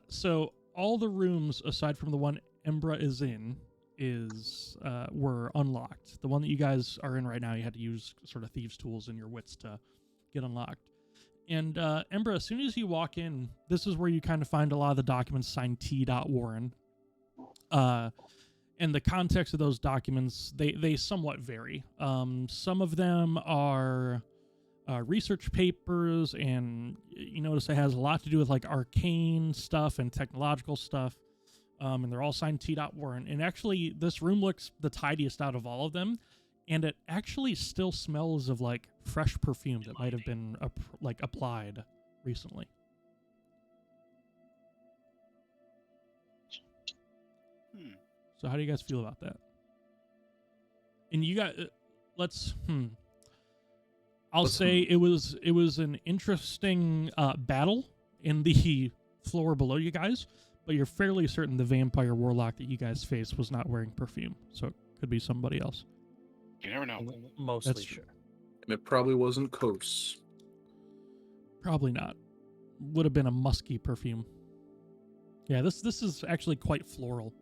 So all the rooms aside from the one Embra is in were unlocked. The one that you guys are in right now, you had to use sort of thieves' tools and your wits to get unlocked. And Embra, as soon as you walk in, this is where you kind of find a lot of the documents signed T. Warren. And the context of those documents, they somewhat vary. Some of them are research papers, and you notice it has a lot to do with like arcane stuff and technological stuff. And they're all signed T. Warren. And actually, this room looks the tidiest out of all of them. And it actually still smells of like fresh perfume that might have been applied recently. So how do you guys feel about that? And you got I'll say it was an interesting battle in the floor below you guys, but you're fairly certain the vampire warlock that you guys faced was not wearing perfume, so it could be somebody else. You never know. Mostly That's sure. And it probably wasn't Kos. Probably not. Would have been a musky perfume. Yeah, this is actually quite floral.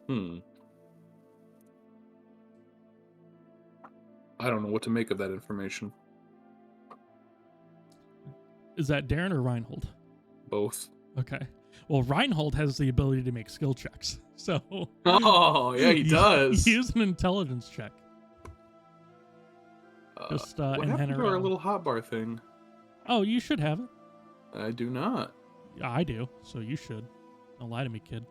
I don't know what to make of that information. Is that Darren or Reinhold? Both. Okay. Well, Reinhold has the ability to make skill checks. So Oh, yeah, he does. Use an intelligence check. Just what happened to our little hotbar thing? Oh, you should have it. I do not. I do, so you should. Don't lie to me, kid.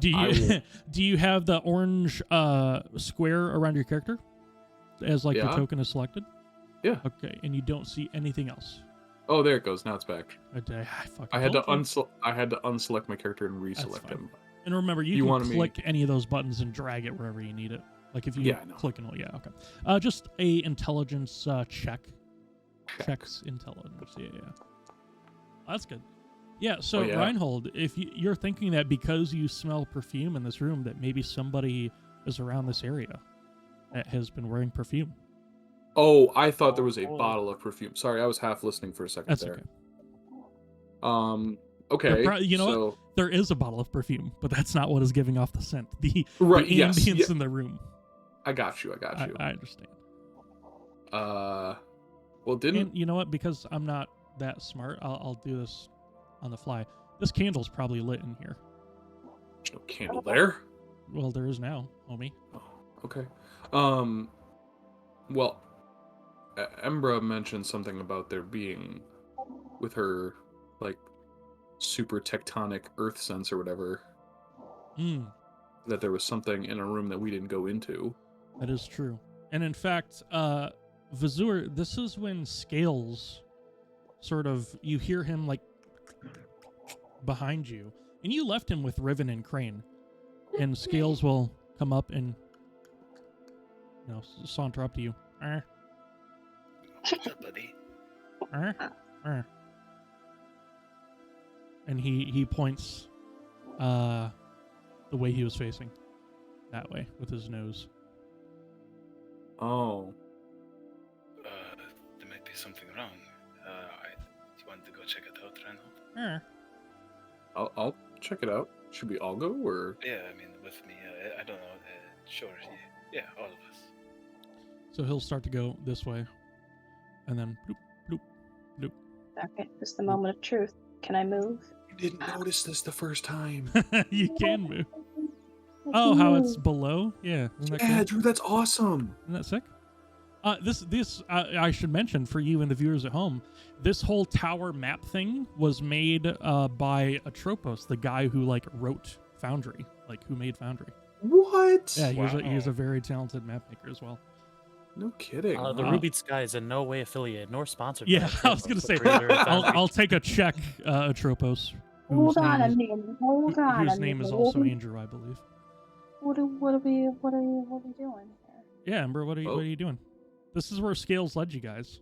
Do do you have the orange square around your character as like the token is selected? Yeah. Okay, and you don't see anything else. Oh, there it goes. Now it's back. I had to unselect my character and reselect him. And remember, you can click any of those buttons and drag it wherever you need it. Like if you click and okay. Just a intelligence check. Checks intelligence. Yeah. That's good. Yeah, so Reinhold, if you're thinking that because you smell perfume in this room that maybe somebody is around this area that has been wearing perfume. Oh, I thought there was a bottle of perfume. Sorry, I was half listening for a second. That's there. Okay. Okay. You know what? There is a bottle of perfume, but that's not what is giving off the scent. The ambience in the room. I got you. I understand. Well, didn't... you know what? Because I'm not that smart, I'll do this on the fly. This candle's probably lit in here. There's no candle there. Well, there is now, homie. Oh, okay. Well, Embra mentioned something about there being, with her, like, super tectonic earth sense or whatever, that there was something in a room that we didn't go into. That is true. And in fact, Vazur, this is when Scales sort of, you hear him, like, behind you. And you left him with Riven and Krane. And Scales will come up and, saunter up to you. What's up, buddy? And he points the way he was facing. That way, with his nose. Oh. There might be something wrong. You want to go check it out, Reinhold? I'll check it out. Should we all go, or? Yeah, I mean, with me. I don't know. Sure. Yeah, all of us. So he'll start to go this way. And then bloop, bloop, bloop. Okay, this is the moment of truth. Can I move? You didn't notice this the first time. You can move. Oh, how it's below? Yeah. Yeah, Drew, that's awesome. Isn't that sick? I should mention for you and the viewers at home, this whole tower map thing was made by Atropos, the guy who wrote Foundry, who made Foundry. What? Yeah, he's a very talented map maker as well. No kidding. The Rubied Sky is in no way affiliated nor sponsored. Yeah, I was gonna say. I'll take a check, Atropos. Hold on a minute. Whose name is also Andrew, I believe. What are we doing here? Yeah, Embra, what are you doing? This is where Scales led you guys.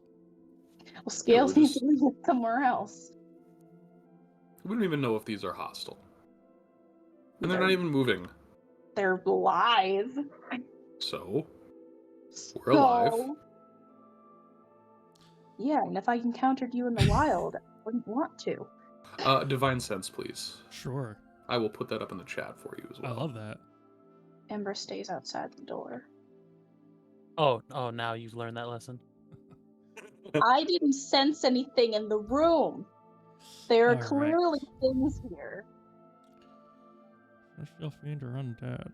Well, Scales needs to live somewhere else. We don't even know if these are hostile. And they're not even moving. They're alive. So? We're alive. Yeah, and if I encountered you in the wild, wouldn't want to. Divine sense, please. Sure. I will put that up in the chat for you as well. I love that. Embra stays outside the door. Oh, now you've learned that lesson. I didn't sense anything in the room. There are All right. clearly things here. Celestial fiend or undead?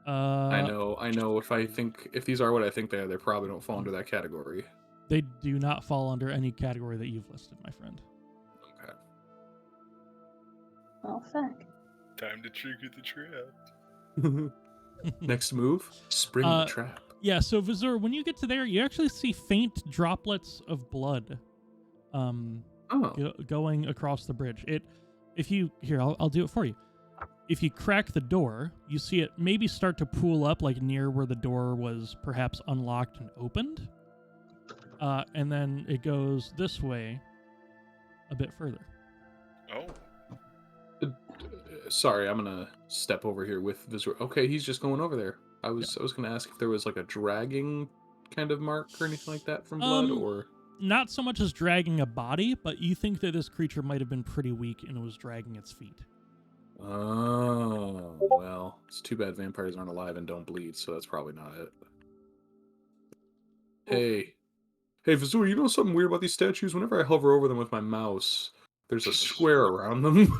I know. If these are what I think they probably don't fall under that category. They do not fall under any category that you've listed, my friend. Okay. Oh, fuck. Time to trigger the trap. Next move, spring the trap. Yeah, so Vazur, when you get to there, you actually see faint droplets of blood going across the bridge. I'll do it for you. If you crack the door, you see it maybe start to pool up like near where the door was perhaps unlocked and opened. And then it goes this way a bit further. Oh. Sorry, I'm gonna step over here with Vazur. Okay, he's just going over there. I was gonna ask if there was like a dragging kind of mark or anything like that from blood, or not so much as dragging a body, but you think that this creature might have been pretty weak and was dragging its feet. Oh, well, it's too bad vampires aren't alive and don't bleed, so that's probably not it. Hey, Vazur, you know something weird about these statues? Whenever I hover over them with my mouse, there's a square around them.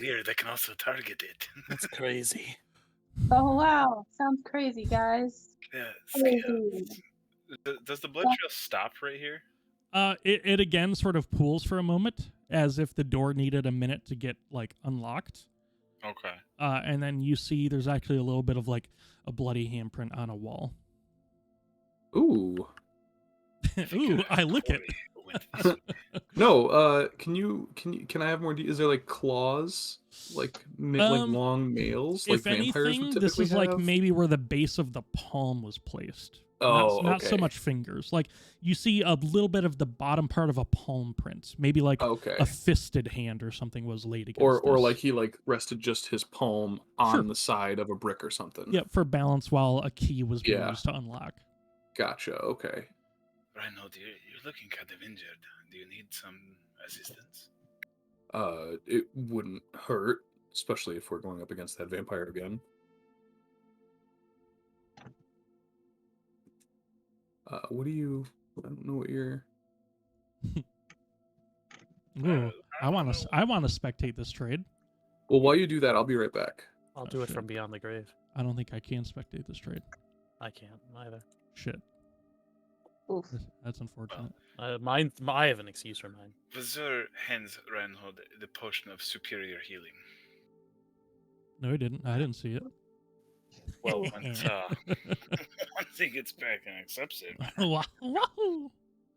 Weird, they can also target it. That's crazy. Oh, wow. Sounds crazy, guys. Yeah. Crazy. Does the blood trail stop right here? It again sort of pools for a moment, as if the door needed a minute to get like unlocked. Okay. And then you see there's actually a little bit of like a bloody handprint on a wall. Ooh. Ooh, I lick it. No, can I have more is there like claws? Like long nails? Like If vampires anything, would this typically is like have? maybe where the base of the palm was placed. Oh, not so okay. much fingers. Like you see a little bit of the bottom part of a palm print. Maybe like a fisted hand or something was laid against or this. like he like rested just his palm on the side of a brick or something. Yeah, for balance while a key was being used to unlock. Gotcha. Okay. Reinhold, you're looking kind of injured. Do you need some assistance? It wouldn't hurt, especially if we're going up against that vampire again. What do you? I don't know what you're. Ooh, I want to spectate this trade. Well, while you do that, I'll be right back. I'll do it from beyond the grave. I don't think I can spectate this trade. I can't either. Shit. Oof. That's unfortunate. I have an excuse for mine. Vazur hands Reinhold the potion of superior healing. No, he didn't. I didn't see it. Well, once he gets back and accepts it. Wow.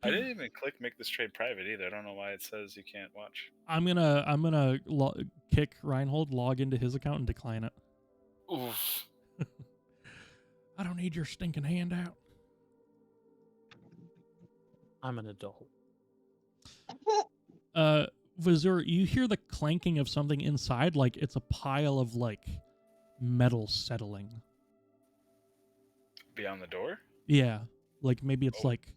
I didn't even click make this trade private either. I don't know why it says you can't watch. I'm gonna kick Reinhold, log into his account, and decline it. Oof. I don't need your stinking handout. I'm an adult. Vazur, you hear the clanking of something inside, like it's a pile of like metal settling. Beyond the door? Yeah, like maybe it's like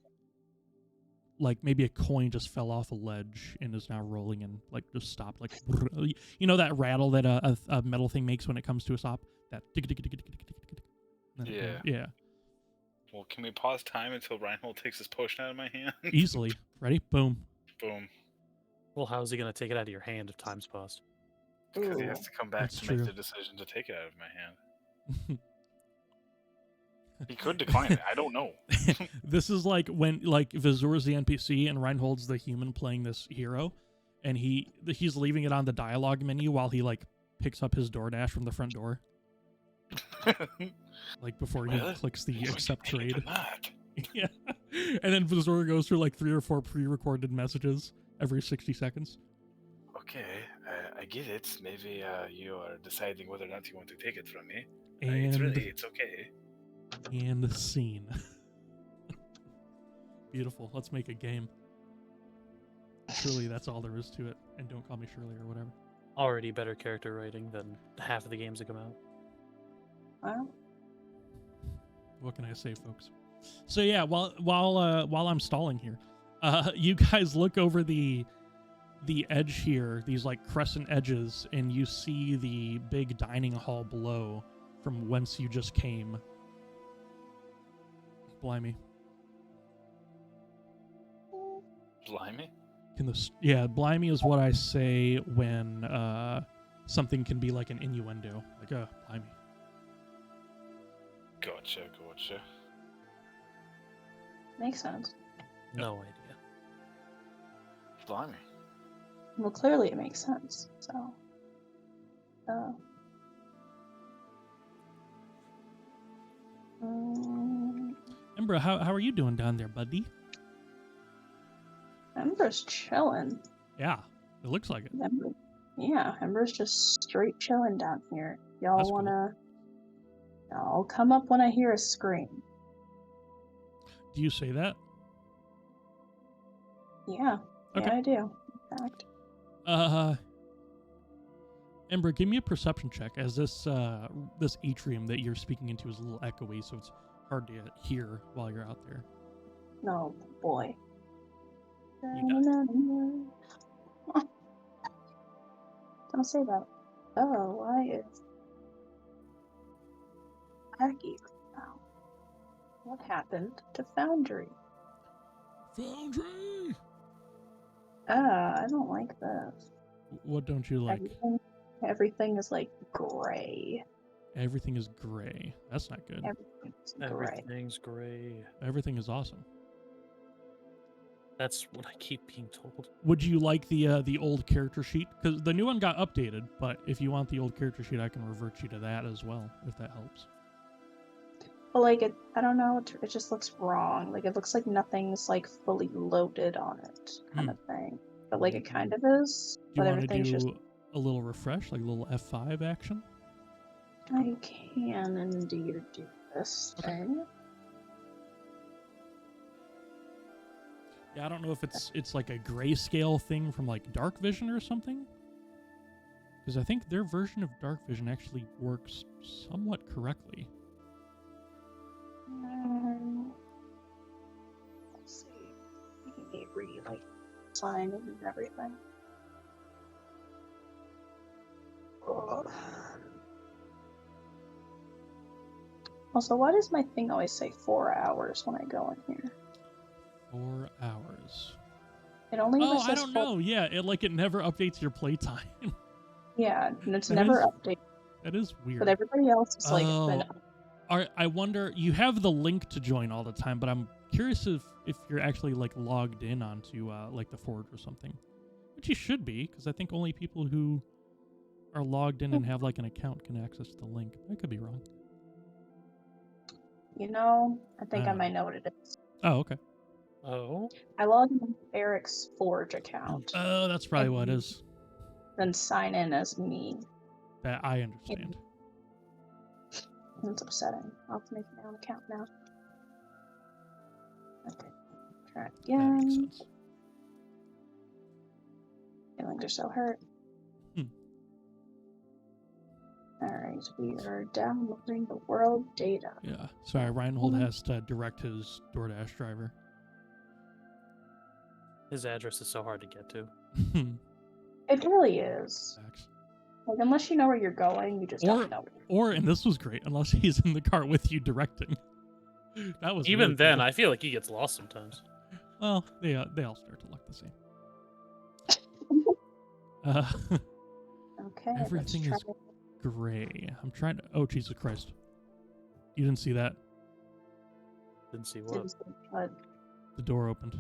maybe a coin just fell off a ledge and is now rolling and like just stopped. Like you know that rattle that a metal thing makes when it comes to a stop. That yeah. Yeah. Well, can we pause time until Reinhold takes his potion out of my hand? Easily. Ready? Boom. Boom. Well, how's he going to take it out of your hand if time's paused? Because he has to come back That's to true. make the decision to take it out of my hand. He could decline it. I don't know. This is like when like Vazur's the NPC and Reinhold's the human playing this hero, and he's leaving it on the dialogue menu while he like picks up his DoorDash from the front door. Like before he clicks the accept trade. Yeah. And then Vazur goes through like 3 or 4 pre-recorded messages every 60 seconds. Okay, I get it. Maybe you are deciding whether or not you want to take it from me. And It's okay. And the scene. Beautiful. Let's make a game. Truly, that's all there is to it. And don't call me Shirley or whatever. Already better character writing than half of the games that come out. Well, What can I say, folks? So yeah, while I'm stalling here, You guys look over the edge here, these like crescent edges, and you see the big dining hall below from whence you just came. Blimey. Blimey? Blimey is what I say when something can be like an innuendo. Like, blimey. Gotcha. Makes sense. No idea. Blimey. Well, clearly it makes sense. So, Embra, how are you doing down there, buddy? Embra's chilling. Yeah, it looks like it. Embra's just straight chilling down here. Y'all That's wanna? I'll come up when I hear a scream. Do you say that? Yeah, Okay. yeah, I do. In fact. Embra, give me a perception check, as this atrium that you're speaking into is a little echoey, so it's hard to hear while you're out there. No, boy. You Don't say that. Oh, why is Aggie now? What happened to Foundry? Foundry! I don't like this. What don't you like? Everything is like gray. Everything is gray. That's not good. Everything's gray. Everything is awesome. That's what I keep being told. Would you like the old character sheet? Because the new one got updated, but if you want the old character sheet, I can revert you to that as well, if that helps. But like I don't know. It just looks wrong. Like it looks like nothing's like fully loaded on it, kind of thing. But like it kind of is. Do you but want to everything's do just. a little refresh, like a little F5 action? I can indeed do this thing. Yeah, I don't know if it's like a grayscale thing from like Dark Vision or something. Because I think their version of Dark Vision actually works somewhat correctly. Let's see. You can like sign and everything. Ugh. Also, why does my thing always say 4 hours when I go in here? 4 hours. It only ever Oh, says I don't know. Yeah, it never updates your playtime. Yeah, and it's That never is- updated. That is weird. But everybody else is like been. I wonder, you have the link to join all the time, but I'm curious if you're actually like logged in onto like the Forge or something, which you should be, because I think only people who are logged in and have like an account can access the link. I could be wrong. You know, I think I might know what it is. Oh, okay. Oh? I log in Eric's Forge account, Oh, that's probably what it is. then sign in as me. That I understand. It's upsetting. I'll have to make my own account now. Okay. Try it That makes again. sense. Feelings are so hurt. Alright, we are downloading the world data. Yeah. Sorry, Reinhold has to direct his DoorDash driver. His address is so hard to get to. It really is. Facts. Like, unless you know where you're going, you just don't know. Or, and this was great, unless he's in the car with you directing. That was Even really then, cool. I feel like he gets lost sometimes. Well, they all start to look the same. Okay, Everything let's is try gray. I'm trying to... Oh, Jesus Christ. You didn't see that? Didn't see it. what. But The door opened.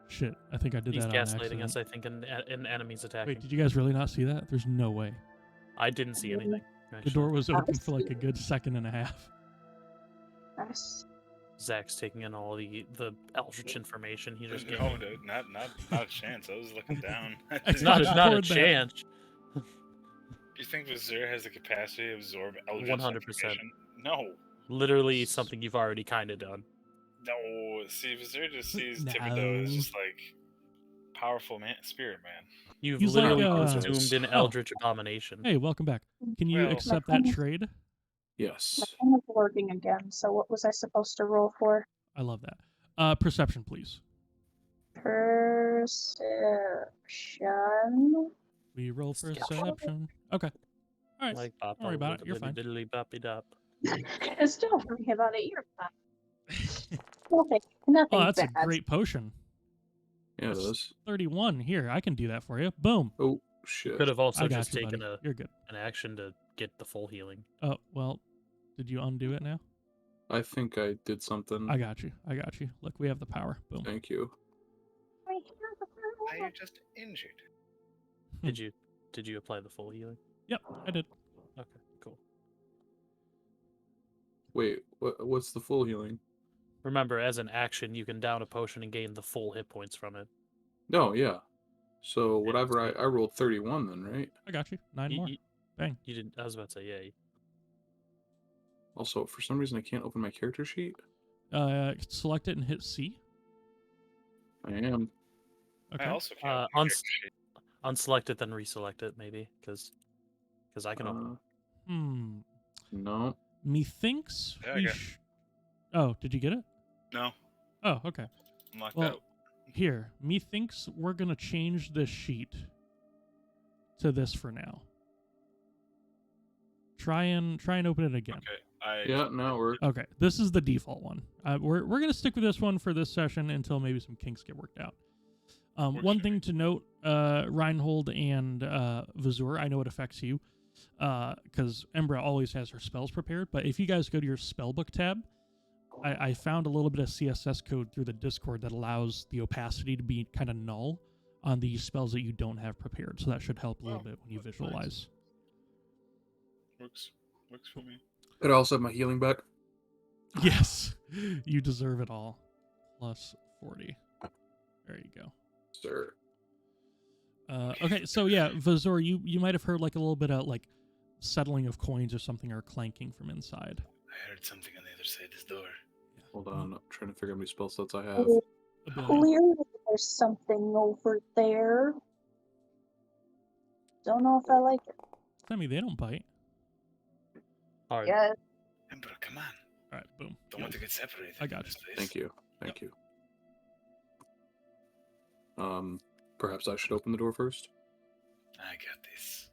Shit, I think I did He's that on gaslighting accident. us, I think, in enemies attacking. Wait, did you guys really not see that? There's no way. I didn't see anything. The Actually. door was open for like a good second and a half. nice. Zach's taking in all the Eldritch information he just gave No, me. dude, not a chance. I was looking down. It's Not a Record that. chance. You think Vazur has the capacity to absorb Eldritch 100%. information? No. Literally something you've already kind of done. No. See, Vazur just sees No. Thibodeau as just like powerful spirit man. You've He's literally like, consumed an Eldritch abomination. Hey, welcome back. Can you Well- accept that trade? My Yes. phone is working again, so what was I supposed to roll for? I love that. Perception, please. Perception. We roll Still. perception. Okay. All right. Like Don't worry about it. You're fine. diddly boppy dop. Just don't worry about it. You're fine. Nothing Oh, that's bad. a great potion. Yeah, it That's is. 31. Here, I can do that for you. Boom. Oh shit. Could have also I got just you, taken buddy. You're good. an action to get the full healing. Oh, well, did you undo it now? I think I did something. I got you. Look, we have the power. Boom. Thank you. Now you're just injured. Did you apply the full healing? Yep, I did. Okay, cool. Wait, what's the full healing? Remember, as an action, you can down a potion and gain the full hit points from it. No, yeah. So whatever I rolled 31 then, right? I got you. 9 more. Bang. You didn't. I was about to say, yeah. Also, for some reason I can't open my character sheet. Select it and hit C. I am. Okay. I also can't. open your sheet. Unselect it, then reselect it, maybe, because I can open. No. Methinks Yeah, I we got it. Oh, did you get it? No, Oh, okay. I'm locked Well, out. here, methinks we're gonna change this sheet to this for now. Try and open it again. Okay, Yeah, now we're. Okay, this is the default one. We're gonna stick with this one for this session until maybe some kinks get worked out. One thing to note, Reinhold and Vazur, I know it affects you, because Embra always has her spells prepared. But if you guys go to your spellbook tab, I found a little bit of CSS code through the Discord that allows the opacity to be kind of null on the spells that you don't have prepared. So that should help a little bit when you visualize. Works for me. Could I also have my healing back? Yes, you deserve it all. Plus 40. There you go. Sir. Okay, so yeah, Vazur, you might have heard like a little bit of like settling of coins or something, or clanking from inside. I heard something on the other side of this door. Hold on, I'm trying to figure out how many spell slots I have. Clearly, there's something over there. Don't know if I like it. Temi, they don't bite. Hard. Yeah. Embra, come on. All right, boom. Don't want to get separated. I got from this place. Thank you. Perhaps I should open the door first? I got this.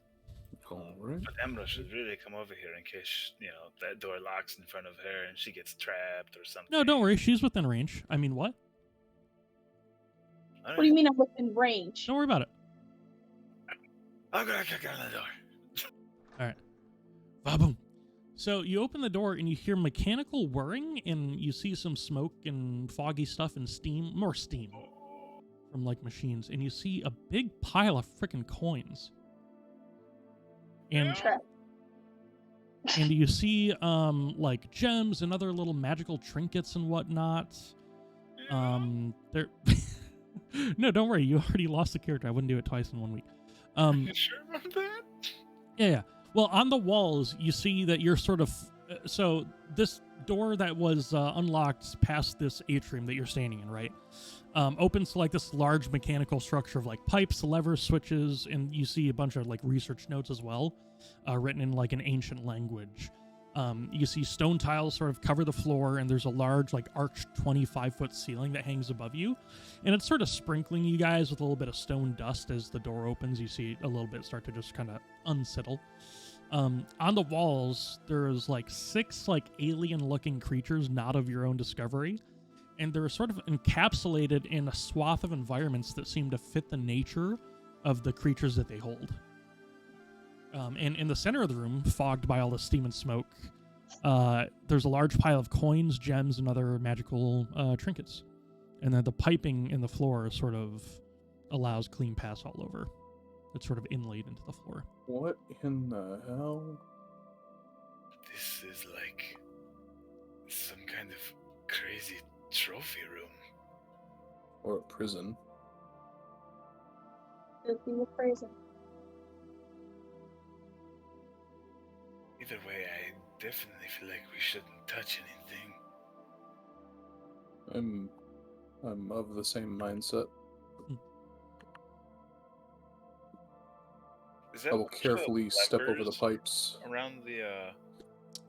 Alright. But Embra should really come over here in case, that door locks in front of her and she gets trapped or something. No, don't worry. She's within range. I mean, what? What do you mean I'm within range? Don't worry about it. I'm gonna kick her in the door. All right. Ba-boom. So you open the door and you hear mechanical whirring, and you see some smoke and foggy stuff and steam, more steam from like machines, and you see a big pile of freaking coins. And you see like gems and other little magical trinkets and whatnot. There. No, don't worry. You already lost the character. I wouldn't do it twice in 1 week. You sure about that? Yeah. Well, on the walls, you see that you're sort of... so this door that was unlocked past this atrium that you're standing in, right? Opens to like this large mechanical structure of like pipes, levers, switches, and you see a bunch of like research notes as well, written in like an ancient language. You see stone tiles sort of cover the floor, and there's a large like arched 25-foot ceiling that hangs above you, and it's sort of sprinkling you guys with a little bit of stone dust. As the door opens, you see a little bit start to just kind of unsettle. On the walls, there's like 6 like alien-looking creatures not of your own discovery, and they're sort of encapsulated in a swath of environments that seem to fit the nature of the creatures that they hold. And in the center of the room, fogged by all the steam and smoke, there's a large pile of coins, gems, and other magical trinkets. And then the piping in the floor sort of allows clean pass all over. It's sort of inlaid into the floor. What in the hell? This is like some kind of crazy trophy room. Or a prison. It'd be a prison. Either way, I definitely feel like we shouldn't touch anything. I'm of the same mindset. Is I that will carefully step over the pipes. around the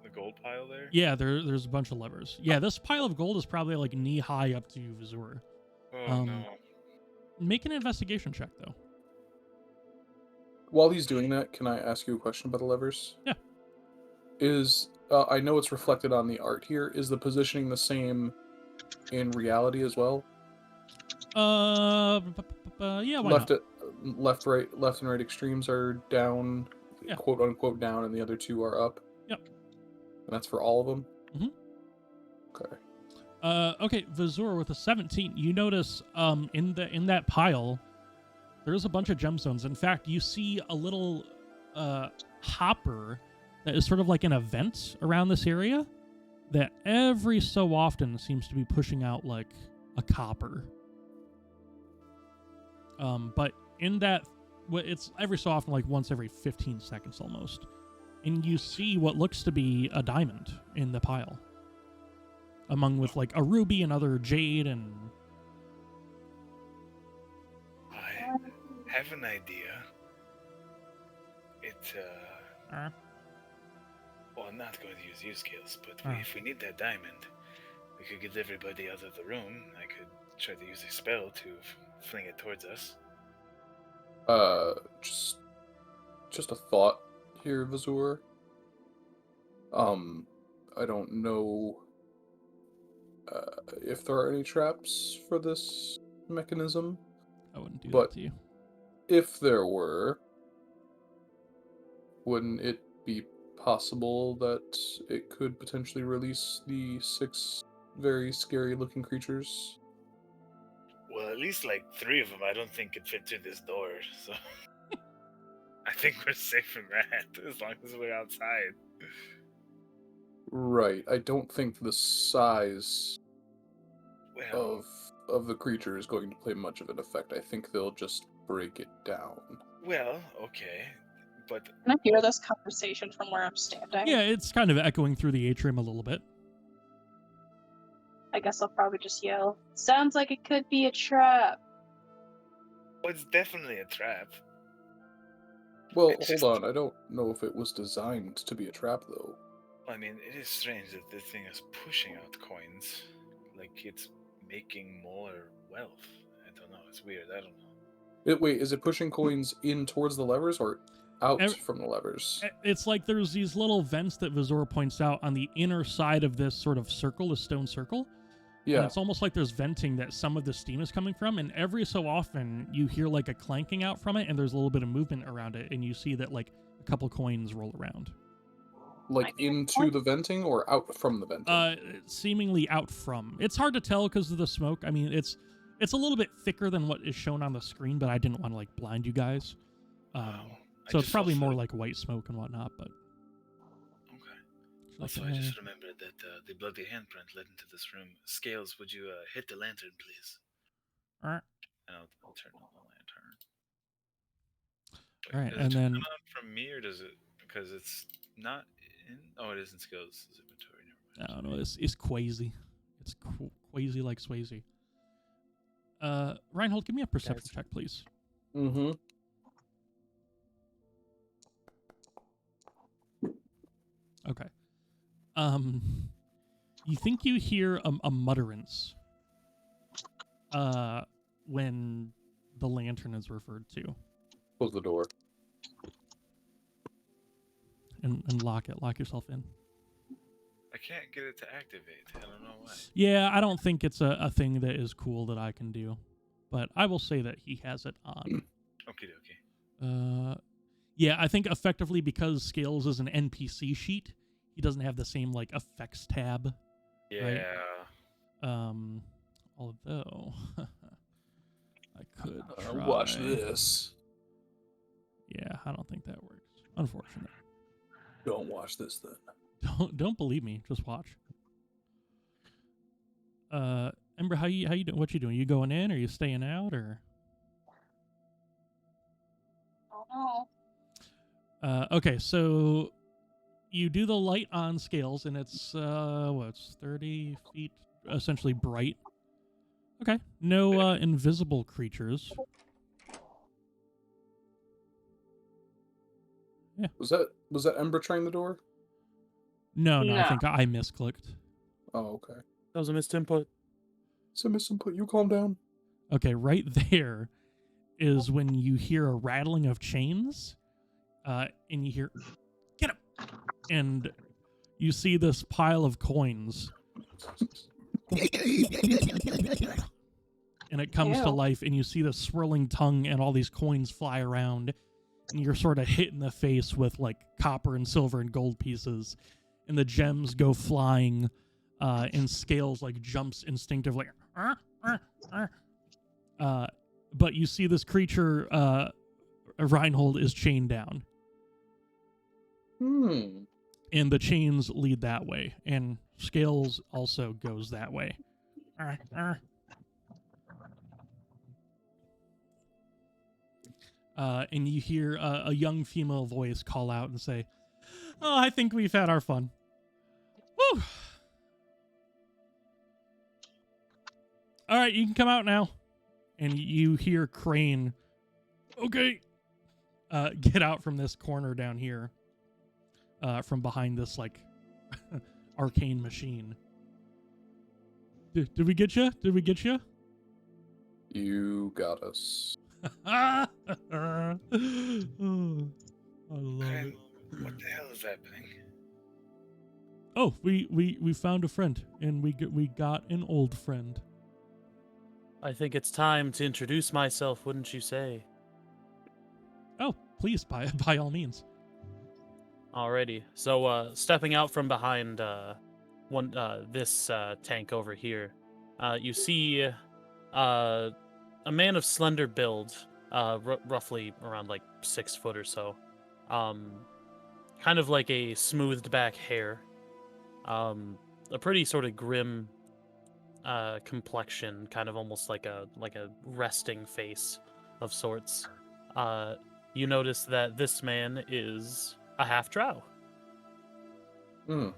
The gold pile there? Yeah, there's a bunch of levers. Yeah, this pile of gold is probably like knee high up to Vazur. Oh no. Make an investigation check though. While he's doing that, can I ask you a question about the levers? Yeah. I know it's reflected on the art here. Is the positioning the same in reality as well? Yeah, why not? Left, and right extremes are down, Yeah. quote unquote down, and the other two are up. Yep. And that's for all of them. Okay. Okay, Vazur with a 17. You notice in that pile, there's a bunch of gemstones. In fact, you see a little hopper that is sort of like an event around this area that every so often seems to be pushing out like a copper. But in that, it's every so often, like once every 15 seconds almost. And you see what looks to be a diamond in the pile. Among with like a ruby and other jade and... I have an idea. Well, I'm not going to use you skills, but if we need that diamond, we could get everybody out of the room. I could try to use a spell to fling it towards us. Just a thought here, Vazur. I don't know if there are any traps for this mechanism. I wouldn't do But that to you. if there were, wouldn't it be possible that it could potentially release the 6 very scary-looking creatures? Well, at least like 3 of them I don't think could fit through this door, so... I think we're safe from that, as long as we're outside. Right. I don't think the size of the creature is going to play much of an effect. I think they'll just break it down. Well, okay, but... Can I hear this conversation from where I'm standing? Yeah, it's kind of echoing through the atrium a little bit. I guess I'll probably just yell, "Sounds like it could be a trap!" Well, it's definitely a trap. Well, hold on. I don't know if it was designed to be a trap, though. I mean, it is strange that this thing is pushing out coins. Like, it's making more wealth. I don't know. It's weird. I don't know. Wait, is it pushing coins in towards the levers or out from the levers? It's like there's these little vents that Vazur points out on the inner side of this sort of circle, this stone circle. Yeah. And it's almost like there's venting that some of the steam is coming from, and every so often you hear like a clanking out from it, and there's a little bit of movement around it, and you see that like a couple coins roll around. Like into the venting or out from the venting? Seemingly out from. It's hard to tell because of the smoke. I mean, it's a little bit thicker than what is shown on the screen, but I didn't want to like blind you guys. So it's probably more like white smoke and whatnot, but... Okay. Also, I just remembered that the bloody handprint led into this room. Scales, would you hit the lantern, please? Alright. And I'll turn on the lantern. Alright, and then... Does it come from me, or does it... Because it's not in... Oh, it is in Skills' inventory. I don't know, it's quasi. It's quasi like Swayze. Reinhold, give me a perception check, please. Mm-hmm. Okay. You think you hear a mutterance when the lantern is referred to. Close the door. And lock it. Lock yourself in. I can't get it to activate. I don't know why. Yeah, I don't think it's a thing that is cool that I can do. But I will say that he has it on. Okie dokie. Yeah, I think effectively because Scales is an NPC sheet, he doesn't have the same like effects tab. Yeah. Right? Although I could try. Watch this. Yeah, I don't think that works. Unfortunate. Don't watch this then. Don't believe me. Just watch. Embra, how you doing? What you doing? You going in or you staying out or? Oh no. Okay, so you do the light on Scales, and it's 30 feet, essentially bright. Okay, no invisible creatures. Yeah. Was that Embra trying the door? No, I No. think I misclicked. Oh, okay. That was a missed input. So misinput, you calm down. Okay, right there is when you hear a rattling of chains, and you hear, "Get him!" And you see this pile of coins. And it comes to Ew. life, and you see the swirling tongue and all these coins fly around, and you're sort of hit in the face with like copper and silver and gold pieces, and the gems go flying, and Scales like jumps instinctively. But you see this creature, Reinhold, is chained down, and the chains lead that way, and Scales also goes that way. And you hear a young female voice call out and say, "Oh, I think we've had our fun. Woo! All right, you can come out now." And you hear Krane, "Okay," get out from this corner down here, from behind this like arcane machine. Did we get you? Did we get you? You got us. Oh, I love it. What the hell is happening? Oh, we found a friend, and we got an old friend. I think it's time to introduce myself, wouldn't you say? Oh, please, by all means. Alrighty. So, stepping out from behind this tank over here, you see a man of slender build, roughly around like 6 foot or so, kind of like a smoothed back hair, a pretty sort of grim complexion, kind of almost like a resting face of sorts. You notice that this man is a half-drow. You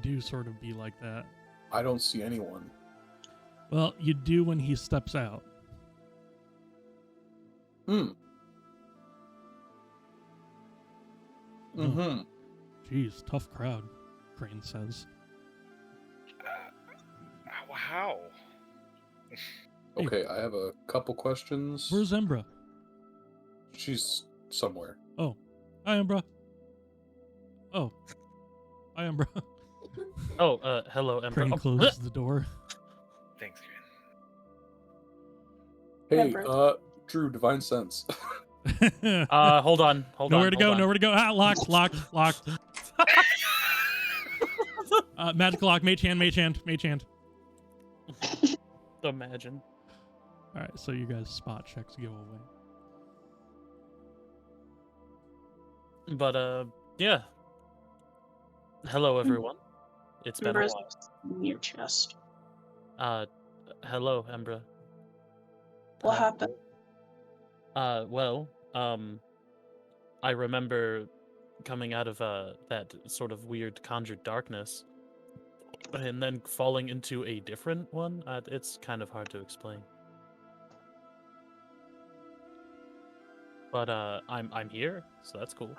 do sort of be like that. I don't see anyone. Well, you do when he steps out. Jeez, tough crowd, Krane says. How? Okay, I have a couple questions. Where's Embra? She's somewhere. Oh, hi, Embra. Oh, hi, Embra. Oh, hello, Embra. Krane closes the door. Thanks, Krane. Hey, Drew, Divine Sense. Hold on. Nowhere to go. Ah, locked. Magical lock, mage hand. Imagine. All right, so you guys' spot checks go away. But, yeah. Hello, everyone. It's been a Ember's while. in your chest. Hello, Embra. What happened? Well, I remember coming out of that sort of weird conjured darkness, and then falling into a different one. It's kind of hard to explain. But I'm here, so that's cool.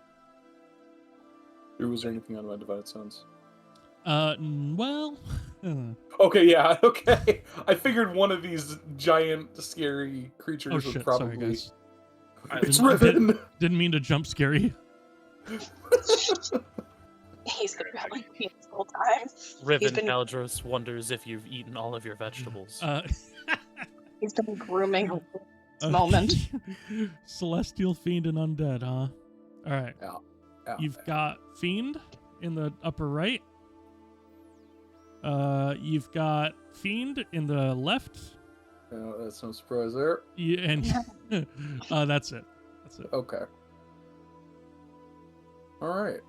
Drew, was there anything on my Divine Sense? Well. Okay, yeah, okay. I figured one of these giant, scary creatures Oh shit! would probably. Sorry, guys. It's Riven. Didn't mean to jump scare you. He's been yelling at me this whole time. Riven Caldros wonders if you've eaten all of your vegetables. He's been grooming this moment. Celestial Fiend and Undead, huh? Alright. Yeah. You've got Fiend in the upper right. You've got Fiend in the left. Yeah, that's no surprise there. Yeah, and that's it. Okay. Alright.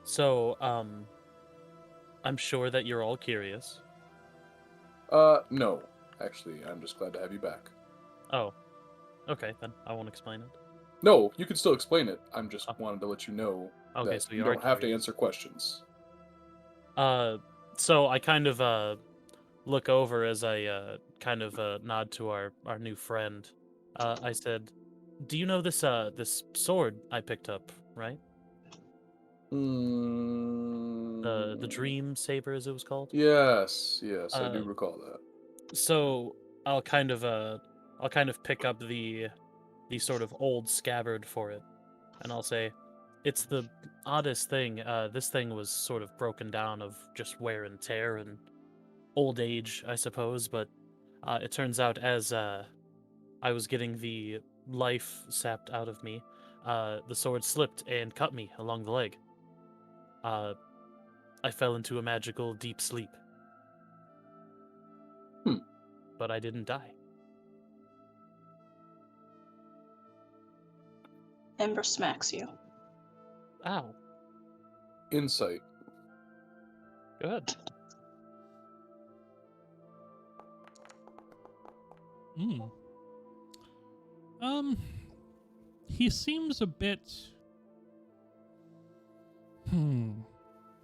So, I'm sure that you're all curious. No. Actually, I'm just glad to have you back. Oh. Okay, then I won't explain it. No, you can still explain it. I'm just wanted to let you know Okay, that so you you are don't have to curious. answer questions. So I kind of look over as I kind of nod to our new friend. I said, "Do you know this this sword I picked up, right?" The Dream Saber, as it was called. Yes, I do Uh, recall that. So I'll kind of pick up the sort of old scabbard for it, and I'll say, it's the oddest thing. This thing was sort of broken down of just wear and tear and old age, I suppose. But it turns out as I was getting the life sapped out of me, the sword slipped and cut me along the leg. I fell into a magical deep sleep. But I didn't die. Embra smacks you. Ow. Insight. Go ahead. He seems a bit...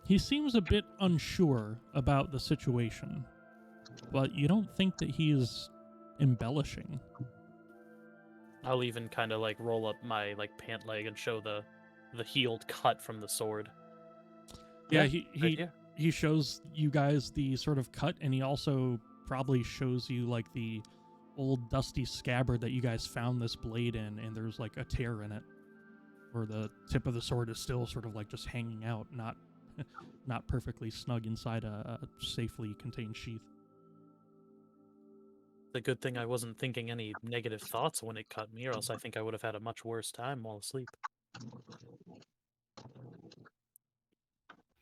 He seems a bit unsure about the situation, but you don't think that he's embellishing. I'll even kind of like roll up my like pant leg and show the healed cut from the sword. Yeah, he shows you guys the sort of cut, and he also probably shows you like the old dusty scabbard that you guys found this blade in, and there's like a tear in it, where the tip of the sword is still sort of like just hanging out, not perfectly snug inside a safely contained sheath. The good thing I wasn't thinking any negative thoughts when it cut me, or else I think I would have had a much worse time while asleep.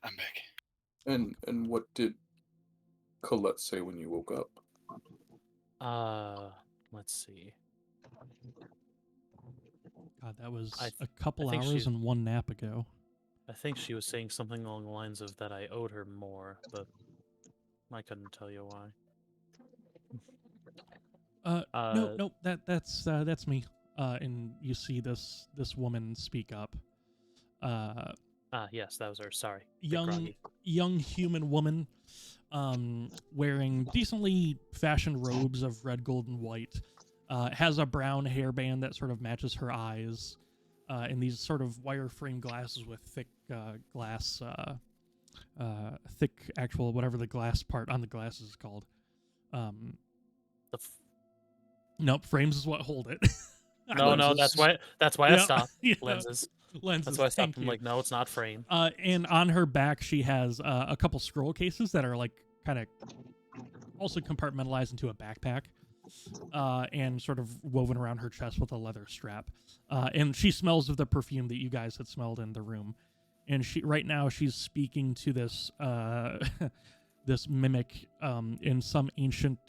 I'm back. And what did Colette say when you woke up? Let's see. God, that was a couple hours and one nap ago. I think she was saying something along the lines of that I owed her more, but I couldn't tell you why. No, that's me. And you see this woman speak up. Yes, that was her. Sorry. Young human woman, wearing decently fashioned robes of red, gold, and white. Has a brown hairband that sort of matches her eyes, and these sort of wireframe glasses with thick glass, thick actual whatever the glass part on the glasses is called. Nope, frames is what hold it. No, that's why I stopped. Yeah. Lenses. Lenses. That's why I stopped. I'm like, no, it's not frame. And on her back, she has a couple scroll cases that are like kind of also compartmentalized into a backpack, and sort of woven around her chest with a leather strap. And she smells of the perfume that you guys had smelled in the room. And right now she's speaking to this this mimic in some ancient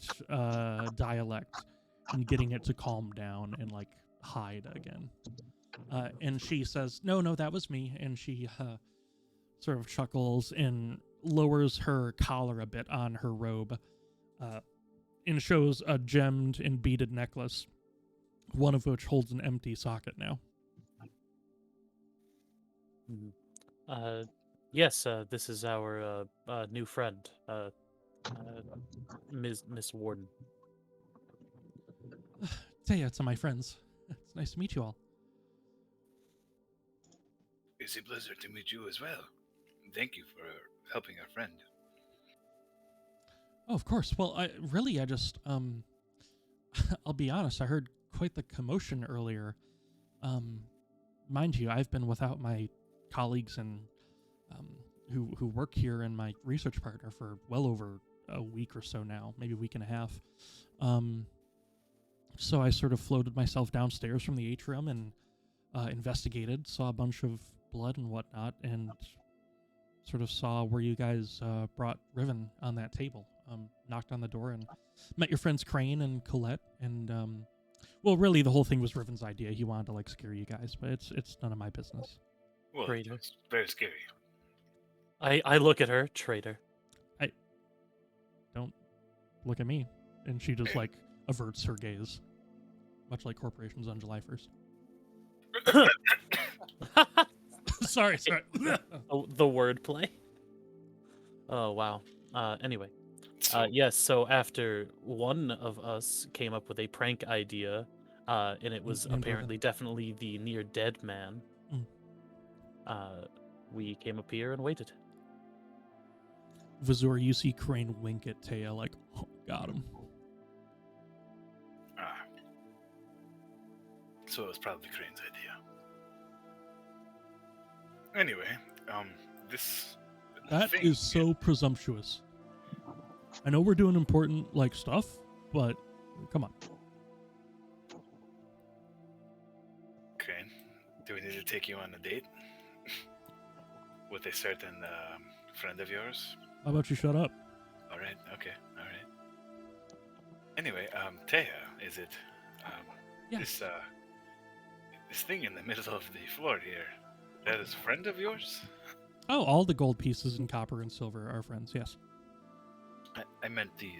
dialect, and getting it to calm down and like hide again. And she says, no, that was me. And she sort of chuckles and lowers her collar a bit on her robe, and shows a gemmed and beaded necklace, one of which holds an empty socket now. Yes, this is our new friend, Miss Warden. Say yeah, to my friends. It's nice to meet you all. It's a pleasure to meet you as well. Thank you for helping our friend. Oh, of course. Well, I just, I'll be honest, I heard quite the commotion earlier. Mind you, I've been without my colleagues and who work here and my research partner for well over a week or so now, maybe a week and a half. So I sort of floated myself downstairs from the atrium and investigated, saw a bunch of blood and whatnot, and sort of saw where you guys brought Riven on that table. Knocked on the door and met your friends Krane and Colette, and well, really the whole thing was Riven's idea. He wanted to like scare you guys, but it's none of my business. Well, Traitor. it's very scary. I look at her, traitor. Don't look at me. And she just like averts her gaze, much like corporations on July 1st. Sorry. The wordplay. Oh wow. Anyway, yes. So after one of us came up with a prank idea, and it was apparently definitely the near dead man. we came up here and waited. Vazur, you see Krane wink at Taya like, oh, got him. So it was probably Crane's idea. Anyway, this That thing is so presumptuous. I know we're doing important, like, stuff, but come on. Crane, do we need to take you on a date? With a certain friend of yours? How about you shut up? Alright, okay, alright. Anyway, Taya, is it? Yes. This thing in the middle of the floor here, that is a friend of yours? Oh, all the gold pieces in copper and silver are friends, yes. I meant the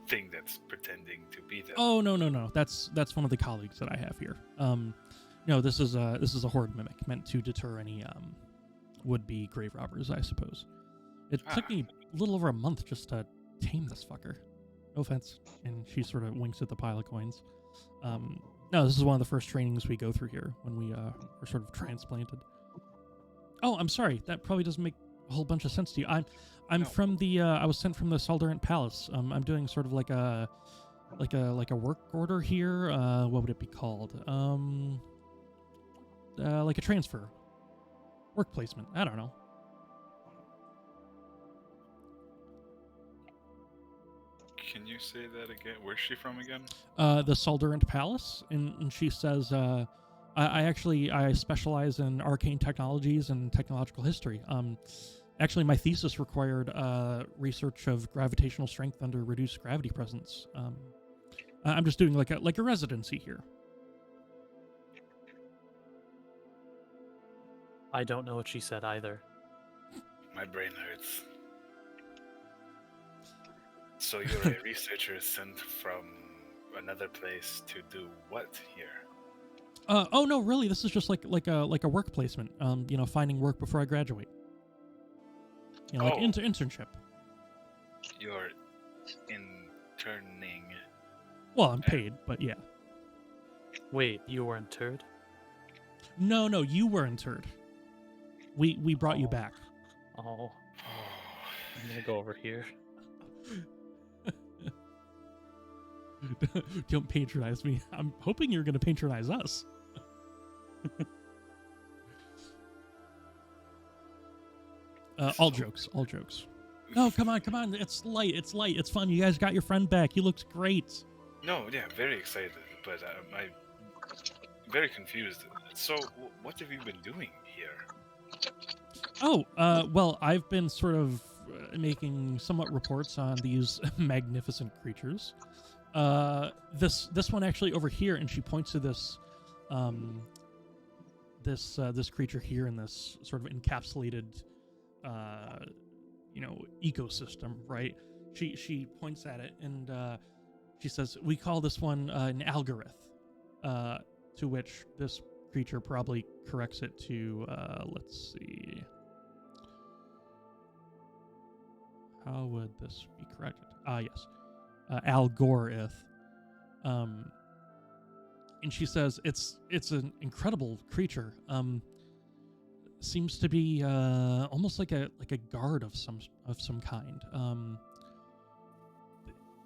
thing that's pretending to be them. Oh, no. That's one of the colleagues that I have here. No, this is a horde mimic meant to deter any would-be grave robbers, I suppose. It took me a little over a month just to tame this fucker. No offense. And she sort of winks at the pile of coins. No, this is one of the first trainings we go through here when we are sort of transplanted. Oh, I'm sorry. That probably doesn't make a whole bunch of sense to you. I'm from the I was sent from the Saldurant Palace. I'm doing sort of like a work order here. What would it be called? Like a transfer. Work placement. I don't know. Can you say that again? Where's she from again? The Saldurant Palace, and she says, I specialize in arcane technologies and technological history. Actually, my thesis required research of gravitational strength under reduced gravity presence. I'm just doing like a residency here. I don't know what she said either. My brain hurts. So you're a researcher sent from another place to do what here? Oh no, really? This is just like a work placement. Finding work before I graduate. Like internship. You're interning. Well, I'm paid, but yeah. Wait, you were interred? No, you were interred. We brought you back. Oh. I'm gonna go over here. Don't patronize me. I'm hoping you're going to patronize us. All jokes. No, come on. It's light. It's fun. You guys got your friend back. He looks great. No, yeah, very excited, but I'm very confused. So, what have you been doing here? Oh, well, I've been sort of making somewhat reports on these magnificent creatures. This one actually over here, and she points to this this creature here in this sort of encapsulated ecosystem, right? She points at it and she says, we call this one an algorithm, to which this creature probably corrects it to let's see, how would this be corrected? Yes, Algorith. And she says it's an incredible creature. Seems to be almost like a guard of some kind.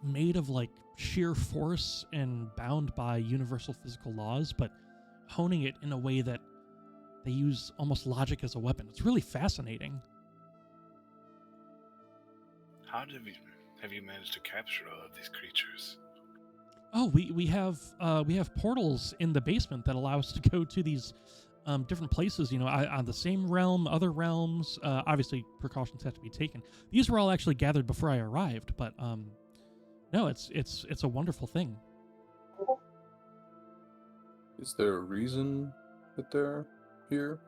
Made of like sheer force and bound by universal physical laws, but honing it in a way that they use almost logic as a weapon. It's really fascinating. How have you managed to capture all of these creatures? Oh, we have portals in the basement that allow us to go to these different places. On the same realm, other realms. Obviously, precautions have to be taken. These were all actually gathered before I arrived, but no, it's a wonderful thing. Is there a reason that they're here?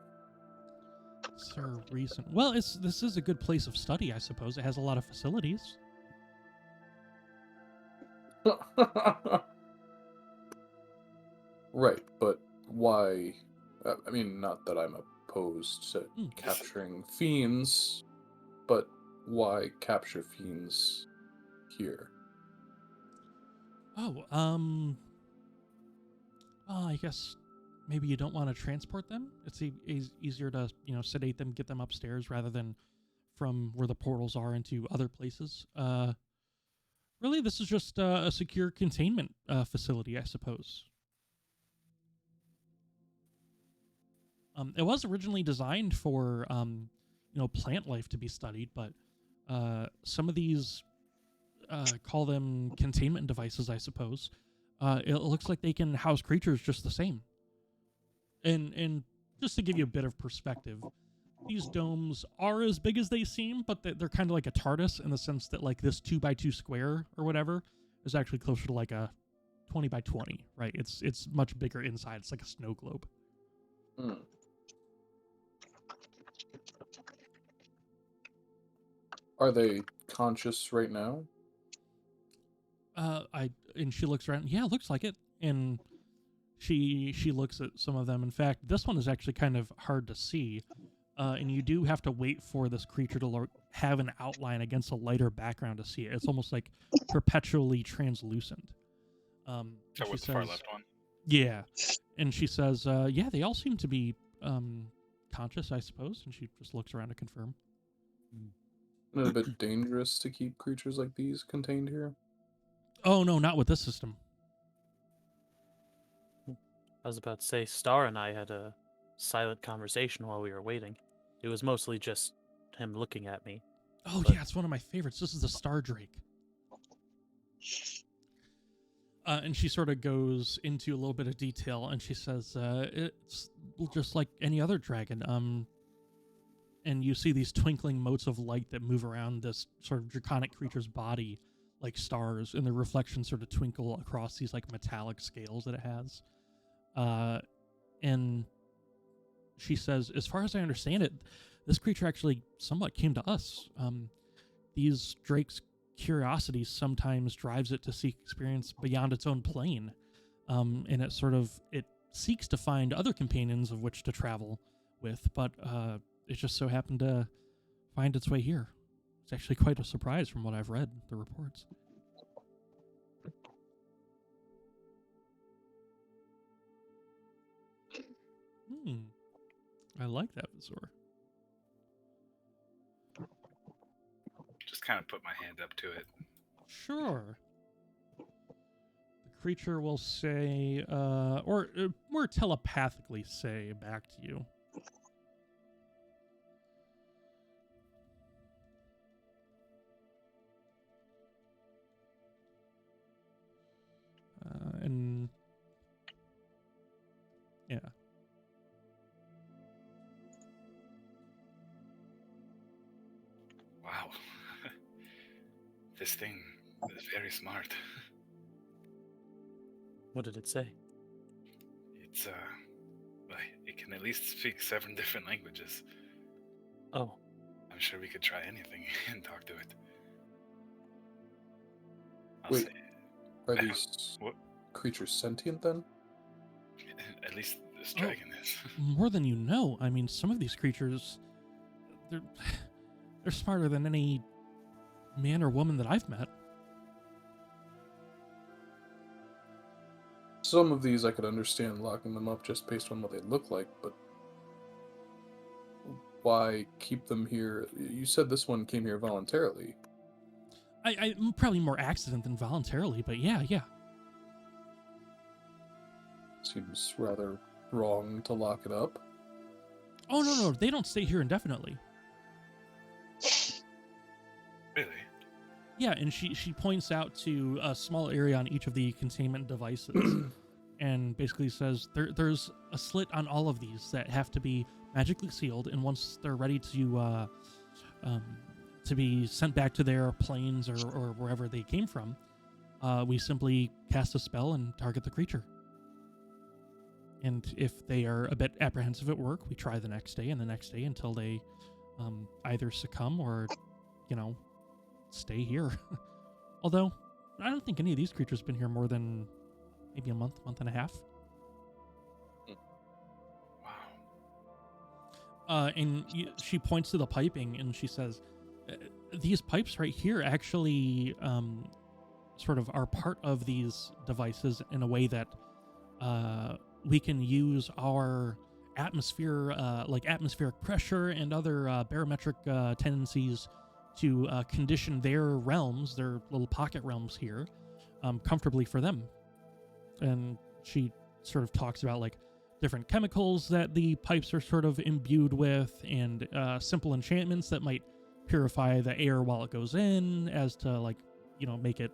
Is there a reason? Well, this is a good place of study, I suppose. It has a lot of facilities. Right, but why? I mean, not that I'm opposed to capturing fiends, but why capture fiends here? Oh, well, I guess maybe you don't want to transport them. It's easier to sedate them, get them upstairs rather than from where the portals are into other places. Really, this is just a secure containment facility, I suppose. It was originally designed for, plant life to be studied, but some of these, call them containment devices, I suppose. It looks like they can house creatures just the same. And just to give you a bit of perspective, these domes are as big as they seem, but they're kind of like a TARDIS in the sense that like this 2x2 square or whatever is actually closer to like a 20x20, right? It's much bigger inside. It's like a snow globe. Mm. Are they conscious right now? And she looks around. Yeah, looks like it. And she looks at some of them. In fact, this one is actually kind of hard to see. And you do have to wait for this creature to have an outline against a lighter background to see it. It's almost like perpetually translucent. So what's the far left one? Yeah. And she says, yeah, they all seem to be conscious, I suppose. And she just looks around to confirm. Isn't it a bit dangerous to keep creatures like these contained here? Oh, no, not with this system. I was about to say, Star and I had a silent conversation while we were waiting. It was mostly just him looking at me. Oh, but... yeah, it's one of my favorites. This is the Star Drake. And she sort of goes into a little bit of detail, and she says, it's just like any other dragon. And you see these twinkling motes of light that move around this sort of draconic creature's body like stars, and the reflections sort of twinkle across these like metallic scales that it has. And she says, as far as I understand it, this creature actually somewhat came to us. These drakes' curiosity sometimes drives it to seek experience beyond its own plane. And it seeks to find other companions of which to travel with, but it just so happened to find its way here. It's actually quite a surprise from what I've read, the reports. I like that, Vazur. Just kind of put my hand up to it. Sure. The creature will say, or more telepathically say back to you. And yeah. Wow. This thing is very smart. What did it say? It's, it can at least speak 7 different languages. Oh. I'm sure we could try anything and talk to it. Wait, are these creatures sentient then? At least this dragon is. More than you know. I mean, some of these creatures, they're smarter than any man or woman that I've met. Some of these I could understand locking them up just based on what they look like, but why keep them here? You said this one came here voluntarily. I'm probably more accident than voluntarily, but yeah. Seems rather wrong to lock it up. Oh, no, they don't stay here indefinitely. Really? Yeah, and she points out to a small area on each of the containment devices and basically says there's a slit on all of these that have to be magically sealed, and once they're ready to be sent back to their planes or wherever they came from, we simply cast a spell and target the creature. And if they are a bit apprehensive at work, we try the next day and the next day until they either succumb or, stay here. Although, I don't think any of these creatures have been here more than maybe a month and a half. Wow. And she points to the piping and she says, these pipes right here actually sort of are part of these devices in a way that we can use our atmosphere, like atmospheric pressure and other barometric tendencies to condition their realms, their little pocket realms here, comfortably for them. And she sort of talks about like different chemicals that the pipes are sort of imbued with, and simple enchantments that might purify the air while it goes in, as to like, make it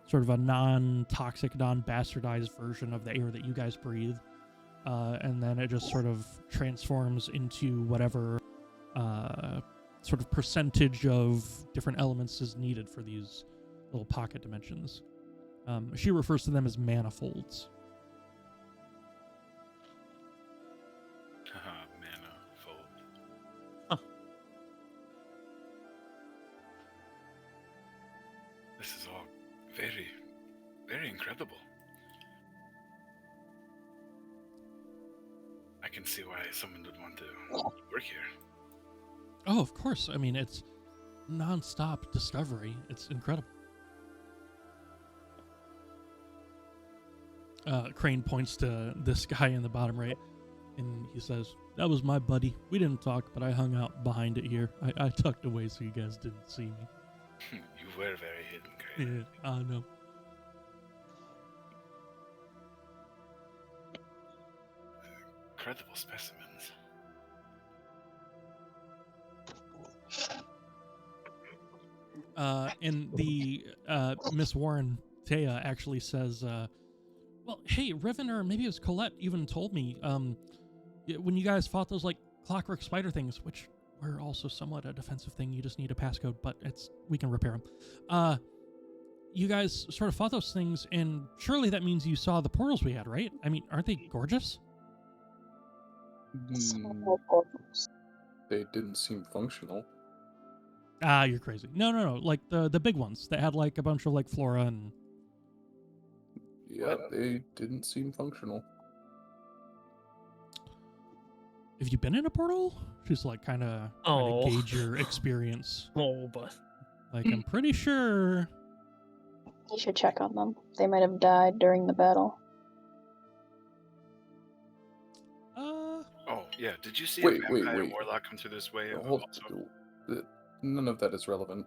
sort of a non-toxic, non-bastardized version of the air that you guys breathe. And then it just sort of transforms into whatever sort of percentage of different elements is needed for these little pocket dimensions. She refers to them as manifolds. Manifold. Huh. This is all very, very incredible. I can see why someone would want to work here. Oh, of course. I mean, it's non-stop discovery. It's incredible. Krane points to this guy in the bottom right, and he says, "That was my buddy. We didn't talk, but I hung out behind it here. I tucked away so you guys didn't see me." You were very hidden, Krane. Yeah, I know. Incredible specimens. And the Miss Warren, Taya, actually says, well, hey, Riven, or maybe it was Colette, even told me, when you guys fought those, like, clockwork spider things, which were also somewhat a defensive thing, you just need a passcode, but we can repair them. You guys sort of fought those things, and surely that means you saw the portals we had, right? I mean, aren't they gorgeous? They didn't seem functional. Ah, you're crazy. No. Like the big ones that had like a bunch of like flora and. Yeah, they didn't seem functional. Have you been in a portal? She's like kind of gauge your experience. But like I'm pretty sure. You should check on them. They might have died during the battle. Oh yeah, did you see Wait. a vampire warlock come through this way? None of that is relevant.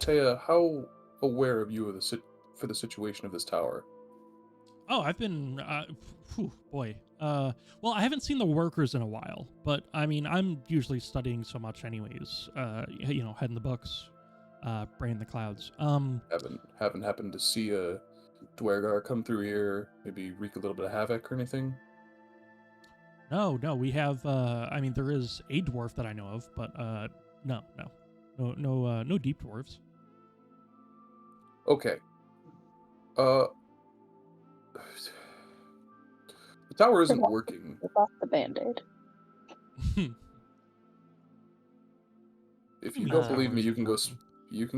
Taya, how aware are you of for the situation of this tower? Oh, I've been, boy. Well, I haven't seen the workers in a while, but I mean, I'm usually studying so much anyways. Head in the books, brain in the clouds. Haven't happened to see a Dwergar come through here, maybe wreak a little bit of havoc or anything? No, we have, I mean, there is a dwarf that I know of, but, no deep dwarves. Okay. The tower isn't working. Rip off the Band-Aid. If you don't believe me, you can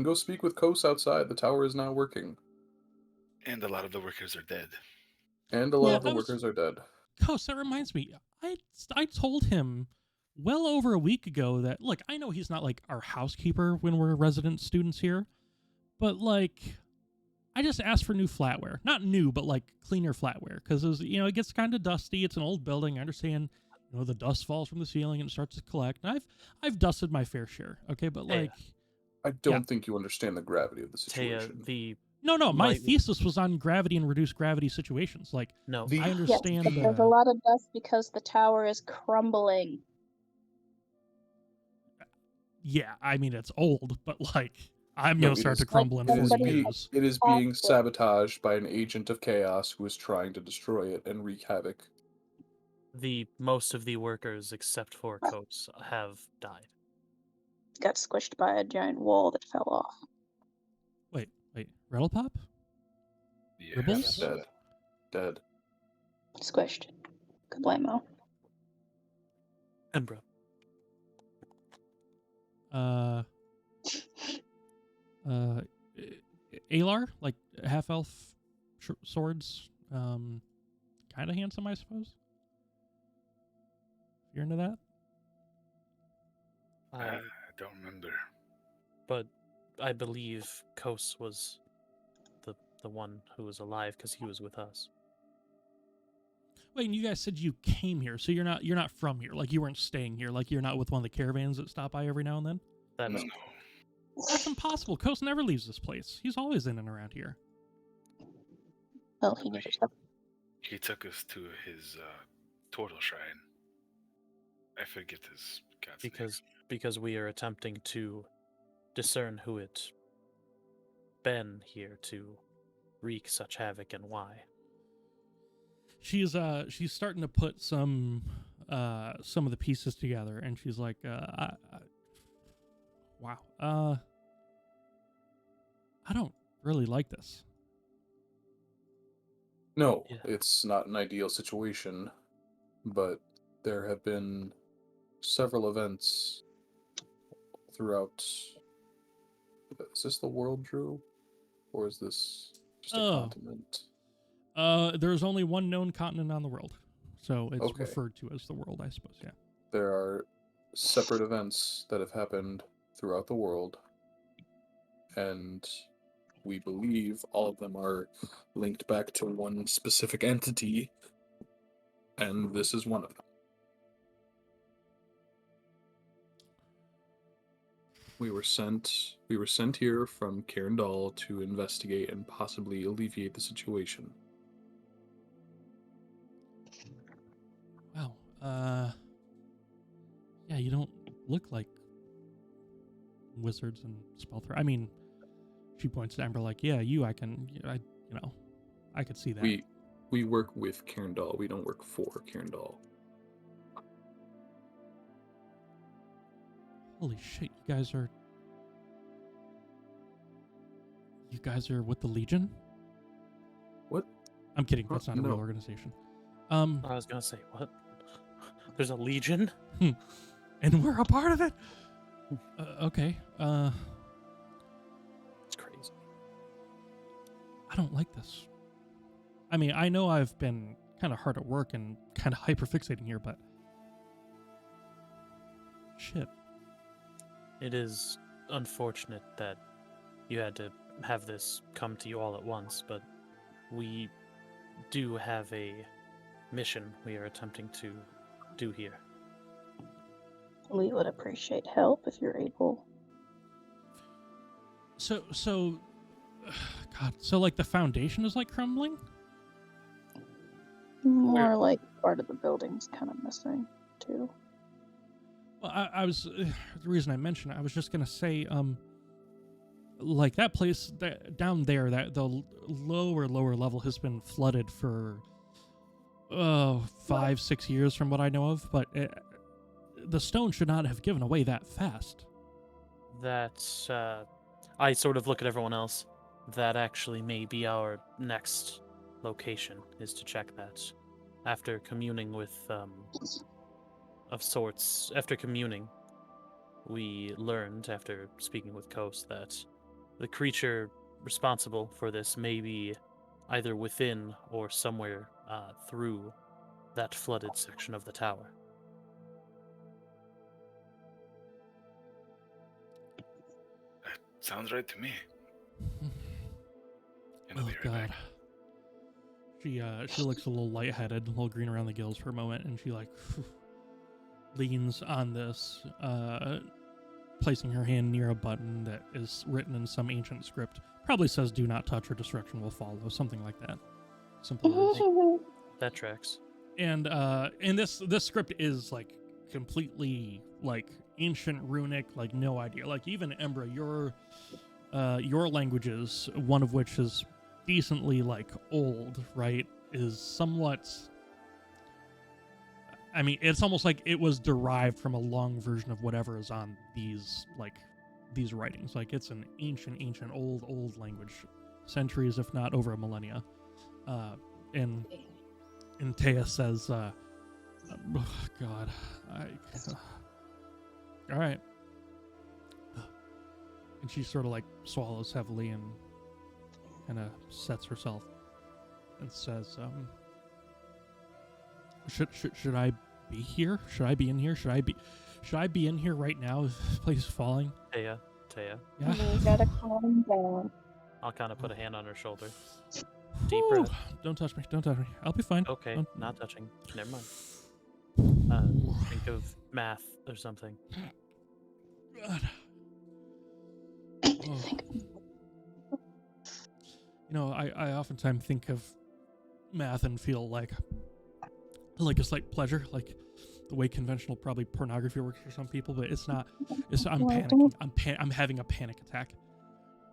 go speak with Kos outside. The tower is not working. And a lot of the workers are dead. Workers are dead. Kos, that reminds me. I told him well over a week ago that, look, I know he's not like our housekeeper when we're resident students here, but like, I just asked for new flatware. Not new, but like cleaner flatware, because it gets kind of dusty. It's an old building. I understand, the dust falls from the ceiling and it starts to collect. And I've dusted my fair share. Okay, but like, I don't think you understand the gravity of the situation. No, my thesis was on gravity and reduced gravity situations. Like, no, I understand. Yes, there's a lot of dust because the tower is crumbling. Yeah, I mean, it's old, but like, I'm going to start to crumble in 40 years. It is being sabotaged by an agent of chaos who is trying to destroy it and wreak havoc. Most of the workers, except for Kos, have died. Got squished by a giant wall that fell off. Wait, Riddlepop? Yeah. Ribbles? Dead. Squished. Kablamo. Embra. Alar, like half-elf swords, kind of handsome, I suppose. You're into that? I don't remember. But I believe Kos was the one who was alive because he was with us. Wait, and you guys said you came here, so you're not from here. Like you weren't staying here. Like you're not with one of the caravans that stop by every now and then. That is No. That's impossible. Coast never leaves this place. He's always in and around here. Well, he never stopped. He took us to his turtle shrine. I forget his god's name. because we are attempting to discern who it been here to wreak such havoc and why. She's starting to put some of the pieces together, and she's like, wow, I don't really like this. No, Yeah. it's not an ideal situation, but there have been several events throughout. Is this the world, Drew? Or is this just a continent? There's only one known continent on the world, so it's Okay. referred to as the world, I suppose, yeah. There are separate events that have happened throughout the world, and we believe all of them are linked back to one specific entity, and this is one of them. We were sent here from Carindal to investigate and possibly alleviate the situation. Wow. Yeah, you don't look like wizards and spell thrower. I mean, she points to Embra like, yeah, I could see that. We work with Carindal. We don't work for Carindal. Holy shit, you guys are with the Legion? What? I'm kidding, that's not a real No. organization. I was gonna say, what? There's a legion? And we're a part of it? Okay. It's crazy. I don't like this. I mean, I know I've been kind of hard at work and kind of hyperfixating here, but shit. It is unfortunate that you had to have this come to you all at once, but we do have a mission we are attempting to do here. We would appreciate help if you're able. So, God, so like the foundation is like crumbling? More like part of the building's kind of missing, too. Well, I was, the reason I mentioned it, I was just going to say, like that place down there, that the lower level has been flooded for 5-6 years from what I know of, but the stone should not have given away that fast. That's, I sort of look at everyone else. That actually may be our next location, is to check that. After communing with, after communing, we learned, after speaking with Coast, that the creature responsible for this may be either within or somewhere through that flooded section of the tower. That sounds right to me. Oh God. She looks a little lightheaded, a little green around the gills for a moment, and she like leans on this, placing her hand near a button that is written in some ancient script. Probably says "Do not touch or destruction will follow," something like that. Simple words. That tracks. And this script is like completely like ancient runic, like no idea. Like even Embra, your languages, one of which is decently like old, right, is somewhat, I mean, it's almost like it was derived from a long version of whatever is on these writings. Like it's an ancient old language, centuries if not over a millennia. And Taya says, oh, God, all right. And she sort of like swallows heavily and kind of sets herself and says, should I be here? Should I be in here? Should I be in here right now if this place is falling? Taya. Yeah. You gotta calm down. I'll kind of put a hand on her shoulder. Deep Whew. breath. Don't touch me. Don't touch me. I'll be fine. Okay, Don't- not touching. Never mind. Think of math or something. God. Oh. You know, I oftentimes think of math and feel like a slight pleasure, like the way conventional probably pornography works for some people, but it's not. I'm Well, panicking. I'm having a panic attack.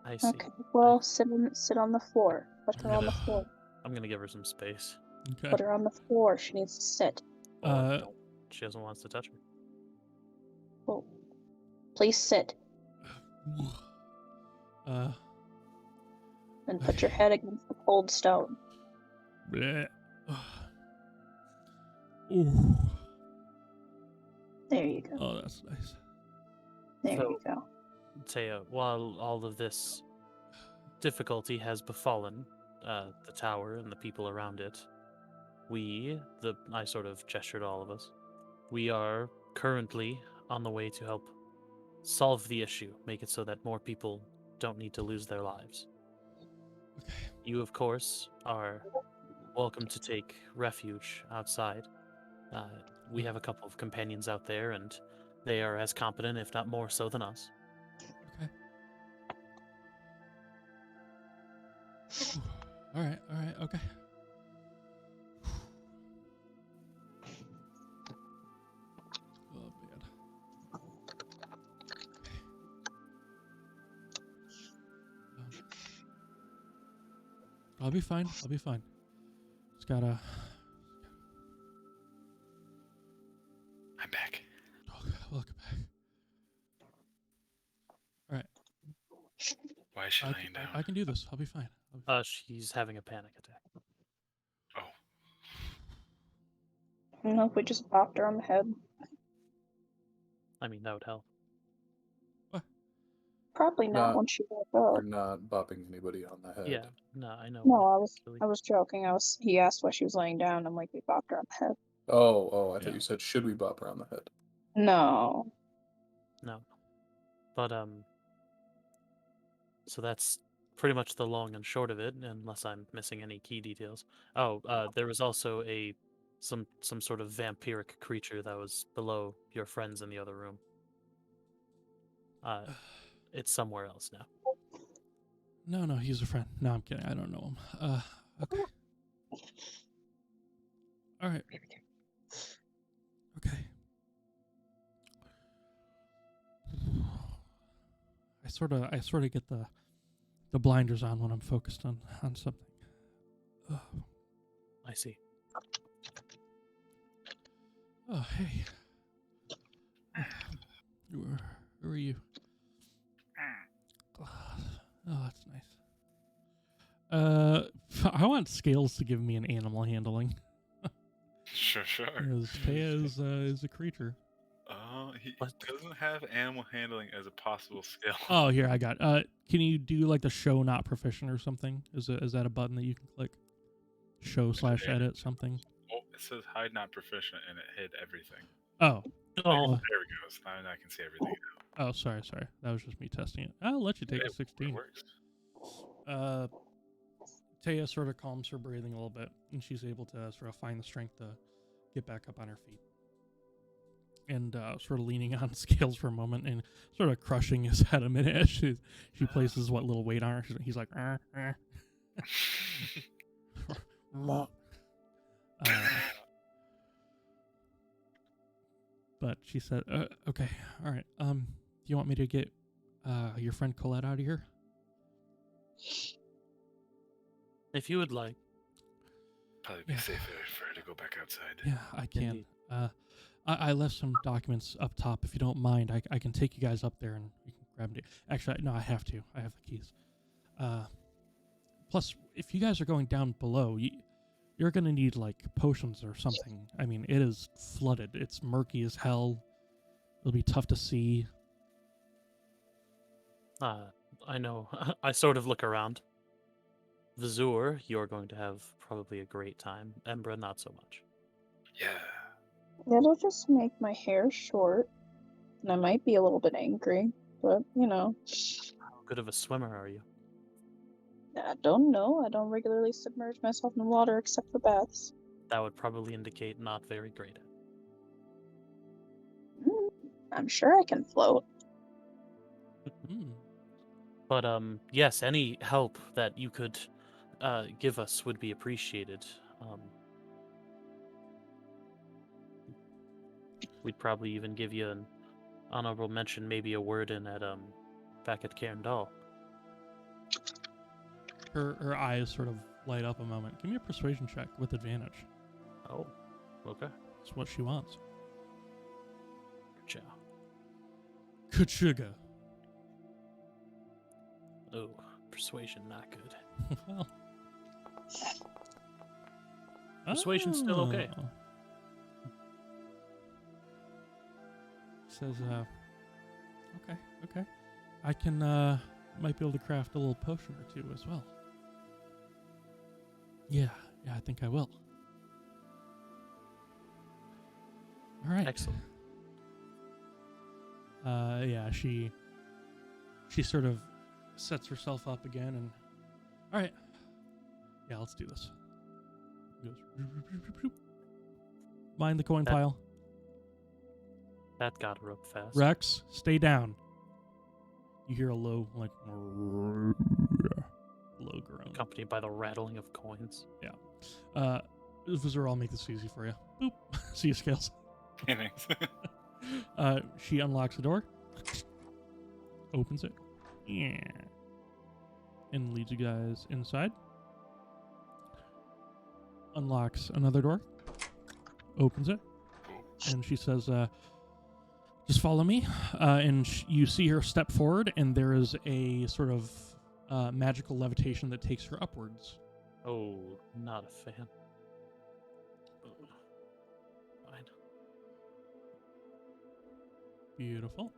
I see. Okay. Well, sit on the floor. Put her on the Yeah. floor. I'm gonna give her some space. Okay. Put her on the floor. She needs to sit. Or Uh, don't. She doesn't want us to touch her. Well, please sit and put your head against the cold stone. bleh. Ooh. There you go. Oh, that's nice. There So- you go. Taya, while all of this difficulty has befallen the tower and the people around it, I sort of gestured to all of us, we are currently on the way to help solve the issue, make it so that more people don't need to lose their lives. Okay. You, of course, are welcome to take refuge outside. We have a couple of companions out there, and they are as competent, if not more so, than us. Okay. All right. Okay. Oh man. I'll be fine. Just gotta. I'm back. Oh, welcome back. All right. Why is she laying down? I can do this. I'll be fine. She's having a panic attack. Oh, You know, if we just bopped her on the head. I mean, that would help. Probably not Not- when she woke We're up. not bopping anybody on the head. Yeah, no, I know. No, but I was joking. He asked why she was laying down. I'm like, we bopped her on the head. Oh, I thought Yeah. you said, should we bop her on the head? No. No. But, so that's pretty much the long and short of it, unless I'm missing any key details. Oh, there was also some sort of vampiric creature that was below your friends in the other room. It's somewhere else now. No, he's a friend. No, I'm kidding. I don't know him. Okay. All right. Okay. I sort of get the blinders on when I'm focused on something. Oh, I see. oh hey. Who are you? Oh, that's nice. I want Scales to give me an animal handling. sure. Because Taya is a creature. He What? doesn't have animal handling as a possible skill. Oh, here I got. Can you do like the show not proficient or something? Is that a button that you can click? Show/edit something. Oh, it says hide not proficient, and it hid everything. Oh, Oh, There we go. So now I can see everything. oh, sorry. That was just me testing it. I'll let you take a It 16. works. Taya sort of calms her breathing a little bit, and she's able to sort of find the strength to get back up on her feet. And sort of leaning on Scales for a moment and sort of crushing his head a minute as she places what little weight on her. He's like, but she said, okay, all right. Do you want me to get your friend Colette out of here? if you would like. Probably be Yeah. safer for her to go back outside. Yeah, I can. Indeed. I left some documents up top. If you don't mind, I can take you guys up there and you can grab them. Actually, no, I have to. I have the keys. Plus, if you guys are going down below, you're going to need, like, potions or something. I mean, it is flooded. It's murky as hell. It'll be tough to see. I know. I sort of look around. Vazur, you're going to have probably a great time. Embra, not so much. Yeah. It'll just make my hair short, and I might be a little bit angry, but you know. How good of a swimmer are you? I don't know. I don't regularly submerge myself in water except for baths. That would probably indicate not very great. I'm sure I can float. But yes, any help that you could give us would be appreciated. We'd probably even give you an honorable mention, maybe a word in at back at Cairndal. Her eyes sort of light up a moment. Give me a persuasion check with advantage. Oh, okay. That's what she wants. Ciao. Kachuga. Oh, persuasion not good. Well. Persuasion's still okay. Says, okay. I can, might be able to craft a little potion or two as well. Yeah, I think I will. All right. Excellent. Yeah, she sort of sets herself up again and, all right. Yeah, let's do this. Goes, mind the coin pile. That got her up fast. Rex, stay down. You hear a low, like, low groan. Accompanied by the rattling of coins. Yeah. Vazur, I'll make this easy for you. Boop. See you, Scales. Thanks. She unlocks the door. Opens it. Yeah. And leads you guys inside. Unlocks another door. Opens it. And she says, just follow me. And you see her step forward, and there is a sort of magical levitation that takes her upwards. Oh, not a fan. Fine. Beautiful.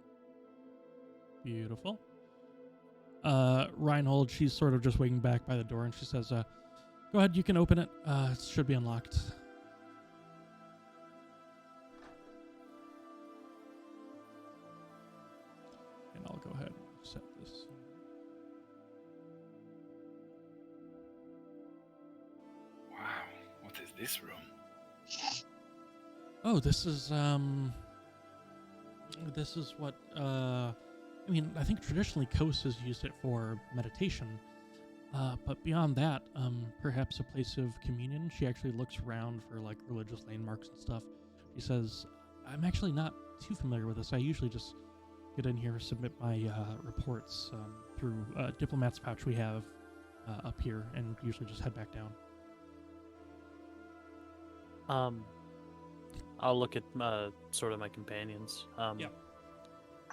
Reinhold, she's sort of just waiting back by the door, and she says, go ahead, you can open it. It should be unlocked. And I'll go ahead and set this. Wow, what is this room? Oh, this is what, I mean, I think traditionally Kos has used it for meditation, but beyond that, perhaps a place of communion. She actually looks around for, like, religious landmarks and stuff. She says, I'm actually not too familiar with this. I usually just get in here, submit my reports through Diplomat's pouch we have up here, and usually just head back down. I'll look at sort of my companions. Yeah.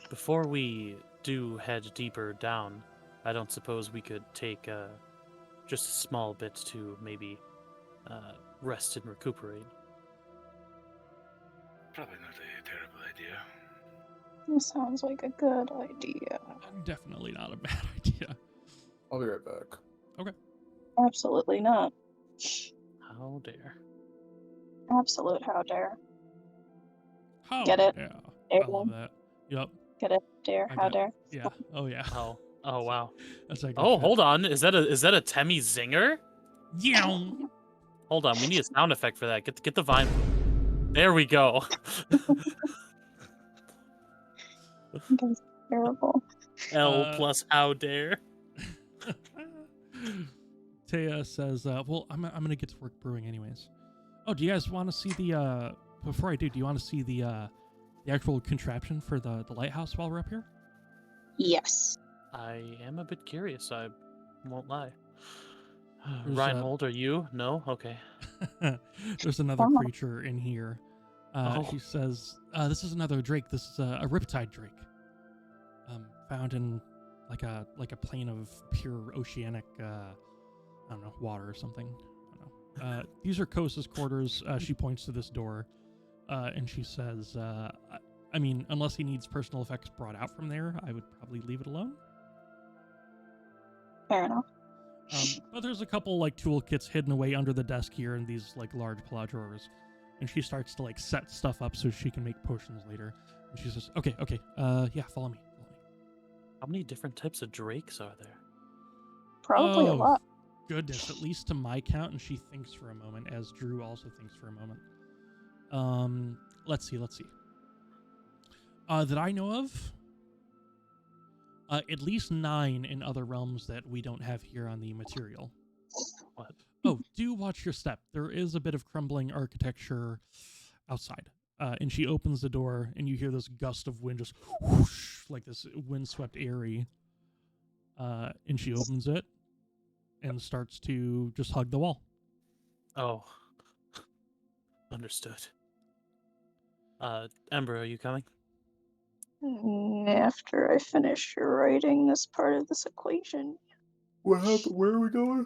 Before we do head deeper down, I don't suppose we could take just a small bit to maybe rest and recuperate. Probably not a terrible idea. That sounds like a good idea. Definitely not a bad idea. I'll be right back. Okay. Absolutely not. How dare. Absolute how dare. How Get it? Yeah. Dare I love that. Yep. Get it? Dare? I How got it. dare? Yeah. Oh yeah. Oh wow. That's like. Oh, hold on. Is that a Temi zinger? Yeah. Hold on. We need a sound effect for that. Get the vine. There we go. That's terrible. L plus how dare. Taya says, well, I'm gonna get to work brewing anyways. Oh, do you guys want to see the before I do you want to see the actual contraption for the lighthouse while we're up here? Yes. I am a bit curious, I won't lie. There's, Reinhold, are you? No? Okay. There's another Oh. creature in here. She says, this is another drake. This is a riptide drake. Found in like a plane of pure oceanic, I don't know, water or something. I don't know. These are Kos's quarters. She points to this door, and she says, I mean, unless he needs personal effects brought out from there, I would probably leave it alone. Fair enough. But there's a couple like toolkits hidden away under the desk here in these like large pull-out drawers, and she starts to like set stuff up so she can make potions later. And she says, "Okay, yeah, follow me." How many different types of drakes are there? Probably a lot. Goodness, at least to my count, and she thinks for a moment, as Drew also thinks for a moment. Let's see. That I know of, at least 9 in other realms that we don't have here on the material. What? Oh, do watch your step. There is a bit of crumbling architecture outside. And she opens the door, and you hear this gust of wind just whoosh, like this windswept airy. And she opens it and starts to just hug the wall. Oh. Understood. Embra, are you coming? After I finish writing this part of this equation. What happened? Where are we going?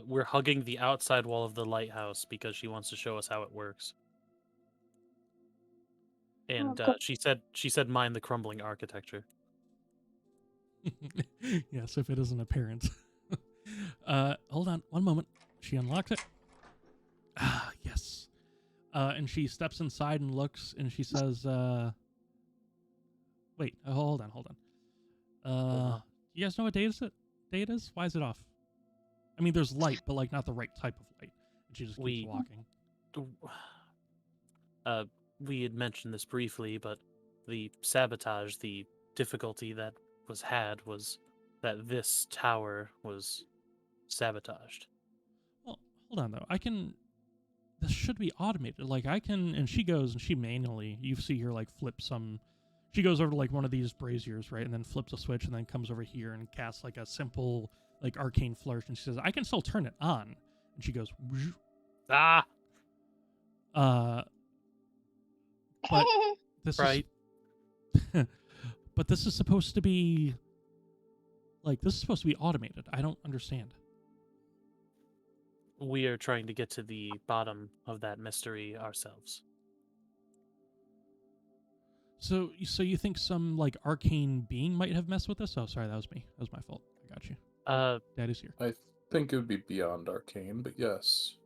We're hugging the outside wall of the lighthouse because she wants to show us how it works. And she said mind the crumbling architecture. Yes, if it isn't apparent. Hold on one moment. She unlocks it. Ah, yes. And she steps inside and looks, and she says, wait, hold on. You guys know what day it is? Why is it off? I mean, there's light, but like not the right type of light. And she just keeps walking. We had mentioned this briefly, but the sabotage, the difficulty that was that this tower was sabotaged. Well, hold on though. This should be automated. Like and she goes and she manually, you see her like flip some, she goes over to like one of these braziers, right? And then flips a switch and then comes over here and casts like a simple like arcane flourish. And she says, I can still turn it on. And she goes, ah. But this right. But this is supposed to be automated. I don't understand. We are trying to get to the bottom of that mystery ourselves. So you think some like arcane being might have messed with this? Oh, sorry, that was me. That was my fault. I got you. Daddy's here. I think it would be beyond arcane, but yes.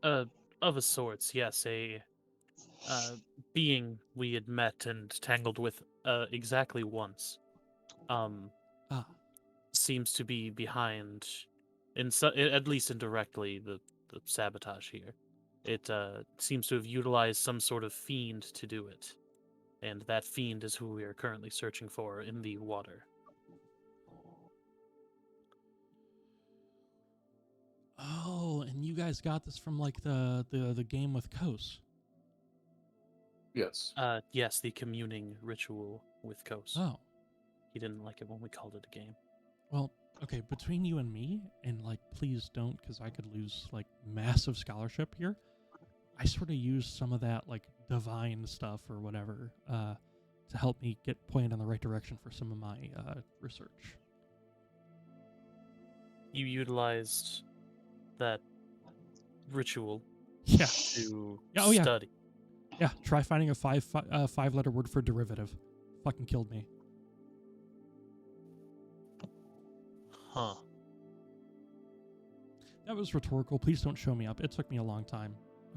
Of a sorts, yes. A being we had met and tangled with exactly once. Seems to be behind, at least indirectly, the sabotage here. It seems to have utilized some sort of fiend to do it. And that fiend is who we are currently searching for in the water. Oh, and you guys got this from like the game with Kos. Yes. Yes, the communing ritual with Kos. Oh. He didn't like it when we called it a game. Well, okay, between you and me, and like please don't, because I could lose like massive scholarship here. I sort of used some of that like divine stuff or whatever to help me get pointed in the right direction for some of my research. You utilized that ritual to study. Yeah, try finding a five-letter word for derivative. Fucking killed me. Huh. That was rhetorical. Please don't show me up. It took me a long time.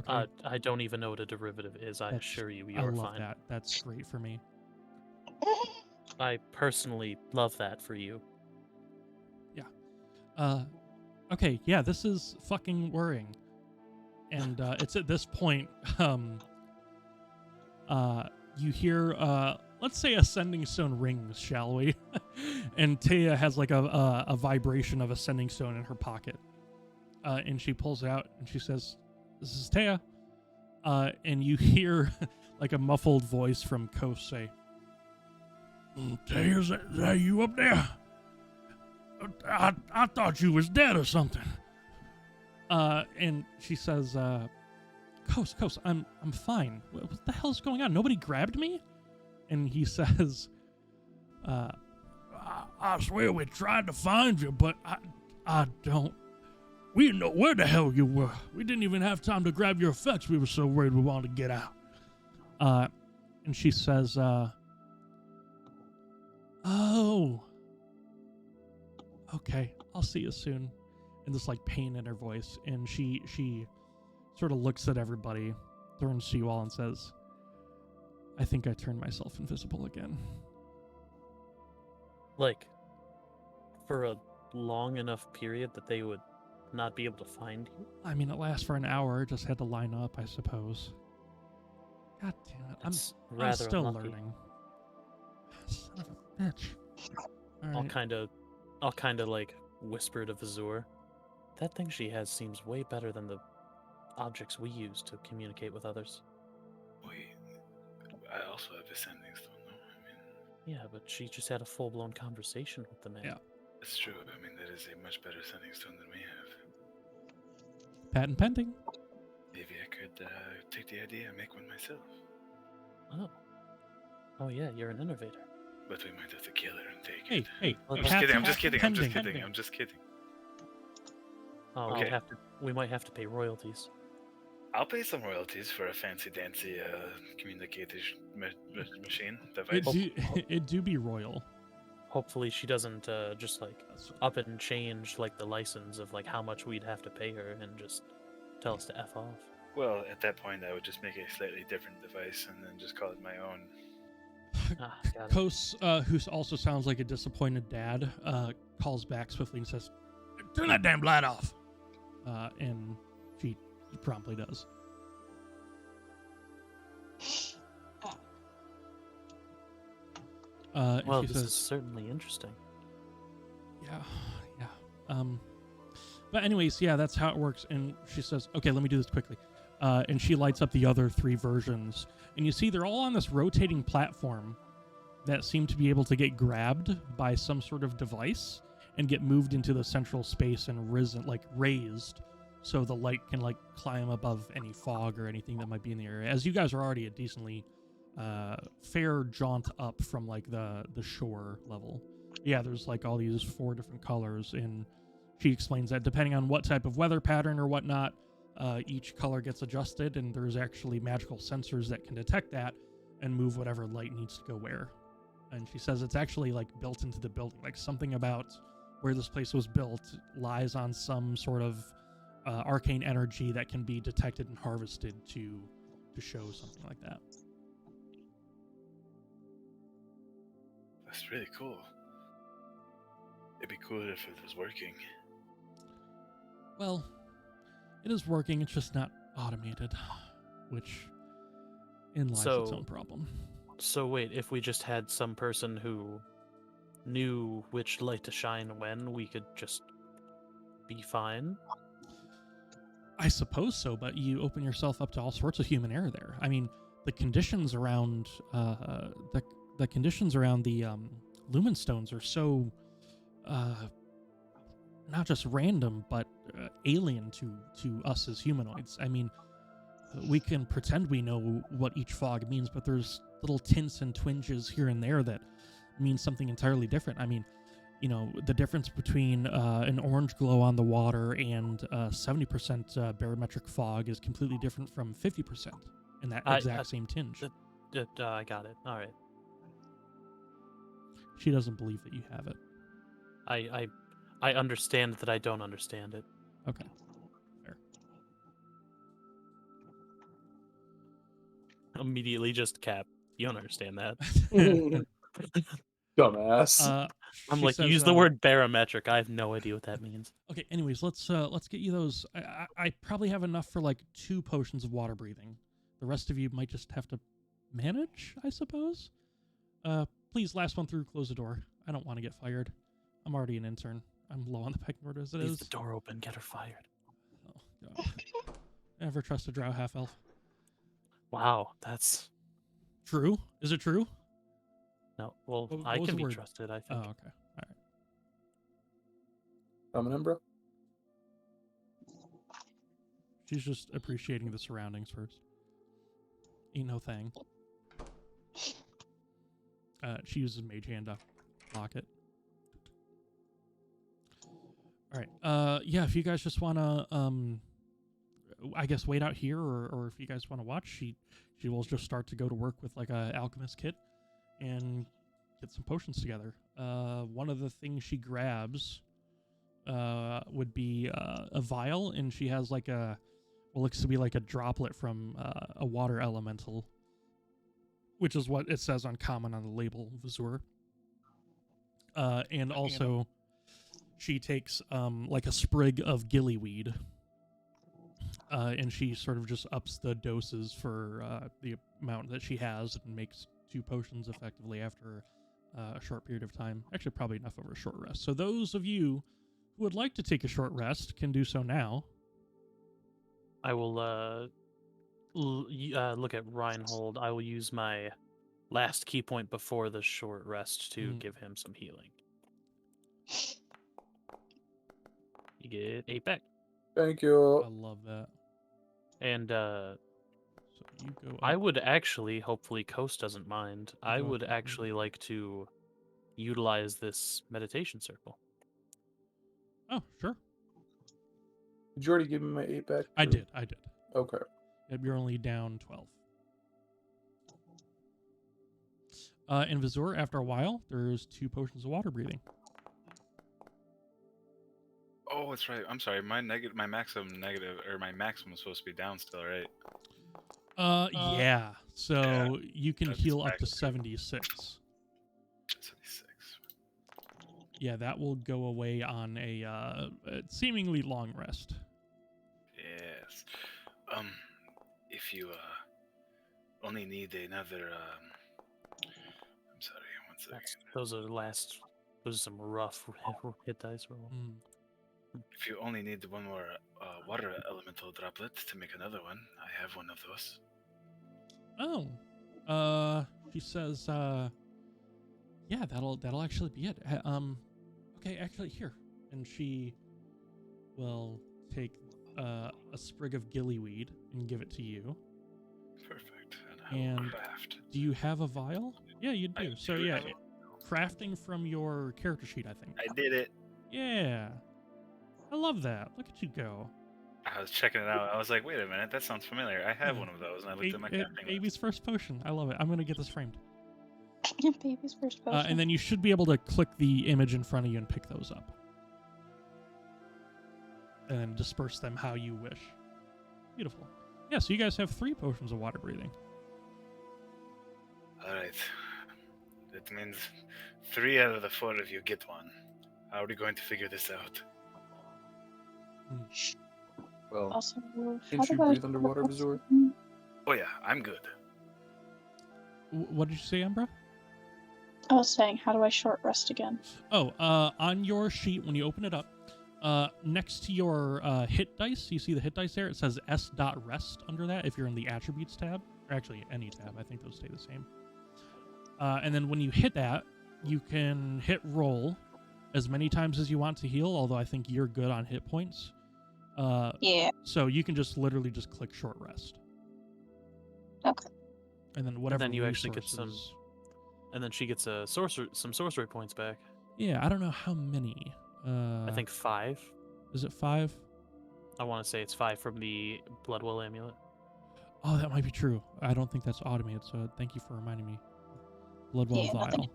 Okay? I don't even know what a derivative is. I assure you, you're fine. I love that. That's great for me. I personally love that for you. Yeah. Okay, yeah, this is fucking worrying. And it's at this point, you hear, let's say Ascending Stone rings, shall we? And Taya has like a vibration of Ascending Stone in her pocket. And she pulls it out and she says, "This is Taya." And you hear like a muffled voice from Kos say, "Taya, is that you up there? I thought you was dead or something." And she says, Kos, I'm fine. What the hell's going on? Nobody grabbed me?" And he says, I swear we tried to find you, but I don't. We didn't know where the hell you were. We didn't even have time to grab your effects. We were so worried we wanted to get out. And she says, "Oh, okay, I'll see you soon." And this like pain in her voice, and she sort of looks at everybody, turns to you all, and says, "I think I turned myself invisible again." Like, for a long enough period that they would not be able to find you? I mean, it lasts for an hour. Just had to line up, I suppose. God damn it! It's I'm rather still unlucky. learning. Son of a bitch. All I'll right. kind of like whisper to Vazur. That thing she has seems way better than the objects we use to communicate with others. Wait, I also have a sending stone, no? I mean, Yeah, but she just had a full-blown conversation with the man. Yeah. it's true. I mean, that is a much better sending stone than we have. Patent pending. Maybe I could take the idea and make one myself. Oh. Oh yeah, you're an innovator. But we might have to kill her and take Hey, it. hey. I'm I'm just kidding, I'm patent just kidding, I'm just pending. kidding, I'm just kidding. Oh, Okay. we might have to pay royalties. I'll pay some royalties for a fancy-dancy communicator machine It device. it do be royal. Hopefully she doesn't just like up and change like the license of like how much we'd have to pay her and just tell us to F off. Well, at that point, I would just make a slightly different device and then just call it my own. Ah, got it. Kos, who also sounds like a disappointed dad, calls back swiftly and says, "Turn that damn light off." And she promptly does. Well, she this says, is certainly interesting. Yeah. But anyways, yeah, that's how it works. And she says, "Okay, let me do this quickly." And she lights up the other three versions, and you see they're all on this rotating platform that seem to be able to get grabbed by some sort of device and get moved into the central space and raised, so the light can like climb above any fog or anything that might be in the area. As you guys are already a decently fair jaunt up from like the shore level. Yeah, there's like all these 4 different colors, and she explains that depending on what type of weather pattern or whatnot, each color gets adjusted, and there's actually magical sensors that can detect that and move whatever light needs to go where. And she says it's actually like built into the building, like something about where this place was built lies on some sort of arcane energy that can be detected and harvested to show something like that. That's really cool. It'd be cooler if it was working. Well, it is working, it's just not automated, which in lies its own problem. So wait, if we just had some person who knew which light to shine when, we could just be fine? I suppose so, but you open yourself up to all sorts of human error there. I mean, the conditions around the conditions around the lumen stones are so not just random, but alien to us as humanoids. I mean, we can pretend we know what each fog means, but there's little tints and twinges here and there that mean something entirely different. I mean, you know, the difference between an orange glow on the water and 70% barometric fog is completely different from 50% in that exact same tinge. I got it. All right. She doesn't believe that you have it. I understand that I don't understand it. Okay. Fair. Immediately just cap. You don't understand that. Dumbass. I'm like, says, use the word barometric. I have no idea what that means. Okay, anyways, let's get you those. I probably have enough for like 2 potions of water breathing. The rest of you might just have to manage, I suppose. Please, last one through, close the door. I don't want to get fired. I'm already an intern. I'm low on the pecking order as it Leave is. the door open, get her fired. Oh, God. Never trust a drow half-elf. Wow, that's... True? Is it true? No, well, What I was can the be word? trusted, I Oh, think. okay. All right. I'm an Embra. She's just appreciating the surroundings first. Ain't no thing. She uses Mage Hand to lock it. All right. Yeah, if you guys just want to, I guess, wait out here, or if you guys want to watch, she will just start to go to work with like a alchemist kit and get some potions together. One of the things she grabs would be a vial, and she has like what looks to be like a droplet from a water elemental, which is what it says on common on the label, Vazur. And also, she takes like a sprig of gillyweed, and she sort of just ups the doses for the amount that she has and makes 2 potions effectively after a short period of time. Actually, probably enough over a short rest. So those of you who would like to take a short rest can do so now. I will look at Reinhold. I will use my last key point before the short rest to give him some healing. You get 8 back. Thank you. I love that. And So you go up. I would actually, hopefully Coast doesn't mind, I go up would and- actually like to utilize this meditation circle. Oh, sure. Did you already give me my 8 back? I too? did. Okay. Yep, you're only down 12. In Vazur, after a while, there's 2 potions of water breathing. Oh, that's right. I'm sorry. My maximum is supposed to be down still, right? Yeah. So you can That's heal up back to to- 76. 76. Yeah, that will go away on a seemingly long rest. Yes. If you only need another I'm sorry, one second. Those are some rough hit dice roll. If you only need one more water elemental droplet to make another one, I have one of those. Oh. She says, yeah, that'll actually be it. Okay, actually here. And she will take a sprig of gillyweed and give it to you. Perfect. And I will craft. Do you have a vial? Yeah, you do. I So do yeah, have a- crafting from your character sheet, I think. I did it. Yeah. I love that. Look at you go. I was checking it out. I was like, wait a minute, that sounds familiar. I have one of those, and I looked at my crafting Baby's first potion. I love it. I'm going to get this framed. Baby's first potion. And then you should be able to click the image in front of you and pick those up. And then disperse them how you wish. Beautiful. Yeah, so you guys have 3 potions of water breathing. Alright. That means 3 out of the 4 of you get one. How are we going to figure this out? Well, Also, can't you breathe underwater, Vazur? Oh yeah, I'm good. What did you say, Embra? I was saying, how do I short rest again? Oh, on your sheet, when you open it up, next to your hit dice, you see the hit dice there? It says s.rest under that if you're in the attributes tab. Or actually, any tab. I think those stay the same. And then when you hit that, you can hit roll as many times as you want to heal, although I think you're good on hit points. Yeah. So you can just literally just click short rest. Okay. And then whatever. And then you actually get some. resources- And then she gets some sorcery points back. Yeah, I don't know how many. I think 5. Is it 5? I want to say it's 5 from the Bloodwell amulet. Oh, that might be true. I don't think that's automated, so thank you for reminding me. Bloodwell Yeah, vial. nothing.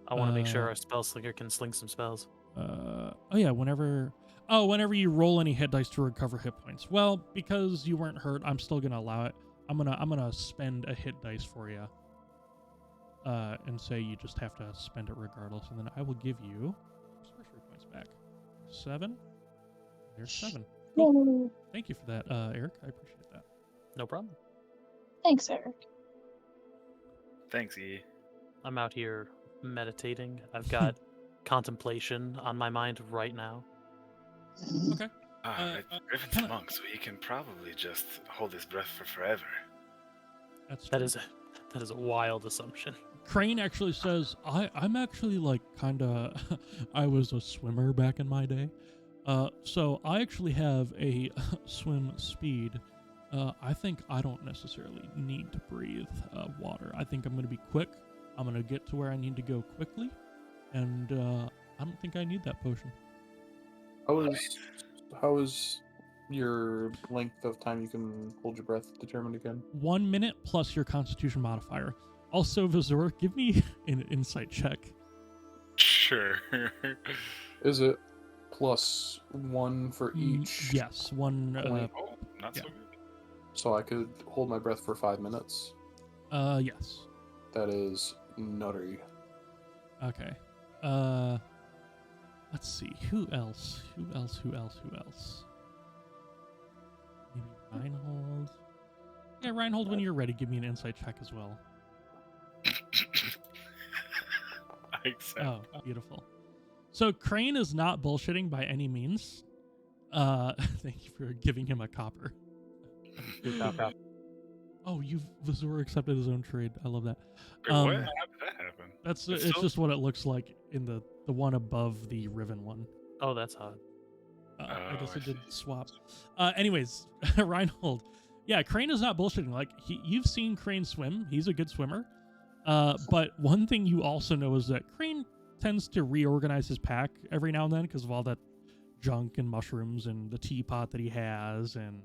I want to make sure our spell slinger can sling some spells. Oh yeah, whenever you roll any hit dice to recover hit points. Well, because you weren't hurt, I'm still gonna allow it. I'm gonna spend a hit dice for you. And say you just have to spend it regardless, and then I will give you sorcery points back. 7. There's 7. Cool. Yay. Thank you for that, Eric. I appreciate that. No problem. Thanks, Eric. Thanks, E. I'm out here meditating. I've got contemplation on my mind right now. Okay. Riven's a monk, so he can probably just hold his breath for forever. That's That true. is a wild assumption. Krane actually says, I'm actually like kind of, I was a swimmer back in my day. So I actually have a swim speed. I think I don't necessarily need to breathe water. I think I'm going to be quick. I'm going to get to where I need to go quickly. And I don't think I need that potion. How is your length of time you can hold your breath determined again? 1 minute plus your constitution modifier. Also, Vazur, give me an insight check. Sure. Is it +1 for each? Yes, 1. point? Oh, not so Yeah. good. So I could hold my breath for 5 minutes. Yes. That is nutty. Okay. Let's see. Who else? Who else? Maybe Reinhold. Yeah, Reinhold, when you're ready, give me an insight check as well. I accept. Oh, beautiful. So Krane is not bullshitting by any means. Thank you for giving him a copper. Oh, Vazur accepted his own trade. I love that. Wait, what? How did that happen? It's just what it looks like in the one above the Riven one. Oh, that's odd. I guess it did swap. Anyways, Reinhold. Yeah, Krane is not bullshitting. Like, you've seen Krane swim. He's a good swimmer. But one thing you also know is that Krane tends to reorganize his pack every now and then because of all that junk and mushrooms and the teapot that he has and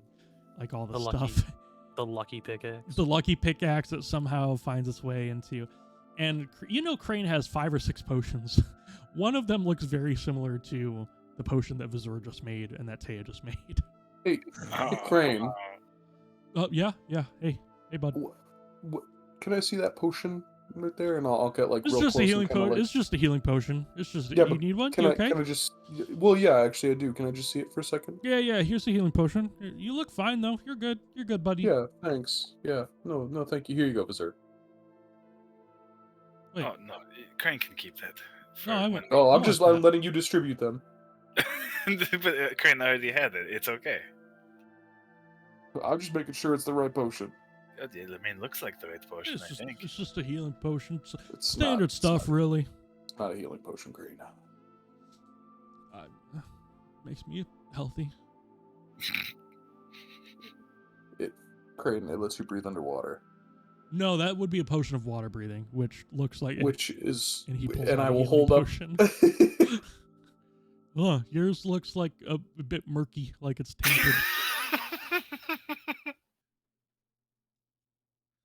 like all the stuff. The lucky pickaxe. The lucky pickaxe that somehow finds its way into. And Krane has 5 or 6 potions. One of them looks very similar to the potion that Vazur just made and that Taya just made. Hey, Krane. Oh, yeah. Hey, bud. Can I see that potion right there? And I'll get like it's real just close. A healing potion. It's just a healing potion. It's just. Yeah, you need one? Can okay? Can I just? Well, yeah, actually, I do. Can I just see it for a second? Yeah. Here's the healing potion. You look fine though. You're good. You're good, buddy. Yeah, thanks. Yeah, no, thank you. Here you go, Vazur. Wait. Oh no, Krane can keep that. No, I went. Oh, I'm letting you distribute them. But Krane already had it. It's okay. I'm just making sure it's the right potion. I mean, looks like the right potion. I think it's just a healing potion. It's standard stuff, really. It's not a healing potion, Krane. Makes me healthy. Krane, it lets you breathe underwater. No, that would be a potion of water breathing, which looks like and I will hold potion. Up. Oh, yours looks like a bit murky, like it's tainted.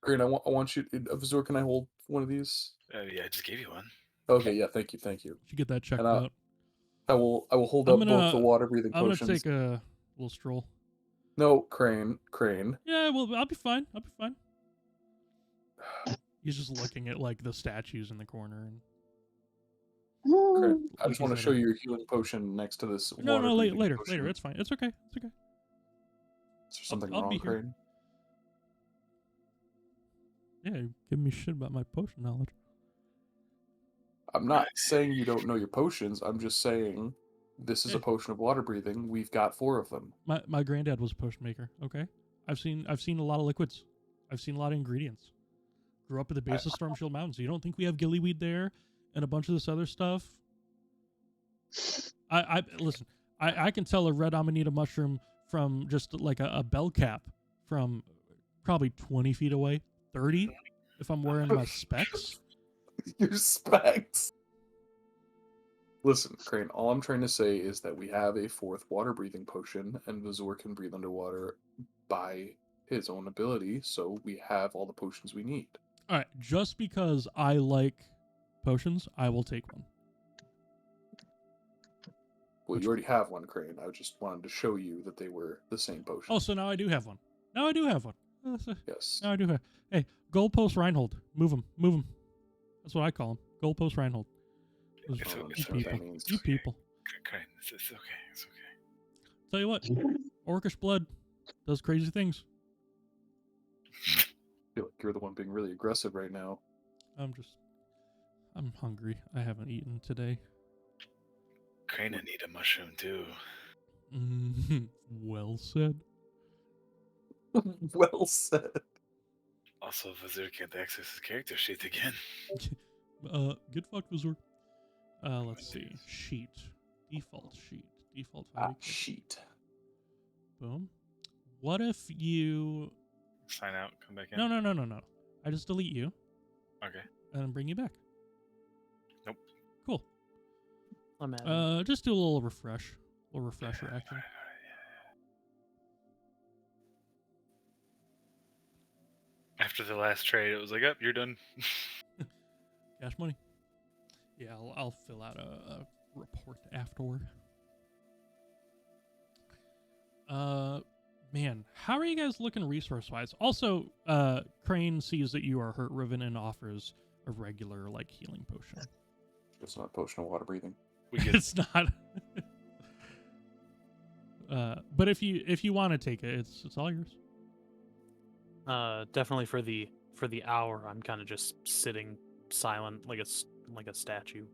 Krane, I want you. Vazur, can I hold one of these? Yeah, I just gave you one. Okay, yeah, thank you. You get that checked out. I will hold up both the water breathing potions. I'm gonna take a little stroll. No, Krane. Yeah, well, I'll be fine. He's just looking at like the statues in the corner and. Krane, I just want to show you your healing potion next to this. No, later. It's fine. It's okay. Is there something wrong, Krane? Yeah, give me shit about my potion knowledge. I'm not saying you don't know your potions. I'm just saying this is a potion of water breathing. We've got 4 of them. My granddad was a potion maker. Okay, I've seen a lot of liquids. I've seen a lot of ingredients. Grew up at the base of Stormshield Mountains. So you don't think we have gillyweed there and a bunch of this other stuff? Listen. I can tell a red amanita mushroom from just like a bell cap from probably 20 feet away. 30 if I'm wearing my specs. Your specs. Listen, Krane, all I'm trying to say is that we have a 4th water breathing potion, and Vazur can breathe underwater by his own ability, so we have all the potions we need. All right, just because I like potions, I will take one. Well, you already have one, Krane. I just wanted to show you that they were the same potion. Oh, so now I do have one. Yes. Now I do have. Hey, goalpost Reinhold. Move him. That's what I call him. Goalpost Reinhold. You people. Krane, it's okay. Tell you what, Orcish blood does crazy things. I feel like you're the one being really aggressive right now. I'm hungry. I haven't eaten today. Krane need a mushroom too. Well said. Well said. Also, Vazur can't access his character sheet again. Get fucked, Vazur. Let's see. Sheet. Default sheet. Default sheet. Boom. What if you sign out, come back in? No. I just delete you. Okay. And bring you back. Nope. Cool. I'm at just do a little refresher action. After the last trade, it was like, you're done. Cash money. Yeah, I'll fill out a report afterward. Man, how are you guys looking resource-wise? Also, Krane sees that you are hurt, Riven, and offers a regular, healing potion. It's not a potion of water breathing. It's not. But if you want to take it, it's all yours. Definitely for the hour, I'm kind of just sitting silent, like a statue.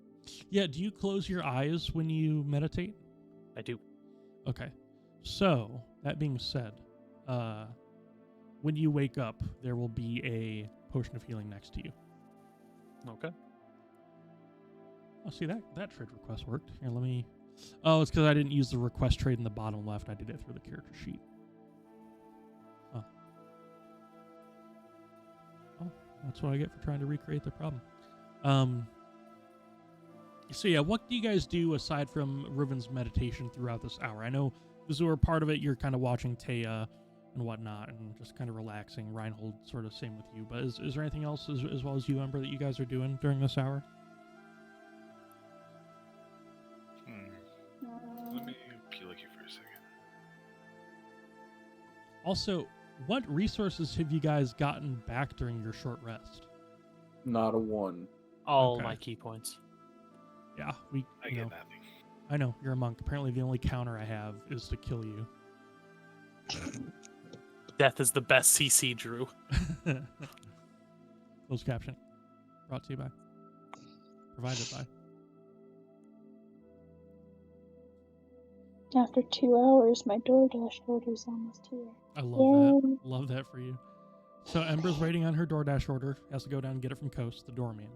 Yeah. Do you close your eyes when you meditate? I do. Okay. So that being said, when you wake up, there will be a potion of healing next to you. Okay. Oh, see that trade request worked. Here, let me. Oh, it's because I didn't use the request trade in the bottom left. I did it through the character sheet. Oh, that's what I get for trying to recreate the problem. So yeah, what do you guys do aside from Riven's meditation throughout this hour? I know Vazur, part of it you're kind of watching Taya and whatnot and just kind of relaxing. Reinhold sort of same with you. But is there anything else as well as you, Embra, that you guys are doing during this hour? Let me peel at you for a second. Also, what resources have you guys gotten back during your short rest? Not a one. All Okay. my key points. Yeah, I get nothing. I know, you're a monk. Apparently the only counter I have is to kill you. Death is the best CC, Drew. Closed caption. Brought to you by. Provided by. After 2 hours, my DoorDash order's almost here. I love that. Love that for you. So Embra's waiting on her DoorDash order. Has to go down and get it from Coast, the doorman.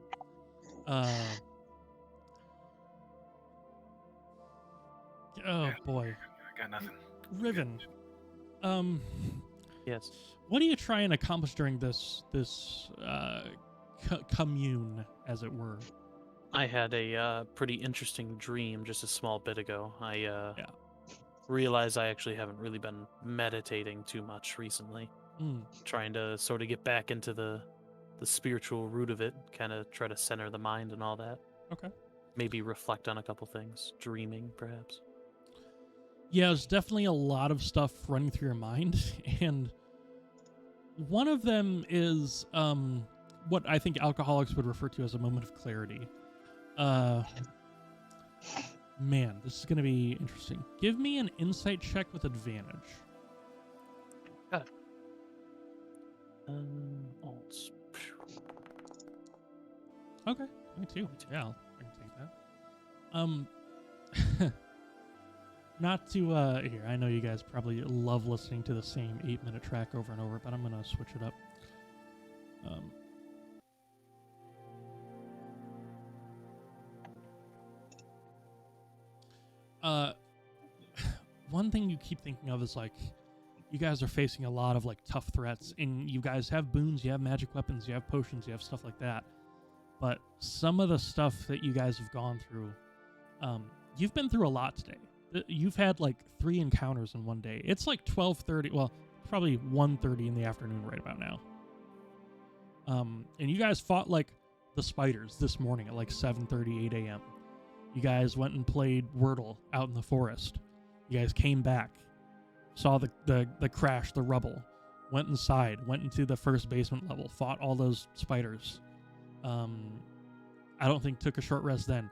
Oh boy. I got nothing. Riven. Yes. What do you try and accomplish during this commune, as it were? I had a pretty interesting dream just a small bit ago. I realized I actually haven't really been meditating too much recently. Trying to sort of get back into the spiritual root of it, kind of try to center the mind and all that. Okay. Maybe reflect on a couple things, dreaming perhaps. Yeah, there's definitely a lot of stuff running through your mind, and one of them is what I think alcoholics would refer to as a moment of clarity. Man, this is going to be interesting. Give me an insight check with advantage. Okay, me too. Yeah, I can take that. Not to here. I know you guys probably love listening to the same 8-minute track over and over, but I'm gonna switch it up. One thing you keep thinking of is like, you guys are facing a lot of like tough threats, and you guys have boons, you have magic weapons, you have potions, you have stuff like that. But some of the stuff that you guys have gone through, you've been through a lot today. You've had like 3 encounters in one day. It's like 12:30, well, probably 1:30 in the afternoon right about now. And you guys fought like the spiders this morning at like 7:30, 8 a.m. You guys went and played Wordle out in the forest. You guys came back, saw the crash, the rubble, went inside, went into the first basement level, fought all those spiders. I don't think took a short rest then.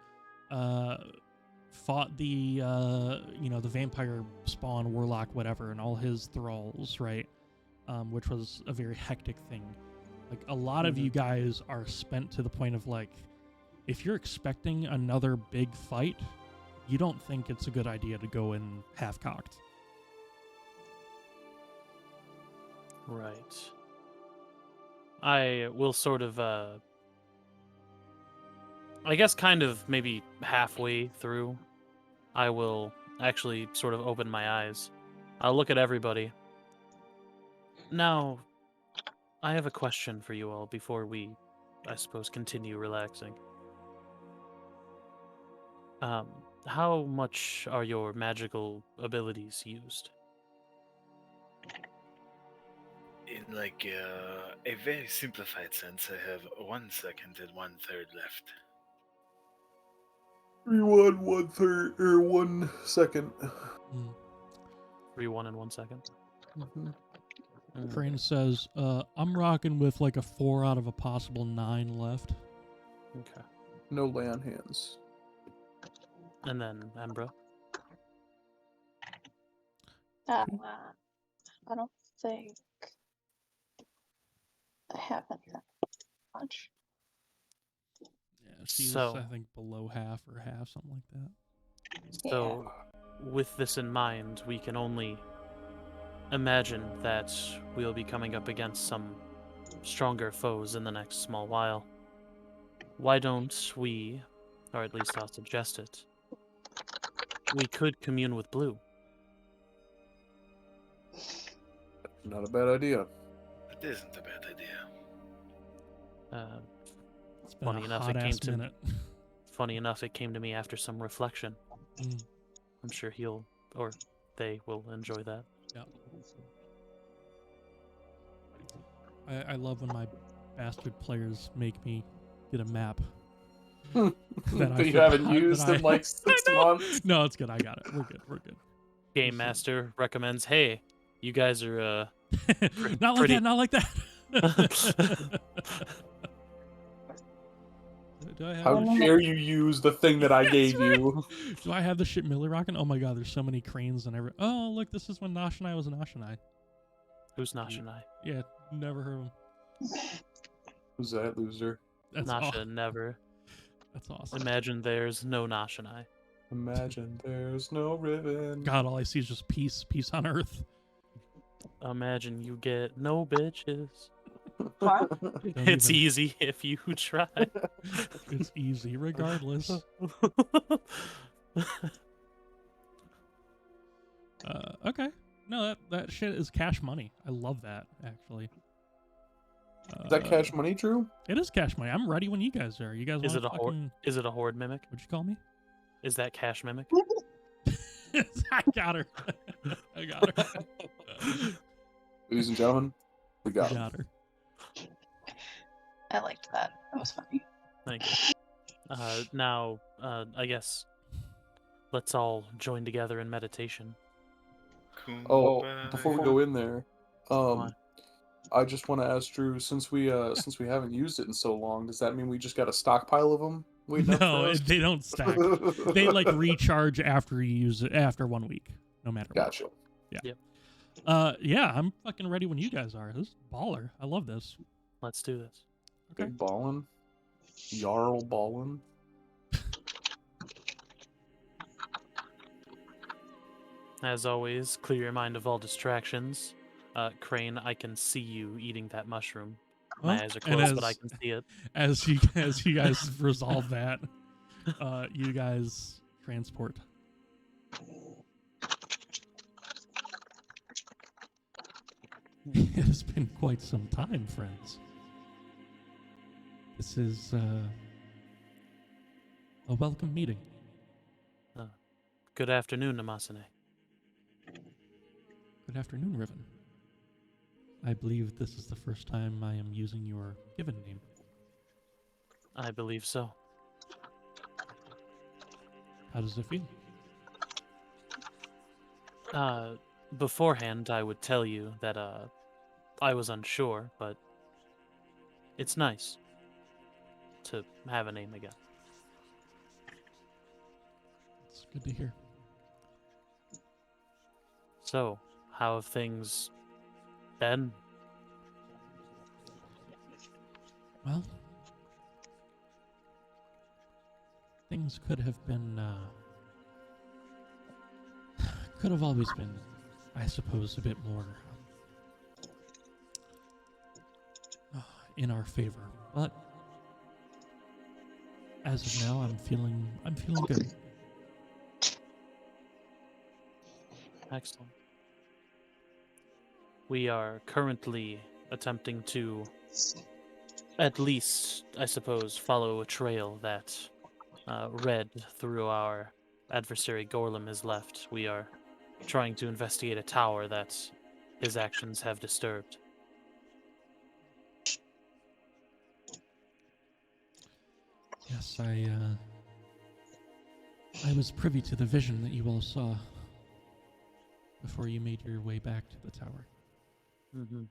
Fought the the vampire spawn warlock, whatever, and all his thralls, right? Which was a very hectic thing. Like a lot of you guys are spent to the point of like, if you're expecting another big fight, you don't think it's a good idea to go in half-cocked. Right. I will sort of, I guess kind of maybe halfway through, I will actually sort of open my eyes. I'll look at everybody. Now, I have a question for you all before we, I suppose, continue relaxing. How much are your magical abilities used? In like a very simplified sense, I have 1 second and 1/3 left. 3-1, 1/3, or 1 second. 3-1 in 1 second. Krane says, I'm rocking with like a 4 out of a possible 9 left. Okay. No lay on hands. And then Embra. I don't think I have any that much. Yeah, she's So- I think below half or half, something like that. So, with this in mind, we can only imagine that we'll be coming up against some stronger foes in the next small while. Why don't we, or at least I'll suggest it, we could commune with Blue. Not a bad idea. It isn't a bad idea. It's been Funny a enough, hot it came ass to minute. Funny enough, it came to me after some reflection. Mm. I'm sure he'll, or they will enjoy that. Yeah. I love when my bastard players make me get a map. That you haven't used in like 6 months. No, it's good. I got it. We're good. We're good. Game Master recommends, hey, you guys are, Not like pretty- that. Not like that. Do I have How the dare you use the thing that I gave That's right. you? Do I have the shit Millie rocking? Oh my god, there's so many cranes and every. Oh look, this is when Nosh and I was Nosh and I. Who's Nosh and I? Yeah, never heard of him. Who's that loser? That's Nasha never. That's awesome. Imagine there's no Nosh and I. Imagine there's no Riven. God, all I see is just peace on earth. Imagine you get no bitches. What? Don't It's even- easy if you try. It's easy regardless. Okay. No, that shit is cash money. I love that actually. Is that cash money, Drew? It is cash money. I'm ready when you guys are. You guys Is want it a horde? Is it a horde mimic? What'd you call me? Is that cash mimic? I got her. I got her. Ladies and gentlemen, we got him. Got her. I liked that. That was funny. Thank you. Now, I guess let's all join together in meditation. Oh, Kumbaya. before we go in there, Why? I just want to ask Drew, since we haven't used it in so long, does that mean we just got a stockpile of them waiting up No, for us? they don't stack. They like recharge after you use it after 1 week, no matter what. Gotcha. Yeah, I'm fucking ready when you guys are. This is baller. I love this. Let's do this. Okay. Big ballin'. Jarl ballin'. As always, clear your mind of all distractions. Krane, I can see you eating that mushroom. My Well, eyes are and closed, but I can see it. As you guys resolve that, you guys transport. It has been quite some time, friends. This is a welcome meeting. Good afternoon, Namasane. Good afternoon, Riven. I believe this is the first time I am using your given name. I believe so. How does it feel? Beforehand, I would tell you that I was unsure, but it's nice to have a name again. It's good to hear. So, how have things been? Well, things could have been, could have always been, I suppose, a bit more in our favor. But as of now, I'm feeling good. Excellent. We are currently attempting to, at least, I suppose, follow a trail that Red, through our adversary Gorlam, has left. We are trying to investigate a tower that his actions have disturbed. Yes, I was privy to the vision that you all saw before you made your way back to the tower. Mm-hmm.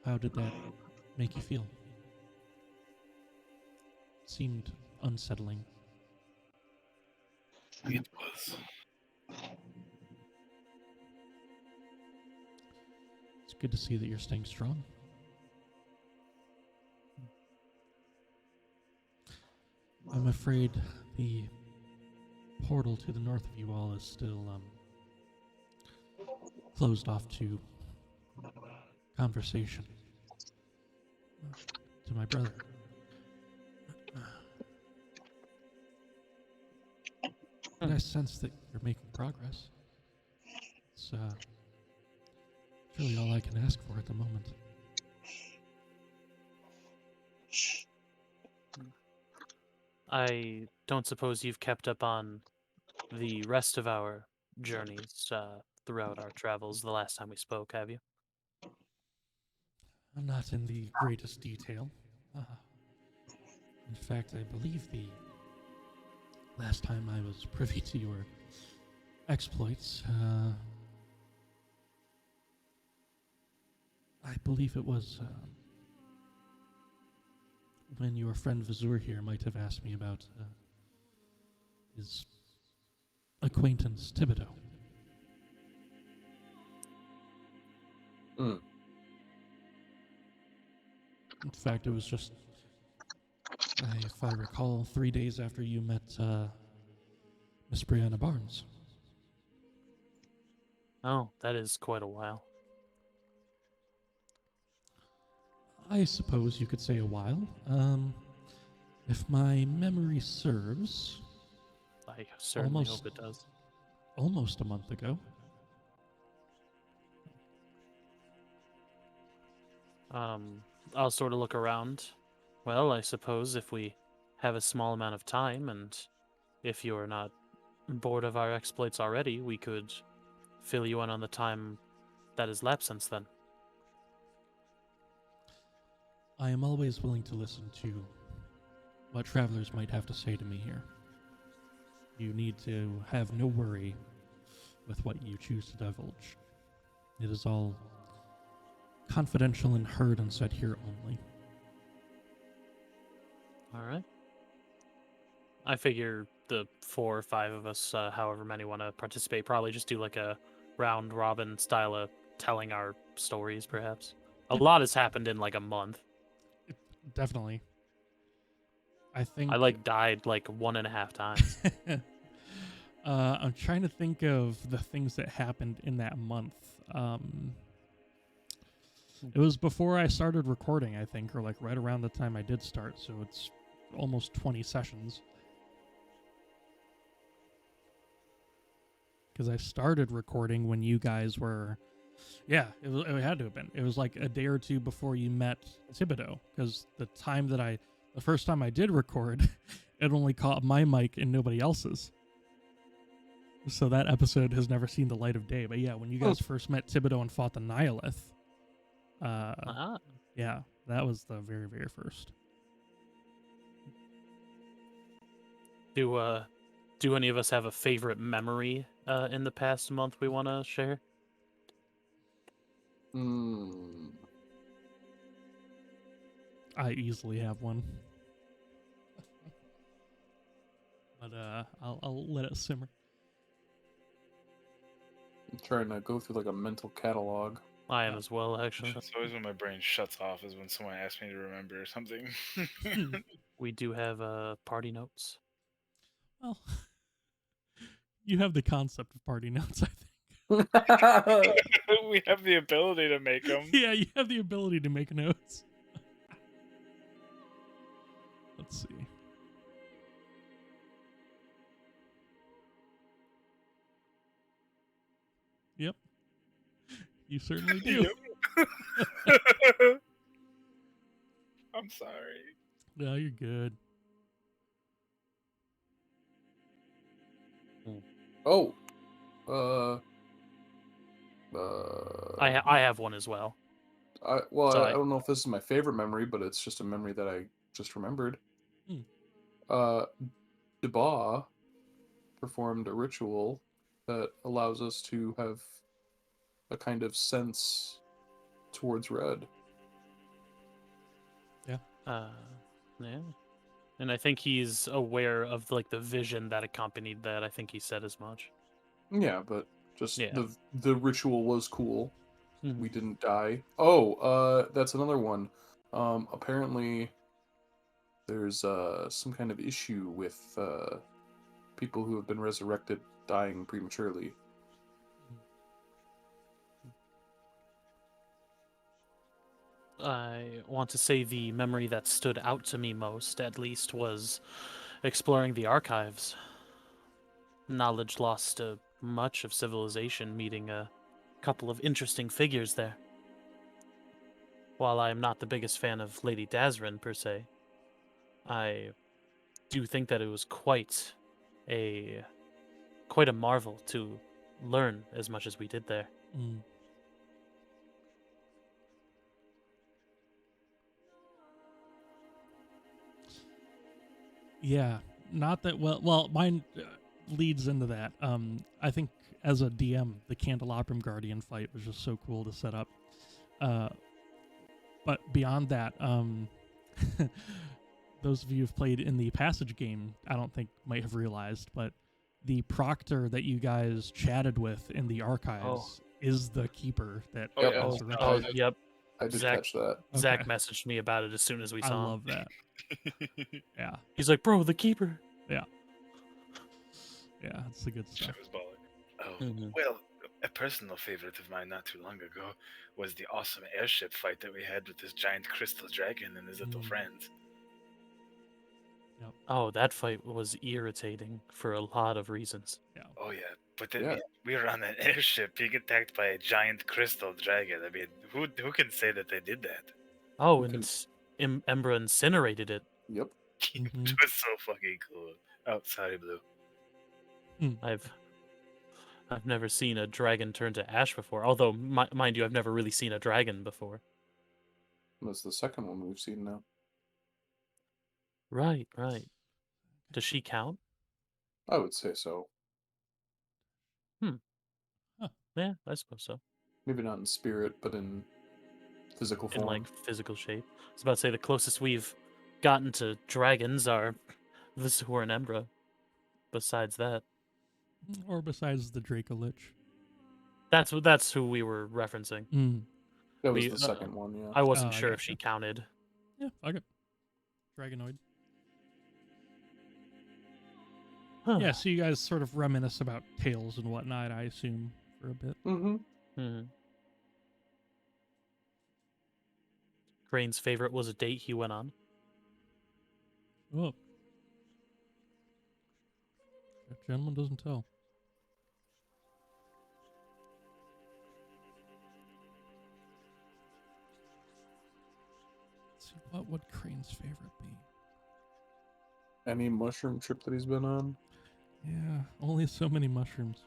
How did that make you feel? Seemed unsettling. It was. It's good to see that you're staying strong. I'm afraid the portal to the north of you all is still closed off to conversation. To my brother. But I sense that you're making progress. It's really all I can ask for at the moment. I don't suppose you've kept up on the rest of our journeys throughout our travels the last time we spoke, have you? Not in the greatest detail. In fact, I believe the last time I was privy to your exploits, I believe it was when your friend Vazur here might have asked me about his acquaintance Thibodeau. Mm. In fact, it was just, if I recall, 3 days after you met Miss Brianna Barnes. Oh, that is quite a while. I suppose you could say a while. If my memory serves, I certainly hope it does. almost a month ago. I'll sort of look around. Well, I suppose if we have a small amount of time, and if you're not bored of our exploits already, we could fill you in on the time that has lapsed since then. I am always willing to listen to what travelers might have to say to me here. You need to have no worry with what you choose to divulge. It is all confidential and heard and said here only. All right. I figure the 4 or 5 of us, however many want to participate, probably just do like a round robin style of telling our stories, perhaps. A lot has happened in like a month. Definitely. I think I died like 1.5 times. I'm trying to think of the things that happened in that month. It was before I started recording, I think, or like right around the time I did start, so it's almost 20 sessions. Because I started recording when you guys were... Yeah, it had to have been. It was like a day or two before you met Thibodeau, because the first time I did record, it only caught my mic and nobody else's. So that episode has never seen the light of day. But yeah, when you guys first met Thibodeau and fought the Nihilith, yeah, that was the very, very first. Do any of us have a favorite memory in the past month we want to share? I easily have one. But I'll let it simmer. I'm trying to go through like a mental catalog. I am as well, actually. That's always when my brain shuts off, is when someone asks me to remember something. We do have party notes. Well, you have the concept of party notes, I think. We have the ability to make them. Yeah, you have the ability to make notes. Let's see. Yep. You certainly do. I'm sorry. No, you're good. Oh. I have one as well. I don't know if this is my favorite memory, but it's just a memory that I just remembered. Dubois performed a ritual that allows us to have a kind of sense towards red. Yeah. Yeah. And I think he's aware of like the vision that accompanied that. I think he said as much. Yeah, but just Yeah. the ritual was cool. Mhm. We didn't die. Oh, that's another one. Apparently there's some kind of issue with people who have been resurrected dying prematurely. I want to say the memory that stood out to me most, at least, was exploring the archives. Knowledge lost to much of civilization, meeting a couple of interesting figures there. While I am not the biggest fan of Lady Dazrin per se, I do think that it was a quite a marvel to learn as much as we did there. Mm. Yeah, not that well. Well, mine leads into that. I think as a DM, the Candelabrum Guardian fight was just so cool to set up. But beyond that, those of you who've played in the Passage game, I don't think might have realized, but the proctor that you guys chatted with in the archives is the keeper that. Oh, yeah. was resurrected. Oh, yep. I did Zach- catch that. Zach Okay. messaged me about it as soon as we I saw him. love that. Yeah, He's like, bro, the keeper. yeah, it's the good stuff. Shit was baller. Oh, Mhm. well, a personal favorite of mine not too long ago was the awesome airship fight that we had with this giant crystal dragon and his little friends. Oh, that fight was irritating for a lot of reasons. Yeah. Oh, yeah. But then Yeah. we were on an airship being attacked by a giant crystal dragon. I mean, who can say that they did that? Oh, We and can- Embra incinerated it. Yep. Mhm. It was so fucking cool. Oh, sorry, Blue. I've never seen a dragon turn to ash before. Although, mind you, I've never really seen a dragon before. That's the second one we've seen now. Right. Does she count? I would say so. Yeah, I suppose so. Maybe not in spirit, but in physical In form. like physical shape. I was about to say the closest we've gotten to dragons are Vazur and Embra. Besides that, Or besides the Draco Lich. that's who we were referencing. That was we, the second one, yeah. I wasn't Oh, I sure if she gotcha. counted. Yeah, okay. Dragonoid. Huh. Yeah, so you guys sort of reminisce about tales and whatnot, I assume, for a bit. Mm-hmm. Crane's favorite was a date he went on. Oh. That gentleman doesn't tell. Let's see, what would Crane's favorite be? Any mushroom trip that he's been on? Yeah, only so many mushrooms.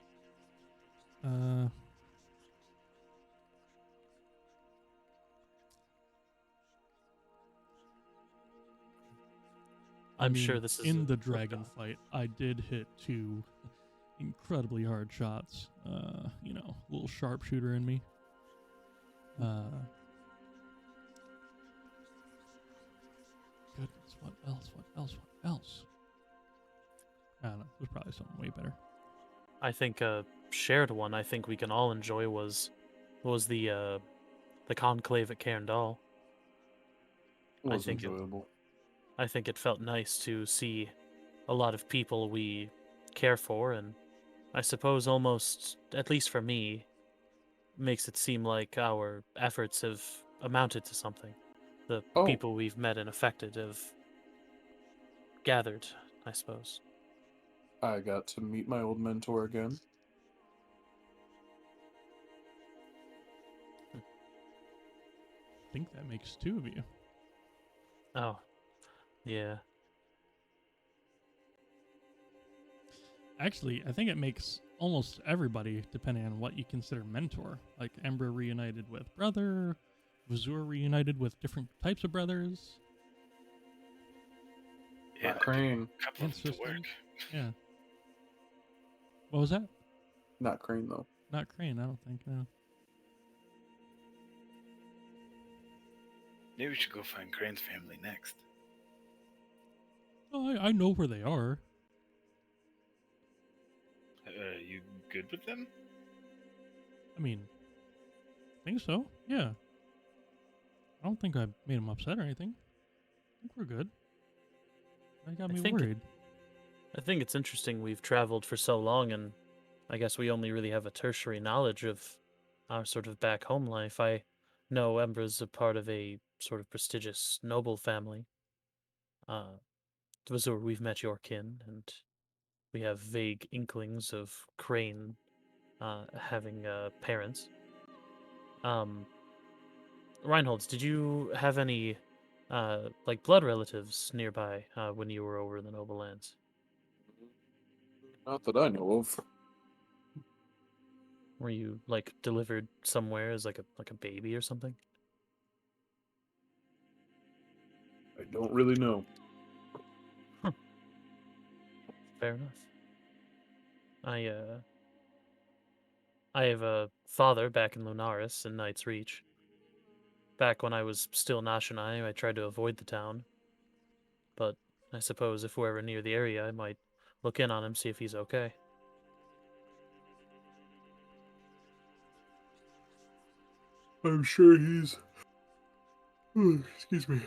I'm sure this is in the dragon fight. I did hit 2 incredibly hard shots. Little sharpshooter in me. Goodness, what else? I don't know. There's probably something way better. I think a shared one I think we can all enjoy was the conclave at Cairndal. It was think enjoyable. I think it felt nice to see a lot of people we care for, and I suppose almost, at least for me, makes it seem like our efforts have amounted to something. The Oh. people we've met and affected have gathered, I suppose. I got to meet my old mentor again. I think that makes 2 of you. Oh, yeah. Actually, I think it makes almost everybody, depending on what you consider mentor. Like Embra reunited with brother, Vazur reunited with different types of brothers. Yeah, Krane. a couple of them to work. Yeah. What was that? Not Krane, though. Not Krane, I don't think. No. Maybe we should go find Crane's family next. Oh, I know where they are. You good with them? I mean, I think so. Yeah. I don't think I made them upset or anything. I think we're good. That got me worried. I think it's interesting we've traveled for so long, and I guess we only really have a tertiary knowledge of our sort of back home life. I know Embra's a part of a sort of prestigious noble family. Vazur, we've met your kin, and we have vague inklings of Krane having parents. Reinhold, did you have any like blood relatives nearby when you were over in the noble lands? Not that I know of. Were you like delivered somewhere as like a baby or something? I don't really know. Fair enough. I have a father back in Lunaris in Knight's Reach. Back when I was still Nashanai, I tried to avoid the town. But I suppose if we're ever near the area, I might look in on him, see if he's okay. I'm sure he's... excuse me.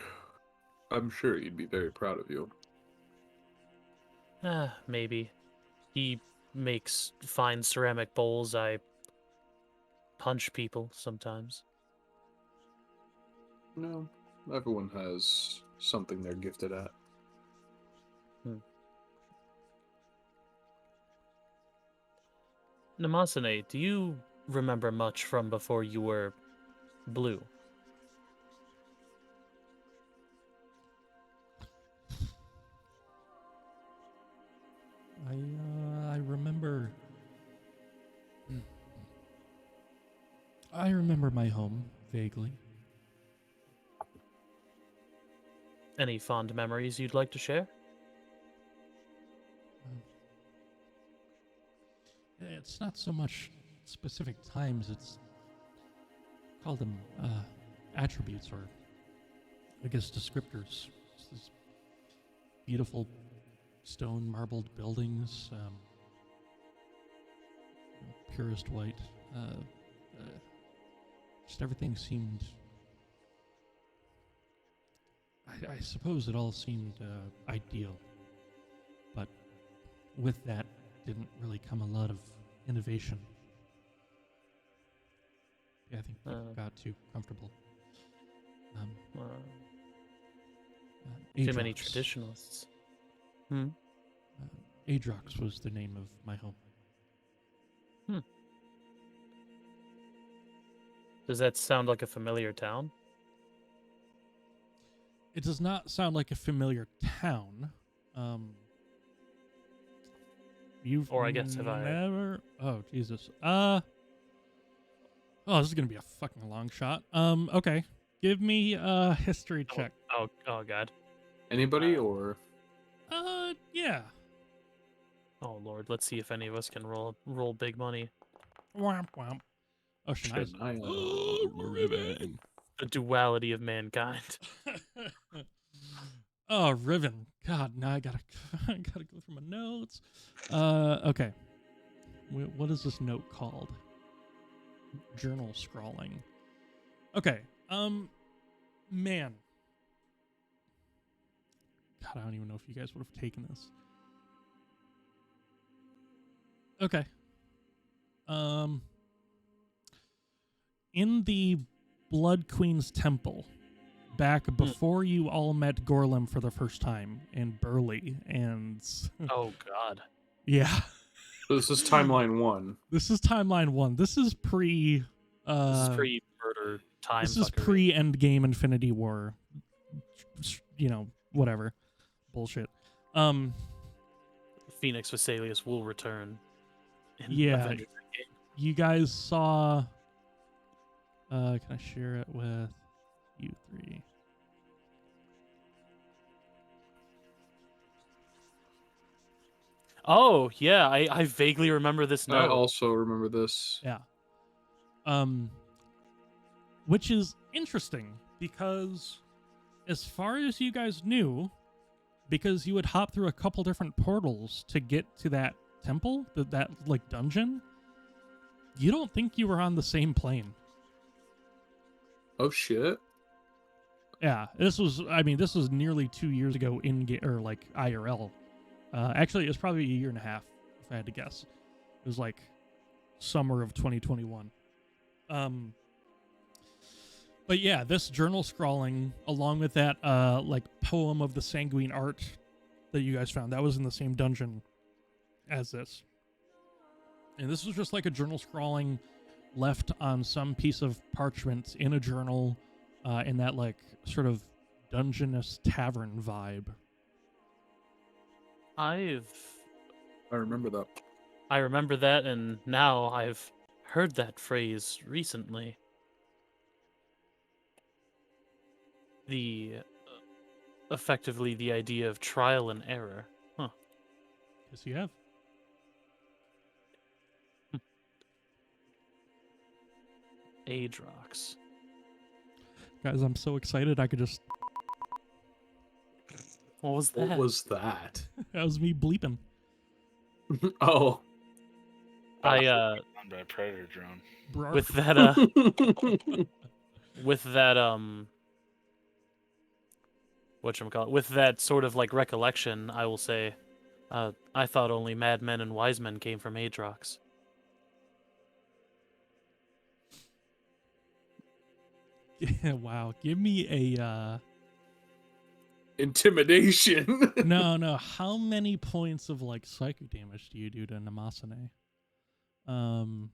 I'm sure he'd be very proud of you. Maybe. He makes fine ceramic bowls. I punch people sometimes. No, everyone has something they're gifted at. Namasane, do you remember much from before you were blue? I remember. I remember my home vaguely. Any fond memories you'd like to share? It's not so much specific times, it's call them attributes, or I guess descriptors. It's this beautiful stone marbled buildings, purest white. Just everything seemed... I suppose it all seemed ideal, but with that didn't really come a lot of innovation. Yeah, I think people got too comfortable. Too many traditionalists. Adrox was the name of my home. Does that sound like a familiar town? It does not sound like a familiar town. You've or I guess have never... Oh, Jesus. Oh, this is going to be a fucking long shot. Okay. Give me a history check. Oh, God. Anybody, or? Yeah. Oh, Lord. Let's see if any of us can roll big money. Womp womp. Oh, Shania. Riven. The duality of mankind. Oh, Riven. God, now I gotta go through my notes. Okay. What is this note called? Journal scrawling. Okay. Man. God, I don't even know if you guys would have taken this. Okay. In the Blood Queen's Temple, back before you all met Gorlem for the first time, and Burley, and... Oh, God. Yeah. This is timeline 1. This is timeline 1. This is pre... this is pre-murder time. This is pre-Endgame Infinity War. You know, whatever. Bullshit. Phoenix Vesalius will return. Yeah. You guys saw... can I share it with you three? Oh, yeah. I vaguely remember this note. I also remember this. Yeah. Which is interesting, because as far as you guys knew, because you would hop through a couple different portals to get to that temple, that like dungeon. You don't think you were on the same plane. Oh shit. Yeah, this was nearly 2 years ago or like IRL. Actually, it was probably a year and a half, if I had to guess. It was like summer of 2021. But yeah, this journal scrawling, along with that like poem of the sanguine art that you guys found, that was in the same dungeon as this. And this was just like a journal scrawling left on some piece of parchment in a journal, in that like sort of dungeonous tavern vibe. I remember that. I remember that, and now I've heard that phrase recently. Effectively the idea of trial and error. Huh. Yes, you have. Adrox. Guys, I'm so excited I could just... What was that? What was that? That was me bleeping. Oh. I Found by a predator drone. Bro. with that whatchamacallit, with that sort of like recollection, I will say, I thought only madmen and wise men came from Adrox. Wow. Give me a... Intimidation. No. How many points of like psychic damage do you do to Namasane? Oh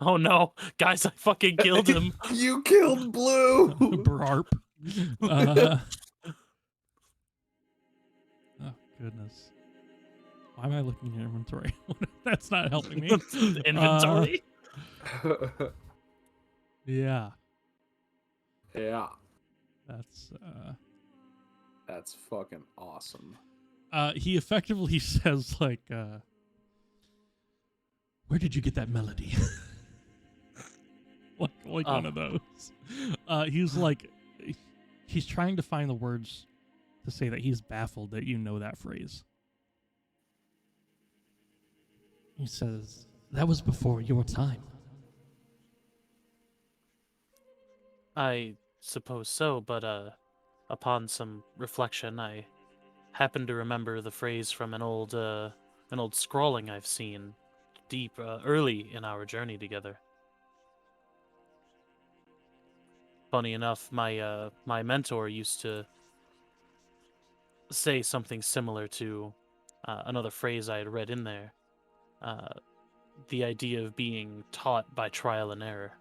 no, guys! I fucking killed him. You killed Blue. Brarp. Oh goodness. Why am I looking at your inventory? That's not helping me. Inventory. Yeah. Yeah. That's fucking awesome. He effectively says like, where did you get that melody? like one of those. He's like, he's trying to find the words to say that he's baffled that you know that phrase. He says, that was before your time. I suppose so, but upon some reflection, I happen to remember the phrase from an old scrawling I've seen deep early in our journey together. Funny enough, my mentor used to say something similar to another phrase I had read in there. The idea of being taught by trial and error.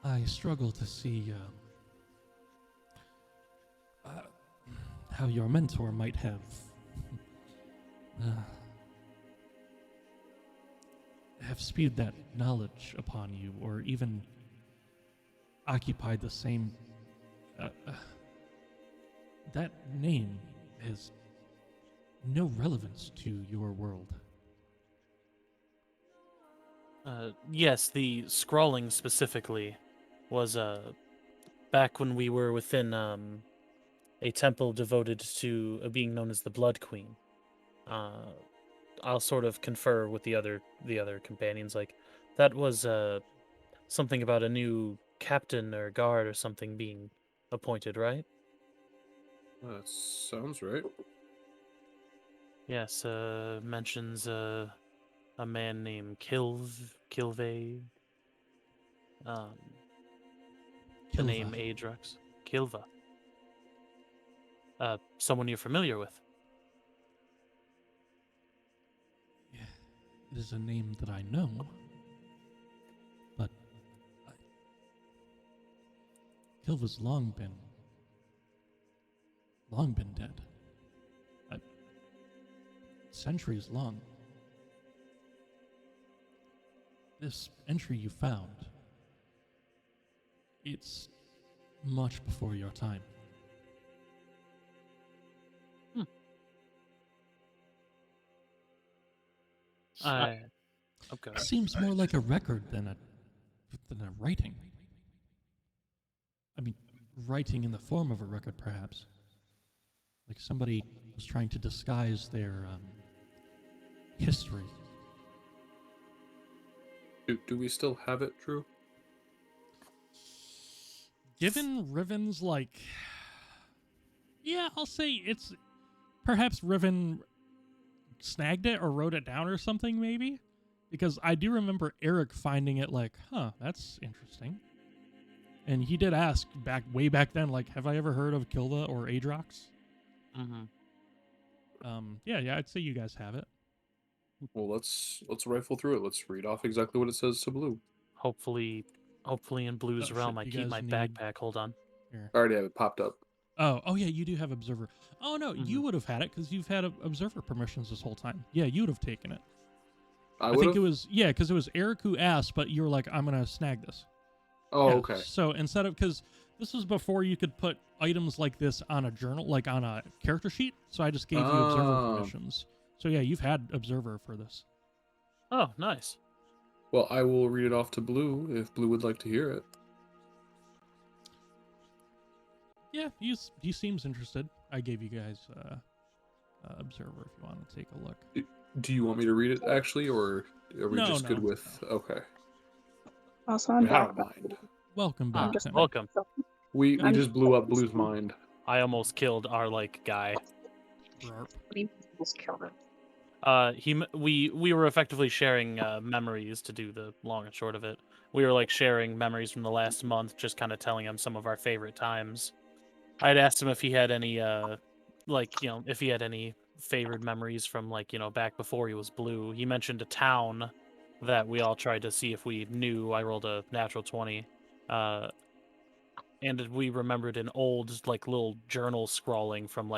I struggle to see how your mentor might have spewed that knowledge upon you, or even occupied the same... that name has no relevance to your world. Yes, the scrawling specifically was back when we were within a temple devoted to a being known as the Blood Queen. I'll sort of confer with the other companions. Like, that was something about a new captain or guard or something being appointed, right? That sounds right. Yes, mentions a man named Kilve. The name Adrox. Kilva. Someone you're familiar with. Yeah, it is a name that I know, but Kilva's long been dead. Centuries long. This entry you found, it's much before your time. Okay. Seems more like a record than a writing. I mean, writing in the form of a record, perhaps. Like somebody was trying to disguise their history. Do we still have it, Drew? Given Riven's, like... Yeah, I'll say it's... Perhaps Riven snagged it or wrote it down or something, maybe? Because I do remember Eric finding it like, huh, that's interesting. And he did ask way back then, like, have I ever heard of Kilda or Adrox? Mm-hmm. Yeah, I'd say you guys have it. Well, let's rifle through it. Let's read off exactly what it says to Blue. Hopefully in Blue's Oh, realm, shit, I you keep guys my need- backpack. Hold on. Here. I already have it popped up. Oh yeah, you do have Observer. Oh no, you would have had it because you've had Observer permissions this whole time. Yeah, you would have taken it. I think it was, because it was Eric who asked, but you were like, I'm going to snag this. Oh, Yeah, okay. So instead of, because this was before you could put items like this on a journal, like on a character sheet. So I just gave you Observer permissions. So yeah, you've had Observer for this. Oh, nice. Well, I will read it off to Blue if Blue would like to hear it. Yeah, he seems interested. I gave you guys Observer if you want to take a look. Do you want me to read it, actually, or are we just good with... No. Okay. Also, I I'm mean, I back. don't mind. Welcome back, just Temi. Welcome. We just blew up Blue's mind. I almost killed our guy. Rarp. We almost killed him. We were effectively sharing memories to do the long and short of it. We were like sharing memories from the last month, just kind of telling him some of our favorite times. I had asked him if he had any if he had any favorite memories from back before he was Blue. He mentioned a town that we all tried to see if we knew. I rolled a natural 20. And we remembered an old little journal scrawling from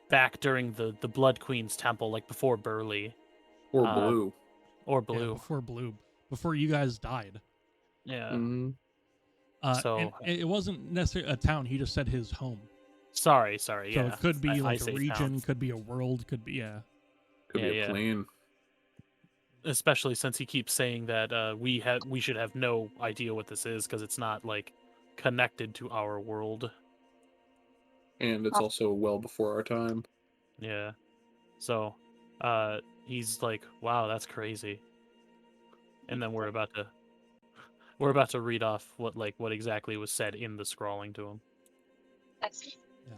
back during the Blood Queen's temple, before Burley. Or Blue. Or Blue. Yeah, before Blue. Before you guys died. Yeah. Mm-hmm. And it wasn't necessarily a town. He just said his home. Sorry. So Yeah. it could be I a say region, town. could be a world, could be Could be a plane. Especially since he keeps saying that we should have no idea what this is because it's not connected to our world. And it's also well before our time. Yeah. So he's like, wow, that's crazy. And then we're about to read off what exactly was said in the scrawling to him. Yeah.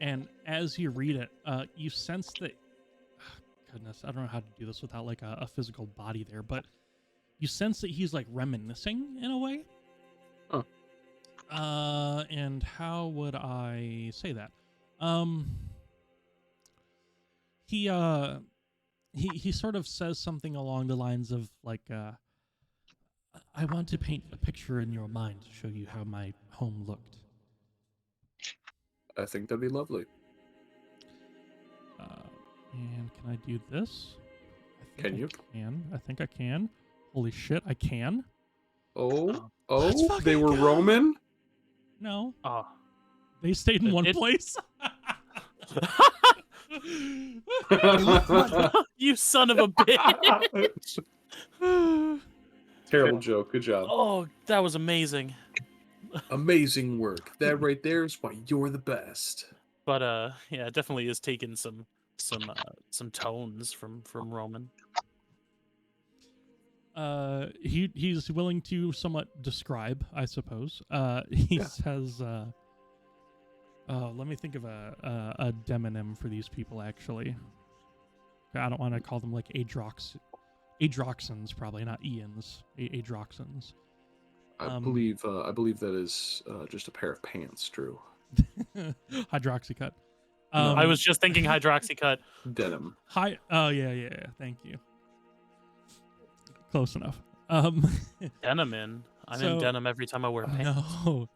And as you read it, you sense that goodness, I don't know how to do this without a physical body there, but you sense that he's reminiscing in a way. Huh. And how would I say that? He sort of says something along the lines of I want to paint a picture in your mind to show you how my home looked. I think that'd be lovely. And can I do this? Can you? I think I can. Holy shit, I can. Oh, Let's they fucking were go. Roman? No. Oh. They stayed in one place. You son of a bitch! Terrible joke. Good job. Oh, that was amazing. Amazing work. That right there is why you're the best. But yeah, it definitely is taking some tones from Roman. He's willing to somewhat describe, I suppose. He says, let me think of a demonym for these people. Actually, I don't want to call them Adroxans, probably not Ians. Adroxans. I believe that is just a pair of pants, Drew. Hydroxycut. I was just thinking hydroxycut. Denim. Oh yeah. Thank you. Close enough. Denim in. I'm in denim every time I wear pants. No,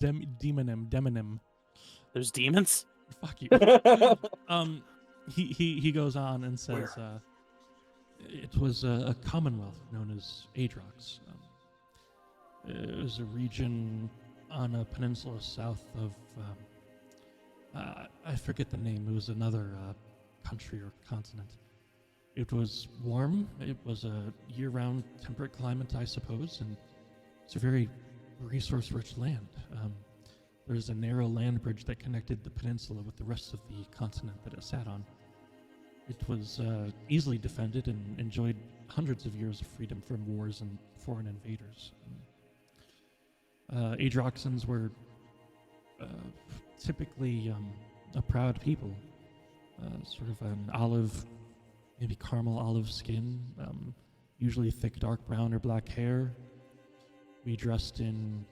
demonym. There's demons? Fuck you. He goes on and says, it was a commonwealth known as Adrox. It was a region on a peninsula south of, I forget the name. It was another country or continent. It was warm. It was a year-round temperate climate, I suppose, and it's a very resource-rich land. There's a narrow land bridge that connected the peninsula with the rest of the continent that it sat on. It was easily defended and enjoyed hundreds of years of freedom from wars and foreign invaders. Adroxans were typically a proud people, sort of an olive, maybe caramel olive skin, usually thick dark brown or black hair. We dressed in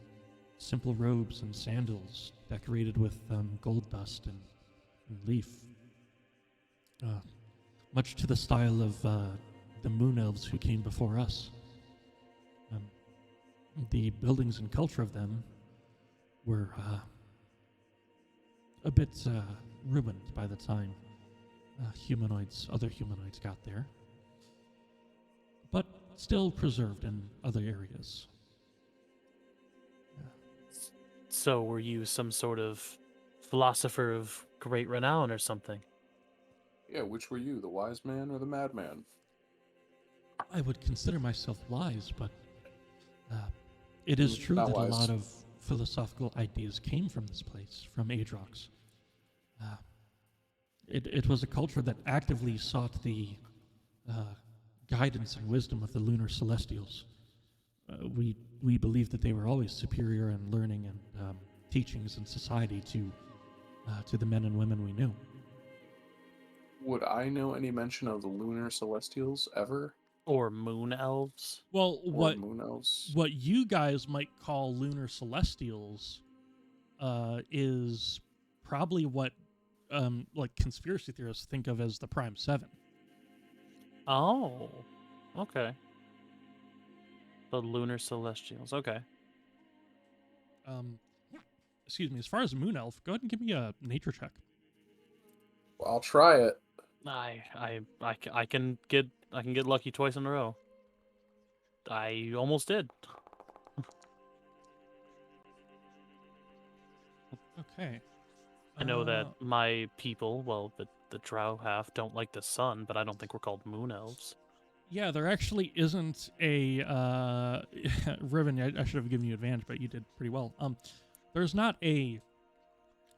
simple robes and sandals decorated with gold dust and leaf. Much to the style of the moon elves who came before us. The buildings and culture of them were a bit ruined by the time other humanoids got there, but still preserved in other areas. So were you some sort of philosopher of great renown or something? Yeah, which were you, the wise man or the madman? I would consider myself wise, but it is true Not that wise. a lot of philosophical ideas came from this place, from Adrox. It was a culture that actively sought the guidance and wisdom of the lunar celestials. We believed that they were always superior in learning and teachings in society to the men and women we knew. Would I know any mention of the lunar celestials ever? Or moon elves? Well, Or moon elves? what you guys might call lunar celestials is probably what like conspiracy theorists think of as the Prime Seven. Oh, okay. The lunar celestials. Okay. Excuse me. As far as moon elf, go ahead and give me a nature check. Well, I'll try it. I can get lucky twice in a row. I almost did. Okay. I know that my people, well, the Drow half, don't like the sun, but I don't think we're called moon elves. Yeah, there actually isn't a Riven. I should have given you advantage, but you did pretty well. There's not a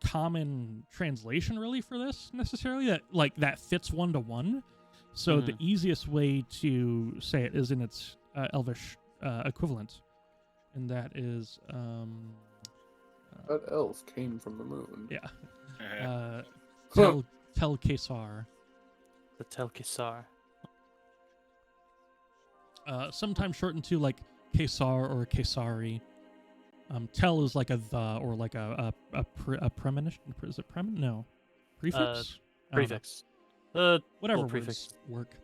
common translation really for this necessarily that fits 1-to-1. So the easiest way to say it is in its Elvish equivalent, and that is That elf came from the moon. yeah. Tel Kesar. The Tel Kesar. Sometimes shortened to like Kesar or Kesari. Tel is like a the or like a premonition. Is it premonition? No. Prefix? Prefix. Whatever prefix work.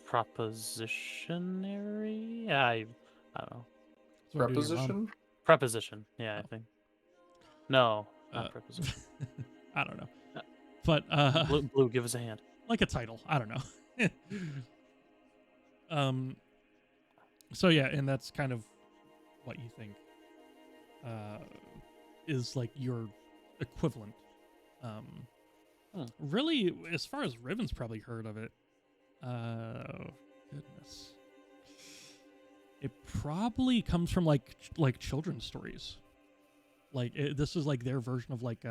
Propositionary? I don't know. Preposition? Preposition. Yeah, I think. No, not preposition. I don't know. But Blue, give us a hand. Like a title. I don't know. So yeah, and that's kind of what you think is like your equivalent. Really, as far as Riven's probably heard of it, goodness, it probably comes from like children's stories. Like this is like their version of like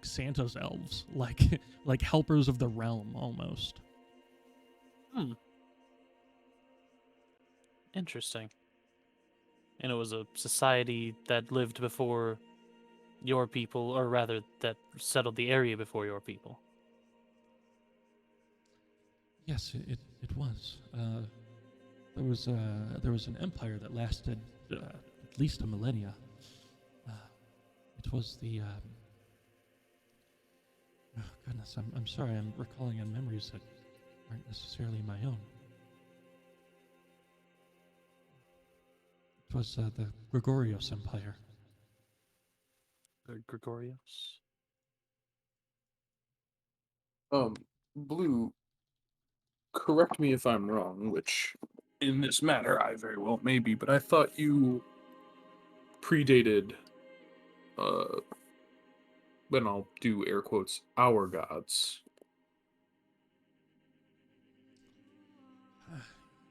Santa's elves, like helpers of the realm almost. Interesting. And it was a society that lived before your people, or rather, that settled the area before your people. Yes, it was. There was an empire that lasted at least a millennia. It was the oh goodness, I'm sorry, I'm recalling on memories that aren't necessarily my own. It was the Gregorios Empire. Gregorios? Blue, correct me if I'm wrong, which in this matter I very well may be, but I thought you predated, then I'll do air quotes, our gods.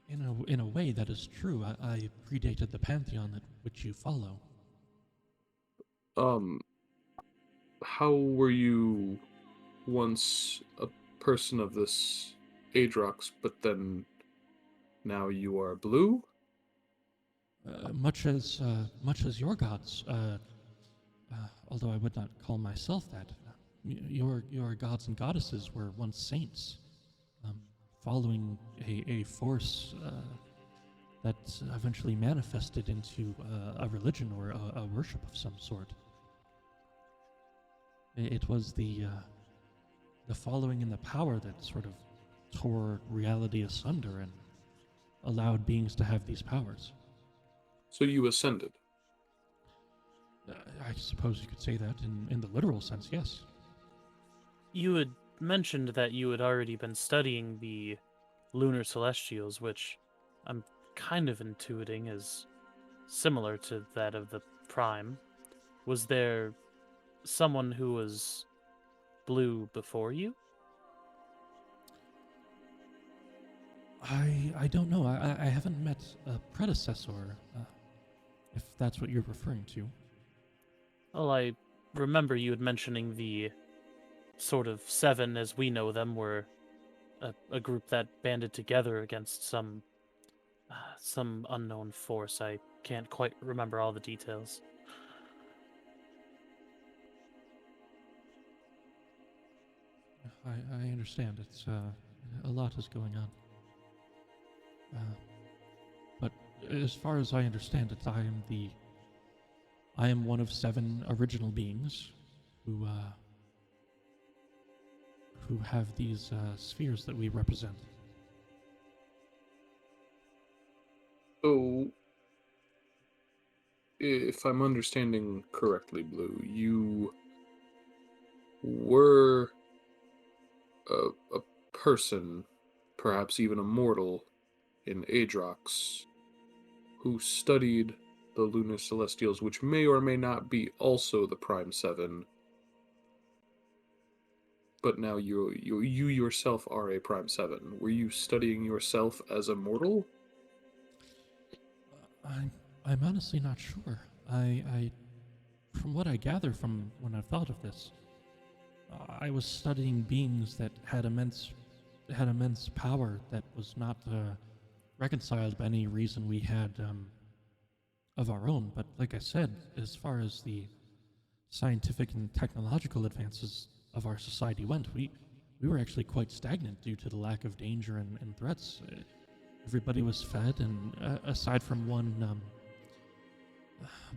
In a way, that is true. I predated the pantheon that which you follow. How were you once a person of this Adrox, but then now you are blue? Much as your gods. Although I would not call myself that. Your gods and goddesses were once saints, following a force that eventually manifested into a religion or a worship of some sort. It was the following and the power that sort of tore reality asunder and allowed beings to have these powers. So you ascended? I suppose you could say that in the literal sense, yes. You had mentioned that you had already been studying the lunar celestials, which I'm kind of intuiting is similar to that of the Prime. Was there someone who was blue before you? I don't know. I haven't met a predecessor, if that's what you're referring to. Well, I remember you had mentioning the sort of seven as we know them were a group that banded together against some unknown force. I can't quite remember all the details. I understand. It's a lot is going on. But as far as I understand it, I am one of 7 original beings who have these spheres that we represent. So, if I'm understanding correctly, Blue, you were a person, perhaps even a mortal, in Adrox, who studied the lunar celestials, which may or may not be also the Prime 7, but now you yourself are a Prime 7. Were you studying yourself as a mortal? I'm honestly not sure. I from what I gather from when I thought of this, I was studying beings that had immense power that was not reconciled by any reason we had of our own. But like I said, as far as the scientific and technological advances of our society went, we were actually quite stagnant due to the lack of danger and threats. Everybody was fed, and aside from one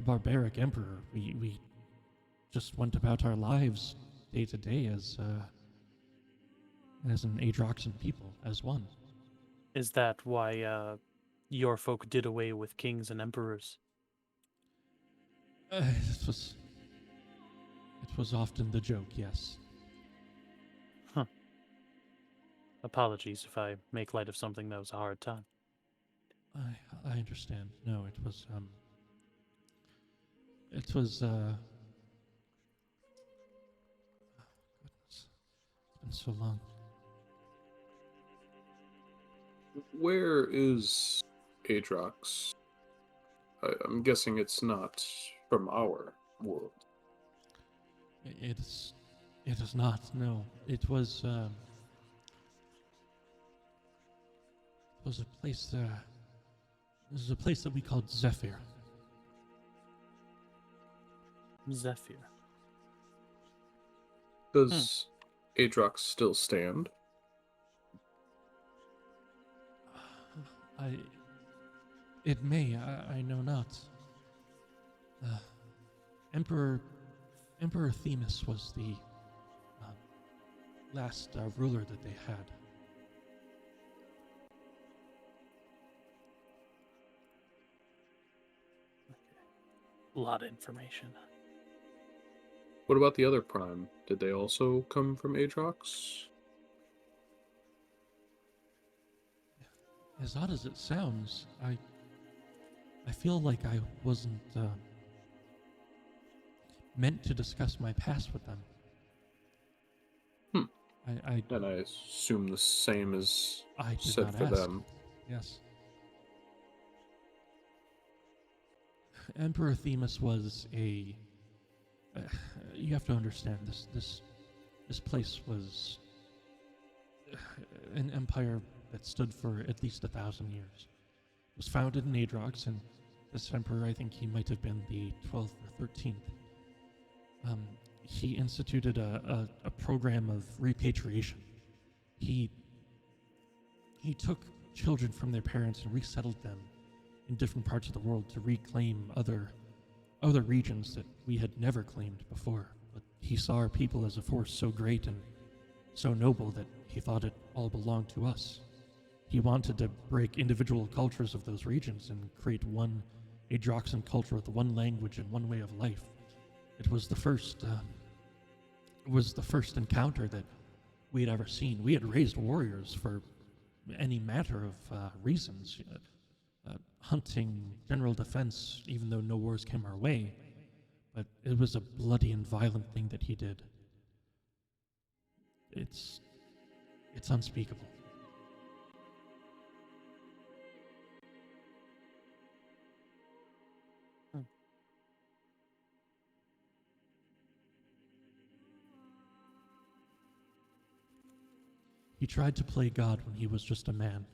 barbaric emperor, we just went about our lives day to day as an Adroxan people, as one. Is that why your folk did away with kings and emperors? It was often the joke, yes. Huh. Apologies if I make light of something that was a hard time. I understand. No, it was goodness. It's been so long. Where is Adrox? I'm guessing it's not from our world. It is not. No, it was a place. This is a place that we called Zephyr. Zephyr. Does Adrox still stand? It may. I know not. Emperor Themis was the last ruler that they had. A lot of information. What about the other Prime? Did they also come from Adrox? As odd as it sounds, I feel like I wasn't meant to discuss my past with them. And I assume the same is I did said not for ask. them. Yes. Emperor Themis was a... you have to understand, this place was an empire that stood for at least 1,000 years. It was founded in Adrox, and this emperor, I think he might have been the 12th or 13th. He instituted a program of repatriation. He took children from their parents and resettled them in different parts of the world to reclaim other regions that we had never claimed before. But he saw our people as a force so great and so noble that he thought it all belonged to us. He wanted to break individual cultures of those regions and create one Adroxan culture with one language and one way of life. It was the first encounter that we had ever seen. We had raised warriors for any matter of reasons. Hunting, general defense, even though no wars came our way. But it was a bloody and violent thing that he did. It's unspeakable. He tried to play God when he was just a man.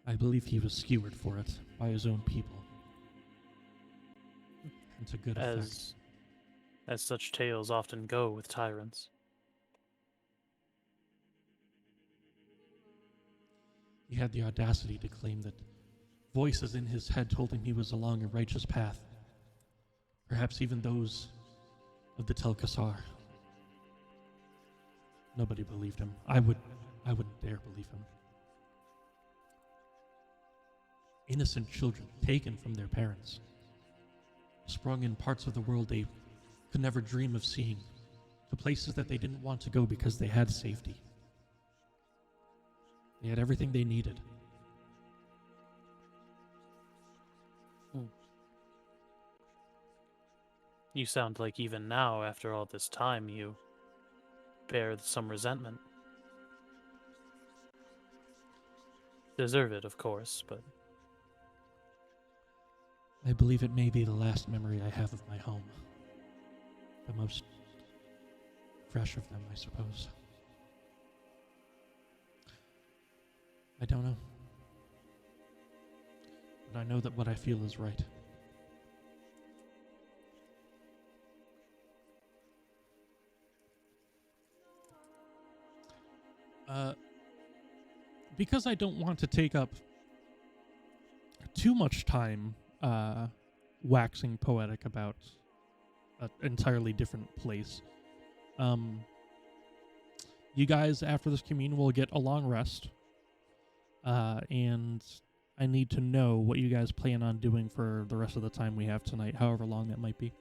I believe he was skewered for it by his own people. And to good effect. As such tales often go with tyrants. He had the audacity to claim that voices in his head told him he was along a righteous path. Perhaps even those of the Tel'Kassar. Nobody believed him. I wouldn't dare believe him. Innocent children taken from their parents, sprung in parts of the world they could never dream of seeing, to places that they didn't want to go because they had safety. They had everything they needed. You sound like even now, after all this time, you bear some resentment. Deserve it, of course, but... I believe it may be the last memory I have of my home. The most fresh of them, I suppose. I don't know. But I know that what I feel is right. Because I don't want to take up too much time waxing poetic about an entirely different place. You guys, after this commune, will get a long rest. And I need to know what you guys plan on doing for the rest of the time we have tonight, however long that might be.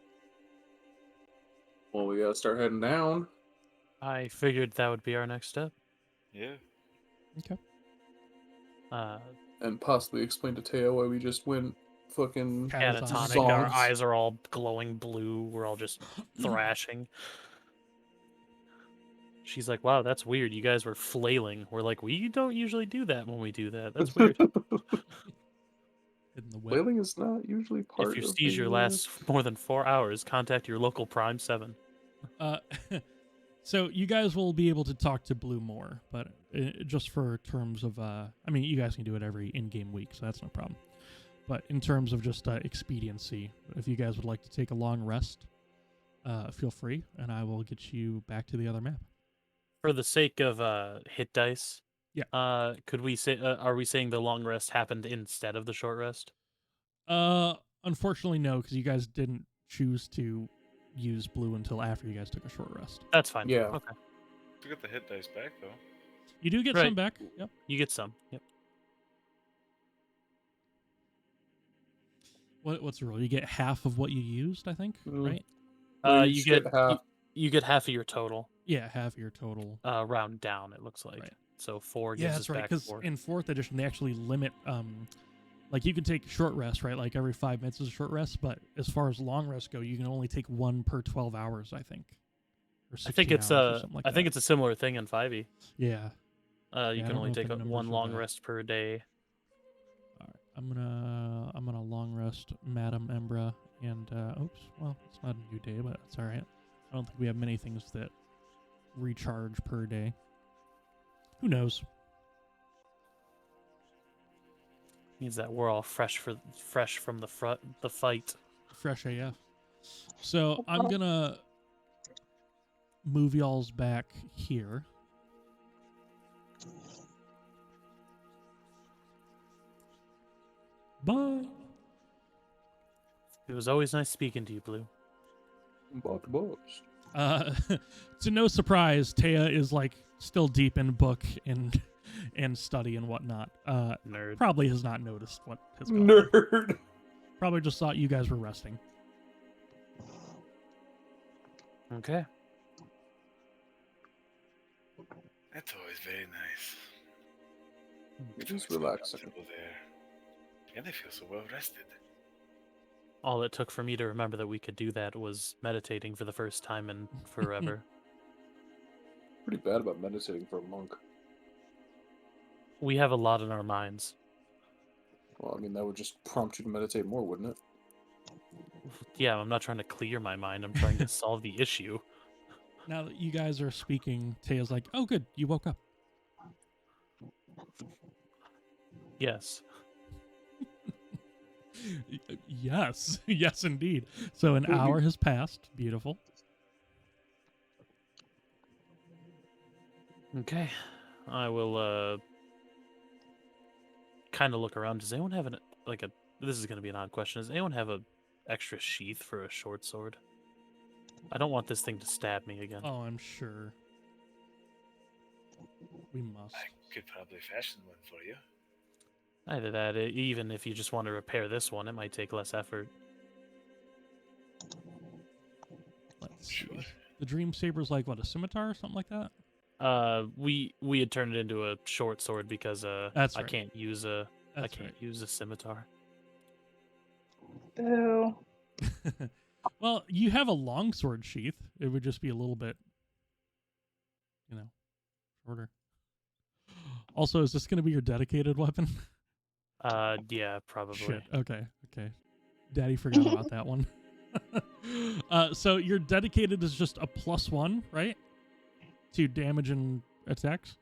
Well, we gotta start heading down. I figured that would be our next step. Yeah. Okay. And possibly explain to Teo why we just went fucking catatonic. Our eyes are all glowing blue. We're all just thrashing. She's like, wow, that's weird. You guys were flailing. We're like, we don't usually do that when we do that. That's weird. Flailing is not usually part of If your seizure lasts more than 4 hours, contact your local Prime 7. So you guys will be able to talk to Blue more, but just for terms of, I mean, you guys can do it every in-game week, so that's no problem. But in terms of just expediency, if you guys would like to take a long rest, feel free, and I will get you back to the other map. For the sake of hit dice, yeah. Could we say? Are we saying the long rest happened instead of the short rest? Unfortunately, no, because you guys didn't choose to use Blue until after you guys took a short rest. That's fine. Yeah. Okay. You get the hit dice back though. You do get some back. Yep. You get some. Yep. What's the rule? You get half of what you used, I think, right? You get half. You get half of your total. Yeah, half of your total. Round down, it looks like. Right. So 4 gives us back 4. Yeah, that's right, because in 4th edition, they actually limit, like, you can take short rest, right? Like, every 5 minutes is a short rest, but as far as long rest go, you can only take 1 per 12 hours, I think. Or 16 I think it's hours or something like I think it's a similar thing in 5e. Yeah. You can only take 1 long rest per day. All I'm gonna long rest Madam Embra and oops, well, it's not a new day, but that's all right. I don't think we have many things that recharge per day. Who knows? Means that we're all fresh from the fight. Fresh AF. So I'm gonna move y'all's back here. Bye. It was always nice speaking to you, Blue. To no surprise, Taya is like still deep in book and study and whatnot. Nerd. Probably has not noticed what has gone on. Nerd. Probably just thought you guys were resting. Okay. That's always very nice. It is relaxing. There. And I feel so well rested. All it took for me to remember that we could do that was meditating for the first time in forever. Pretty bad about meditating for a monk. We have a lot in our minds. Well, I mean, that would just prompt you to meditate more, wouldn't it? Yeah, I'm not trying to clear my mind. I'm trying to solve the issue. Now that you guys are speaking, Taya's like, oh, good, you woke up. Yes. Yes. Yes, indeed. So an hour has passed. Beautiful. Okay. I will kind of look around. Does anyone have this is going to be an odd question. Does anyone have a extra sheath for a short sword? I don't want this thing to stab me again. Oh, I'm sure. We must. I could probably fashion one for you. Either that, even if you just want to repair this one, it might take less effort. Let's see. Sure. The Dream Saber's like, what, a scimitar or something like that? We had turned it into a short sword because That's I right. can't use a That's right. use a scimitar. Boo. Well, you have a longsword sheath. It would just be a little bit, shorter. Also, is this going to be your dedicated weapon? Yeah, probably. Shit. Okay. Daddy forgot about that one. So your dedicated is just a +1, right? To damage and attacks?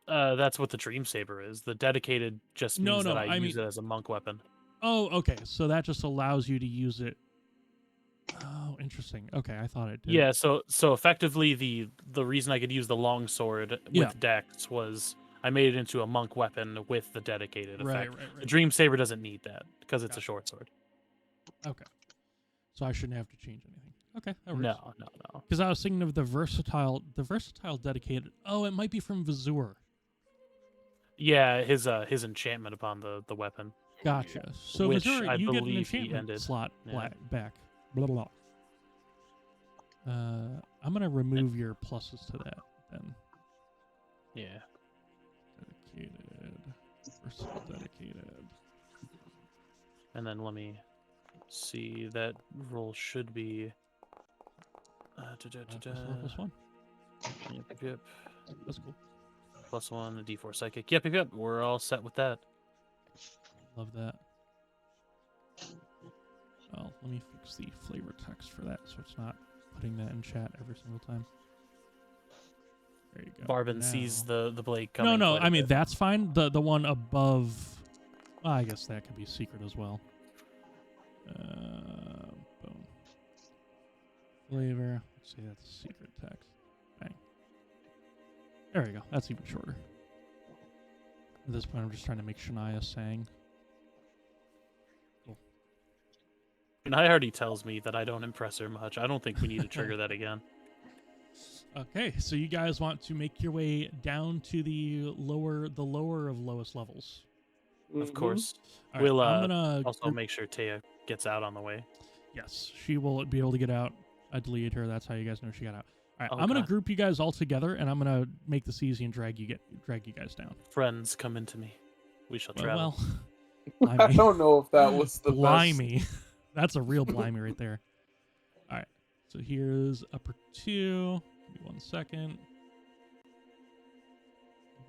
That's what the Dream Saber is. The dedicated just means that I use it as a monk weapon. Oh, okay. So that just allows you to use it. Oh, interesting. Okay, I thought it did. Yeah, so effectively the reason I could use the long sword with Dex was I made it into a monk weapon with the dedicated effect. Right. The Dream Saber doesn't need that because it's a short sword. Okay. So I shouldn't have to change anything. Okay, that works. No. Because I was thinking of the versatile dedicated. Oh, it might be from Vazur. Yeah, his enchantment upon the weapon. Gotcha. So Which Vazur, I you get an believe he enchantment ended. slot Yeah. back. Blah, blah, blah. I'm gonna remove your pluses to that then. Yeah. Dedicated. Versatile dedicated. And then let me see, that roll should be +1. Yep. That's cool. +1, a D4 psychic. Yep. We're all set with that. Love that. Well, let me fix the flavor text for that so it's not putting that in chat every single time. There you go. Barben sees the blade coming. No, quite a I mean bit. that's fine. The one above, well, I guess that could be secret as well. Boom. Flavor. Let's see, that's secret text. Bang. There we go. That's even shorter. At this point, I'm just trying to make Shania sang. Cool. And I already tells me that I don't impress her much. I don't think we need to trigger that again. Okay, so you guys want to make your way down to the lower of lowest levels. Of course. All right, We'll I'm gonna also make sure Taya gets out on the way. Yes, she will be able to get out. I deleted her. That's how you guys know she got out. All right, Oh, I'm gonna God. group you guys all together, and I'm gonna make this easy and drag you guys down. Friends, come into me. We shall travel. Well, I don't know if that was the blimey. That's a real blimey right there. All right, so here's upper 2. Give me 1 second.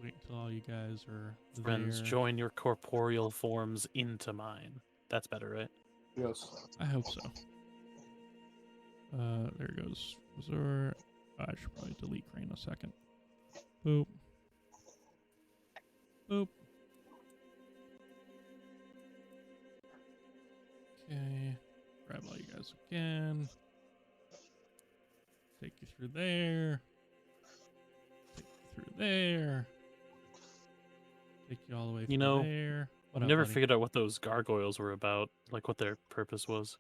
wait until all you guys are Friends, there. join your corporeal forms into mine. That's better, right? Yes. I hope so. There goes Vazur. I should probably delete Krane a second. Boop. Boop. Okay. Grab all you guys again. Take you through there. Take you through there. Take you all the way through there. I never figured out what those gargoyles were about, like what their purpose was.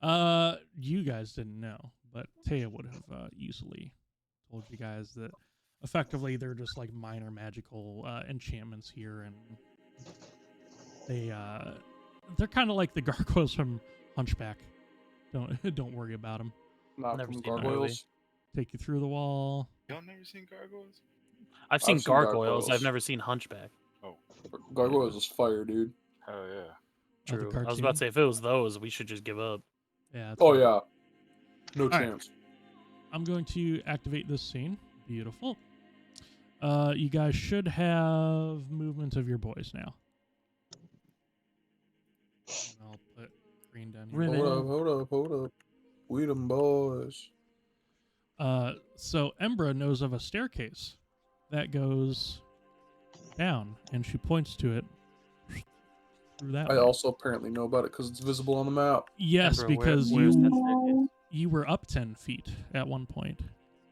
You guys didn't know, but Taya would have easily told you guys that effectively they're just like minor magical enchantments here, and they're kind of like the gargoyles from Hunchback. Don't worry about them. Not Never from seen that gargoyles. Take you through the wall. Y'all never seen gargoyles? I've seen seen gargoyles. I've gargoyles. never seen Hunchback. Oh, Gargoyles is fire, dude. hell yeah. The True. I was cartoon. about to say, if it was those, we should just give up. Yeah. that's Oh right. yeah. No right. chance. I'm going to activate this scene. Beautiful. You guys should have movement of your boys now. And I'll put green down here. Riven. Hold up. We them boys. So Embra knows of a staircase that goes down, and she points to it through that I way. also apparently know about it because it's visible on the map. Yes, Embra, because where's that No. staircase? you were up 10 feet at one point.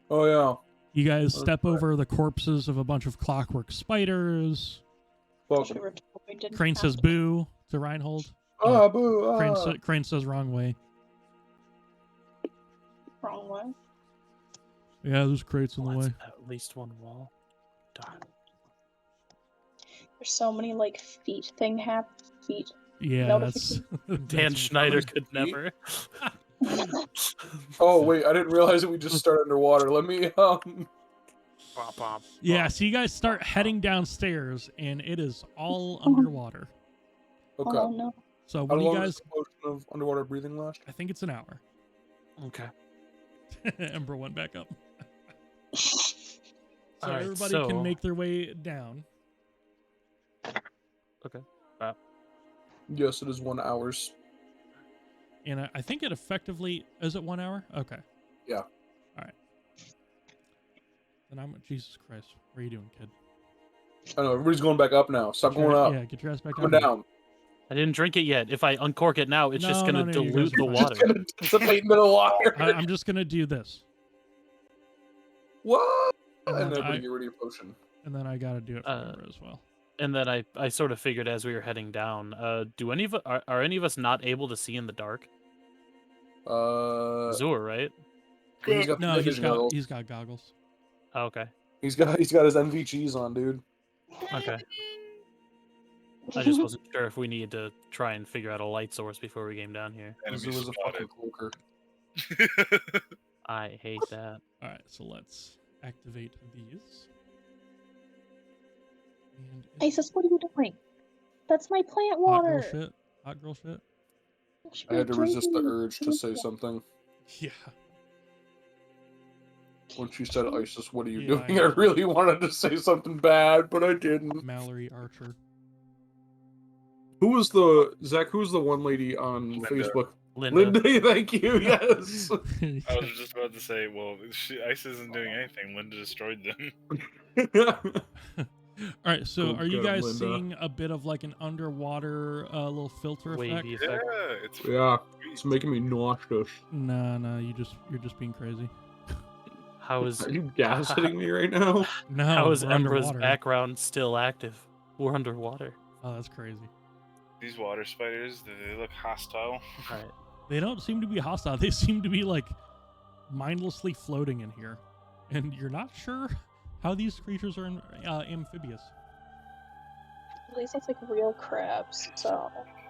Oh yeah. You guys That's step right. over the corpses of a bunch of clockwork spiders. Fuck. We were told we didn't Crane have says to. boo to Reinhold. Ah, boo. Crane says wrong way. Wrong way. Yeah, there's crates in the Let's way. at least one wall. Darn. There's so many like feet. Yeah, that's Dan that's- Schneider Others could eat? never. Oh wait, I didn't realize that we just started underwater. Let me Pop, pop, Yeah, pop. so you guys start heading downstairs, and it is all underwater. Okay. Oh no. So How when you long guys, does the potion of underwater breathing last? I think it's an hour. Okay. Ember went back up. So Alright, everybody so- can make their way down. Okay. Yes, it is 1 hour's. And I think it effectively is it 1 hour? Okay. Yeah. All right. Then Jesus Christ, what are you doing, kid? I know everybody's going back up now. Stop Get your- going up. Yeah, get your ass back Come down. down. I didn't drink it yet. If I uncork it now, it's just No, gonna no, you dilute guys the are fine. water. Just gonna dissipate into the water. I'm just gonna do this, What? And And then everybody I- get rid of your potion. and then I gotta do it for Ember as well. And then I sort of figured as we were heading down, do any of are any of us not able to see in the dark? Zur, right? He's got the No, night vision goggles. he's got goggles. Oh, okay. He's got his NVGs on, dude. Okay. I just wasn't sure if we needed to try and figure out a light source before we came down here. This Enemy was a fucking spotted. cloaker. I hate that. All right, so let's activate these. And Isis, what are you doing? That's my plant hot water. girl shit. Hot girl shit. should I be had to resist the drinking urge to this. say something. Yeah. When she said, Isis, what are you Yeah, I doing? I know. really wanted to say something bad, but I didn't. Mallory Archer. Who was the, Zach, who's the one lady on Linda. Facebook? Linda. Linda, thank you, yes. I was just about to say, well, Ice isn't doing anything. Linda destroyed them. All right, so Go are you get 'em, guys Linda. seeing a bit of like an underwater little filter effect? Wavy Yeah, effect. it's Yeah, it's making me nauseous. No, you're just being crazy. How is Are you gaslighting me right now? No, how is we're Embra's underwater. background still active? We're underwater. Oh, that's crazy. these water spiders. They look hostile. Alright. They don't seem to be hostile. They seem to be like mindlessly floating in here, and you're not sure how these creatures are amphibious. These look like real crabs, so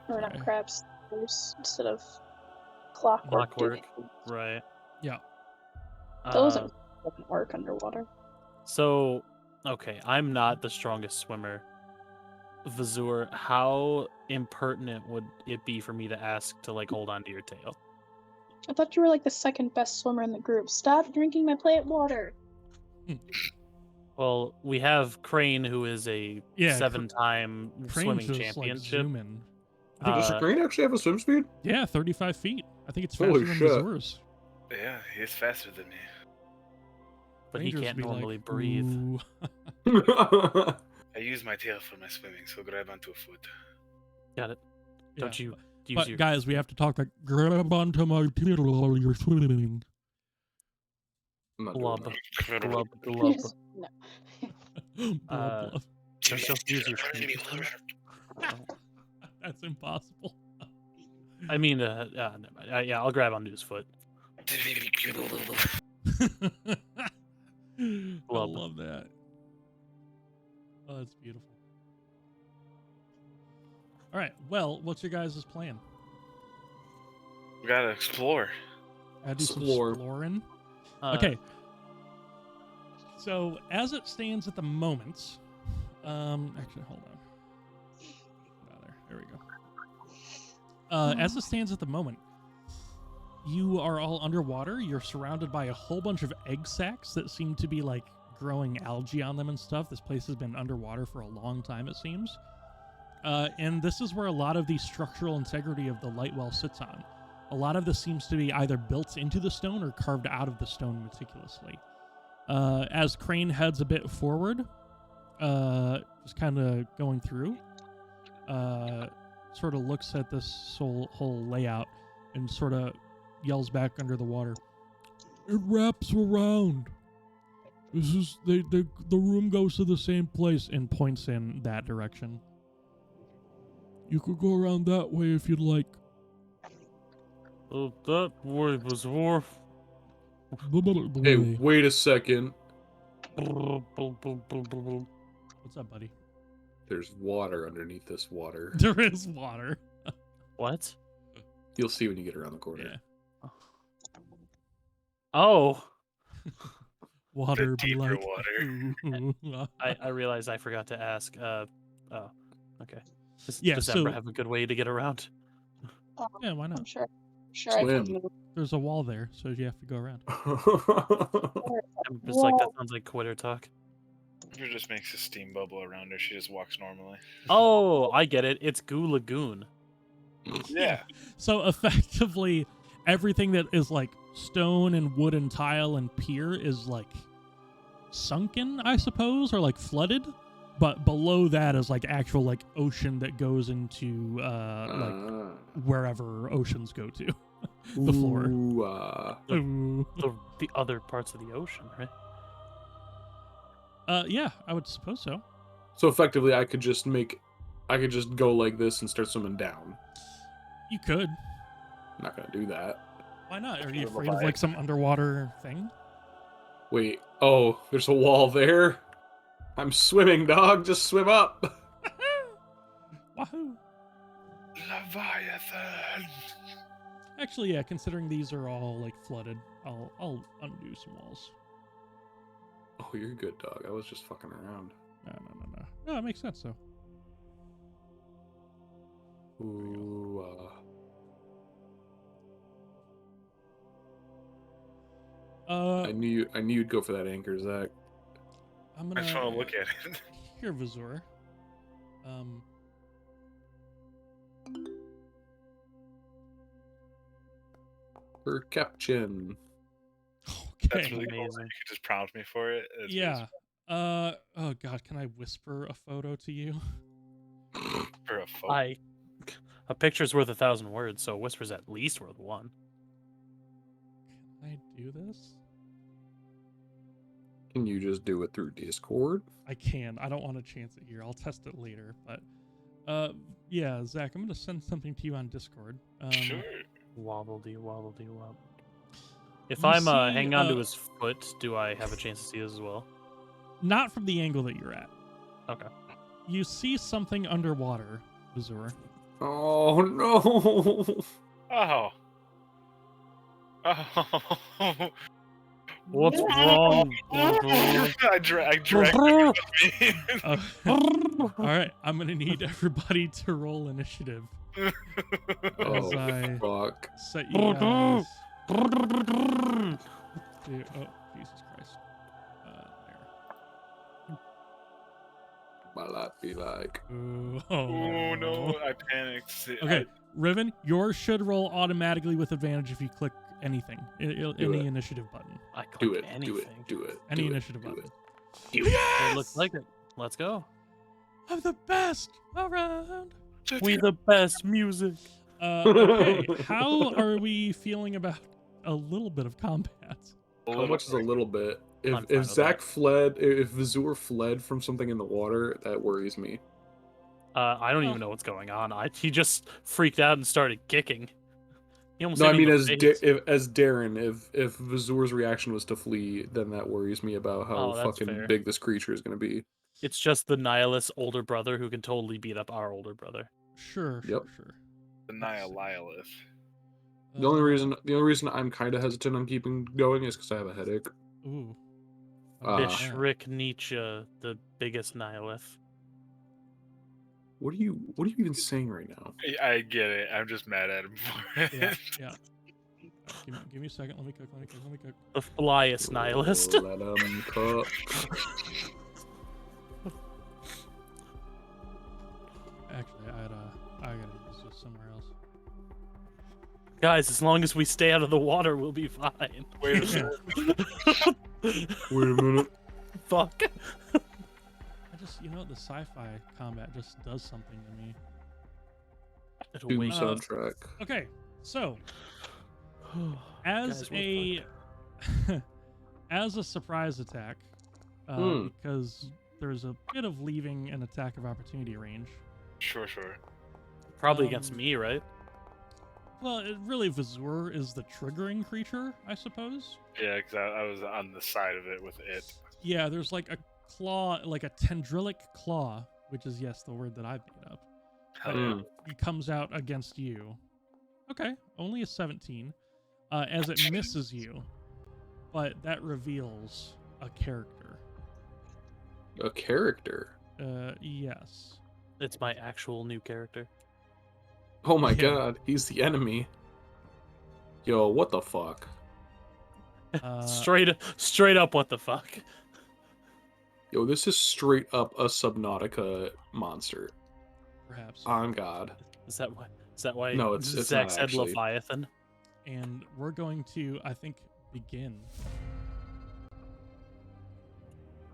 or not Okay. crabs, instead of clockwork. Clockwork. Right. Yeah. Those Uh, wouldn't work underwater. So, okay, I'm not the strongest swimmer. Vazur, how impertinent would it be for me to ask to like hold on to your tail? I thought you were like the second best swimmer in the group. Stop drinking my plant water. Well, we have Krane, who is a Yeah, 7-time Crane's swimming just championship. like zooming. Does the Krane actually have a swim speed? Yeah, 35 feet. I think it's Holy faster than shit. Vazur's. Yeah, he's faster than me. But Rangers he can't be like, normally breathe. "Ooh." I use my tail for my swimming, so grab onto a foot. Got it. Yeah, Don't you use But your... guys, we have to talk like grab onto my tail while you're swimming. I'm not Glub. doing that. Glub, glub. Yes. No. Blub, blub. Don't use your feet. That's impossible. I mean, never mind. Yeah, I'll grab onto his foot. I Blub. love that. Oh, that's beautiful. All right. Well, what's your guys' plan? We gotta explore. Gotta do some Explore. exploring. Uh, Okay. So as it stands at the moment, actually, hold on. There we go. As it stands at the moment, you are all underwater. You're surrounded by a whole bunch of egg sacs that seem to be like growing algae on them and stuff. This place has been underwater for a long time, it seems. And this is where a lot of the structural integrity of the light well sits on. A lot of this seems to be either built into the stone or carved out of the stone meticulously. As Krane heads a bit forward, just kind of going through, sort of looks at this whole layout and sort of yells back under the water, "It wraps around. This is the room goes to the same place," and points in that direction. "You could go around that way if you'd like." That way was war. Hey, wait a second. What's up, buddy? There's water underneath this water. There is water. What? You'll see when you get around the corner. Yeah. Oh, Water be deeper like. water. I realized I forgot to ask. Oh, okay. Yeah, Does so- Embra have a good way to get around? Yeah, why not? I'm sure I can Swim. move. There's a wall there, so you have to go around. I'm just like, that sounds like quitter talk. She just makes a steam bubble around her. She just walks normally. Oh, I get it. It's Goo Lagoon. Yeah. So effectively, everything that is like stone and wood and tile and pier is like sunken, I suppose, or like flooded. But below that is like actual like ocean that goes into like wherever oceans go to. The floor. Ooh. The other parts of the ocean, right? Yeah, I would suppose so. So effectively, I could just go like this and start swimming down. You could. I'm not gonna do that. Why not? Are you Little afraid of like some underwater thing? Wait. Oh, there's a wall there. I'm swimming, dog. Just swim up. Wahoo! Leviathan. Actually, yeah. Considering these are all like flooded, I'll undo some walls. Oh, you're good, dog. I was just fucking around. No. No, it makes sense though. Ooh. I knew you'd go for that anchor, Zach. I'm I gonna just want to look at it. Here, Vazur. Perception. Okay. That's really cool. Amazing. You could just prompt me for it. That's really Yeah. Oh God, can I whisper a photo to you? sweet. For a photo. A picture's worth 1,000 words, so a whisper's at least worth one. Can I do this? Can you just do it through Discord? I can. I don't want to chance it here. I'll test it later. But yeah, Zach, I'm gonna send something to you on Discord. Sure. Wobbledy, wobbledy, wobble. If You I'm see, hanging onto his foot, do I have a chance to see this as well? Not from the angle that you're at. Okay. You see something underwater, Vazur. Oh no! Oh. Oh. What's wrong? I dragged it with me. All right, I'm gonna need everybody to roll initiative. Oh I- fuck! Set you guys. Oh, Jesus Christ. There. my life be like? Ooh, Oh no, I panicked. Okay, Riven, yours should roll automatically with advantage if you click anything, any initiative button. I click Do it. anything. Do it. Any do it, initiative do button. it. It looks like it. Let's go. I'm the best around. We the best music. Okay, how are we feeling about a little bit of combat? How much is a little bit? I'm fine If with Zach that. fled, if Vazur fled from something in the water, that worries me. I don't even know what's going on. He just freaked out and started kicking. He almost No, hit I me in mean the as face. as Darren, if Vazur's reaction was to flee, then that worries me about how Oh, that's fucking fair. big this creature is going to be. It's just the nihilist older brother who can totally beat up our older brother. Sure. Yep. The Nihilith. The only reason I'm kind of hesitant on keeping going is because I have a headache. Ooh. Bishrik Nietzsche, the biggest nihilith. What are you even saying right now? I get it. I'm just mad at him for it. Yeah. Give me a second. Let me cook. The flyest nihilist. Let 'em cook. Actually, I gotta use this somewhere else. Guys, as long as we stay out of the water, we'll be fine. Wait a minute. Wait a minute. Fuck. I just, the sci-fi combat just does something to me. It'll Doom wake up. soundtrack. Okay, so as Guys, we're as a surprise attack, because there's a bit of leaving an attack of opportunity range. Sure. Probably against me, right? Well, really, Vazur is the triggering creature, I suppose. Yeah, because I was on the side of it with it. Yeah, there's like a claw, like a tendrilic claw, which is, yes, the word that I made up. Hell yeah. It comes out against you. Okay, only a 17. As it misses you, but that reveals a character. A character? Yes. It's my actual new character. Oh my Yeah. god, he's the enemy. Yo, what the fuck? Straight up, what the fuck? Yo, this is straight up a Subnautica monster. Perhaps. On God. Is that why? No, it's Zach not said actually. Leviathan. And we're going to, I think, begin.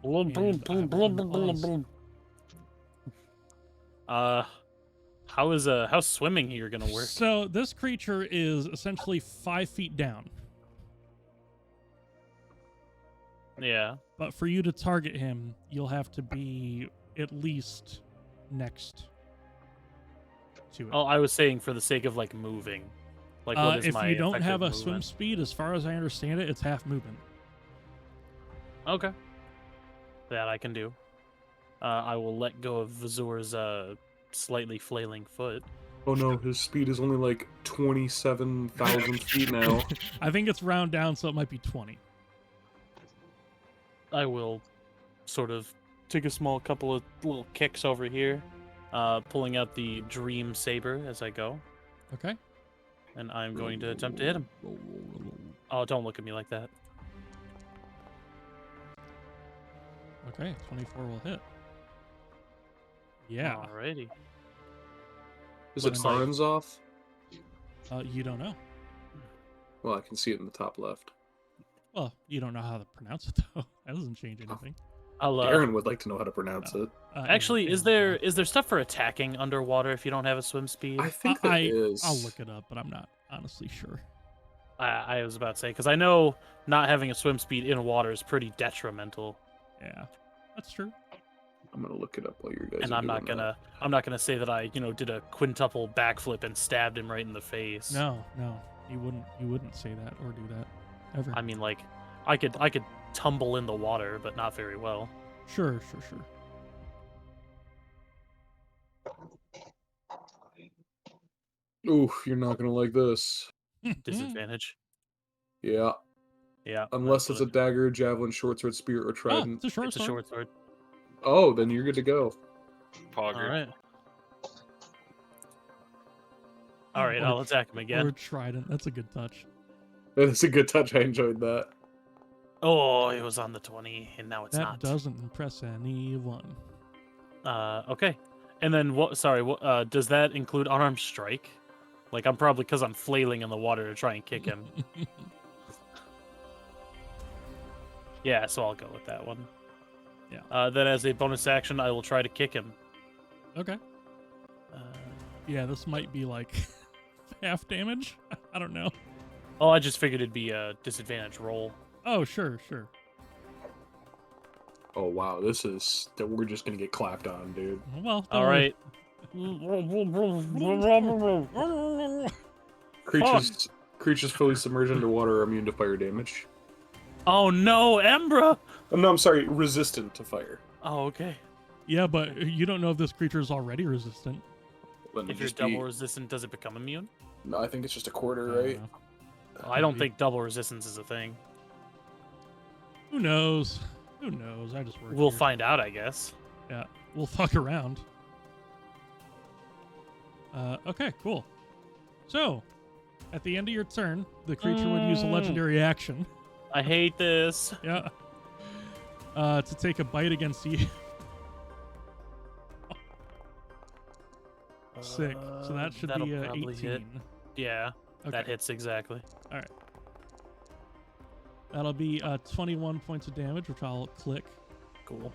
Boom, boom, And I boom, will boom, boom, pause. boom. How's swimming here gonna work? So this creature is essentially 5 feet down. Yeah. But for you to target him, you'll have to be at least next to it. Oh, I was saying for the sake of like moving. Like, what is if my you don't effective have a movement? swim speed, as far as I understand it, it's half movement. Okay. That I can do. I will let go of Vazur's slightly flailing foot. Oh no, his speed is only like 27,000 feet now. I think it's round down, so it might be 20. I will sort of take a small couple of little kicks over here, pulling out the Dream Saber as I go, Okay. and I'm going to attempt to hit him. Oh, don't look at me like that. Okay, 24 will hit. Yeah. Alrighty. Is it Looks like- Faranzoth? You don't know. Well, I can see it in the top left. Well, you don't know how to pronounce it, though. That doesn't change anything. I'll Aaron would like to know how to pronounce it. actually, is anyway, there stuff for attacking underwater if you don't have a swim speed? I think there is. I'll look it up, but I'm not honestly sure. I was about to say, because I know not having a swim speed in water is pretty detrimental, Yeah, that's true. I'm gonna look it up while you guys. and are I'm not doing that. gonna say that I did a quintuple backflip and stabbed him right in the face. No, you wouldn't say that or do that ever. I mean, like, I could tumble in the water, but not very well. Sure. Oof, you're not gonna like this. Disadvantage. Yeah, Yeah. unless that's it's a what dagger, javelin, short sword, spear, or Oh, trident. it's a short it's a sword. short sword. Oh, then you're good to go. Pogger. All right. Or- I'll attack him Or again. trident. That's a good touch. That's a good touch. I enjoyed that. Oh, it was on the 20, and now it's That not. doesn't impress anyone. Okay. And then what? Sorry. What? Does that include unarmed strike? Like I'm probably because I'm flailing in the water to try and kick him. Yeah, so I'll go with that one. Yeah. Then as a bonus action, I will try to kick him. Okay. Yeah, this might be like half damage. I don't know. Oh, I just figured it'd be a disadvantage roll. Oh, sure. Oh wow, this is that we're just gonna get clapped on, dude. Well, All right. Creatures fully submerged underwater are immune to fire damage. Oh no, Embra! Oh, no, I'm sorry, resistant to fire. Oh, okay. Yeah, but you don't know if this creature is already resistant. Then If you're double resistant, does it become immune? No, I think it's just a quarter, I don't right? know. I don't think double resistance is a thing. Who knows? Who knows? I just work We'll here. find out, I guess. Yeah, we'll fuck around. Okay, cool. So, at the end of your turn, the creature would use a legendary action. I hate this. Yeah. To take a bite against you. Sick. So that should That'll be a probably 18. hit. Yeah, Okay. that hits exactly. That'll be 21 points of damage, which I'll click. Cool.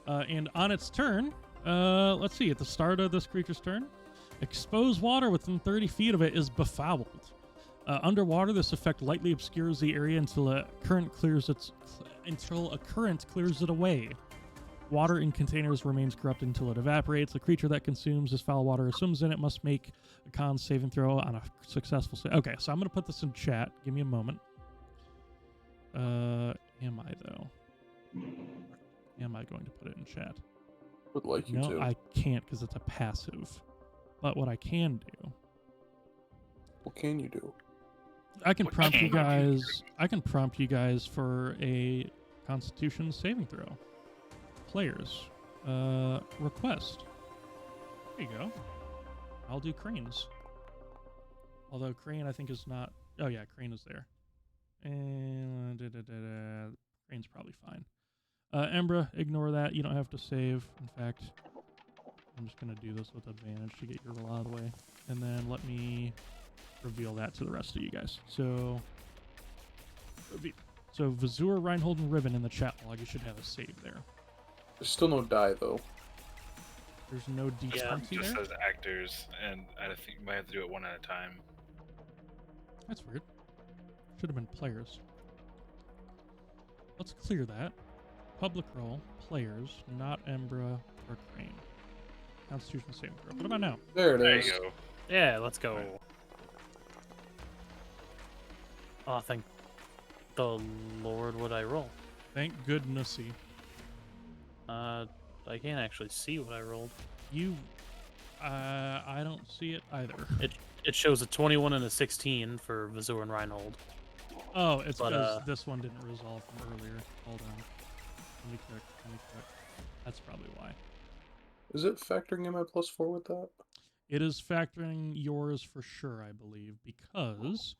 And on its turn, let's see, at the start of this creature's turn, exposed water within 30 feet of it is befouled. Underwater, this effect lightly obscures the area until a current clears it away. Water in containers remains corrupt until it evaporates. The creature that consumes this foul water or swims in it must make a con saving throw on a successful save. Okay, so I'm going to put this in chat. Give me a moment. Am I, though? Am I going to put it in chat? Would like you No, to. I can't because it's a passive. But what I can do, What can you do? I can What prompt you can you do? guys. I can prompt you guys for a Constitution saving throw. Players, request. There you go. I'll do Crane's. Although Krane, I think, is not. Oh yeah, Krane is there. And Crane's probably fine. Embra, ignore that. You don't have to save. In fact, I'm just gonna do this with advantage to get your roll out of the way, and then let me reveal that to the rest of you guys. So Vazur, Reinhold, and Riven in the chat log. You should have a save there. There's still no die though. There's no It D20 just there. says actors, and I think you might have to do it one at a time. That's weird. Should have been players. Let's clear that. Public roll, players, not Embra or Krane. Constitution saving throw. What about now? There it There is. you go. Yeah, let's go. Oh, thank the Lord, would I roll? Thank goodnessy. I can't actually see what I rolled. You, I don't see it either. It shows a 21 and a 16 for Vazur and Reinhold. Oh, it's But, because this one didn't resolve from earlier. Hold on. Let me check. That's probably why. Is it factoring in my +4 with that? It is factoring yours for sure, I believe, because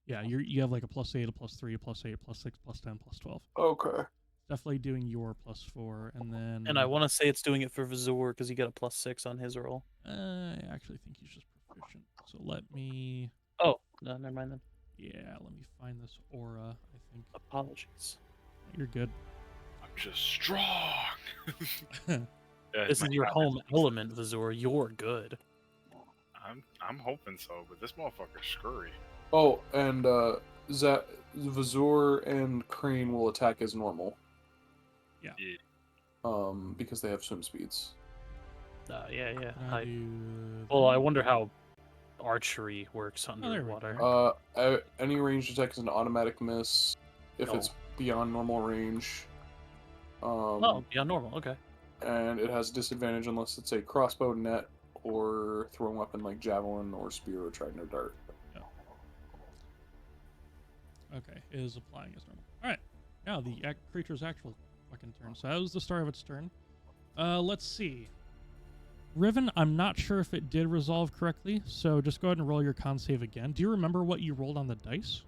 yeah, you have like a +8, a +3, a +8, +6, +10, +12. Okay. Definitely doing your +4, and then. And I want to say it's doing it for Vazur because he got a +6 on his roll. I actually think he's just proficient. So let me. Oh, no, never mind then. Yeah, let me find this aura. I think Apologies. you're good. I'm just strong. Yeah, This my is your God, home element, Vazur. You're good. I'm hoping so, but this motherfucker's scurry. Oh, and Vazur and Krane will attack as normal. Yeah. Because they have swim speeds. Yeah. Well, I wonder how archery works there we underwater. Any ranged attack is an automatic miss if Oh. it's beyond normal range. Oh, yeah, normal. Okay. And it has disadvantage unless it's a crossbow, net, or thrown weapon like javelin or spear or trident or dart. Okay, it is applying as normal. All right, now the creature's actual fucking turn. So that was the start of its turn. Let's see. Riven, I'm not sure if it did resolve correctly, so just go ahead and roll your con save again. Do you remember what you rolled on the dice?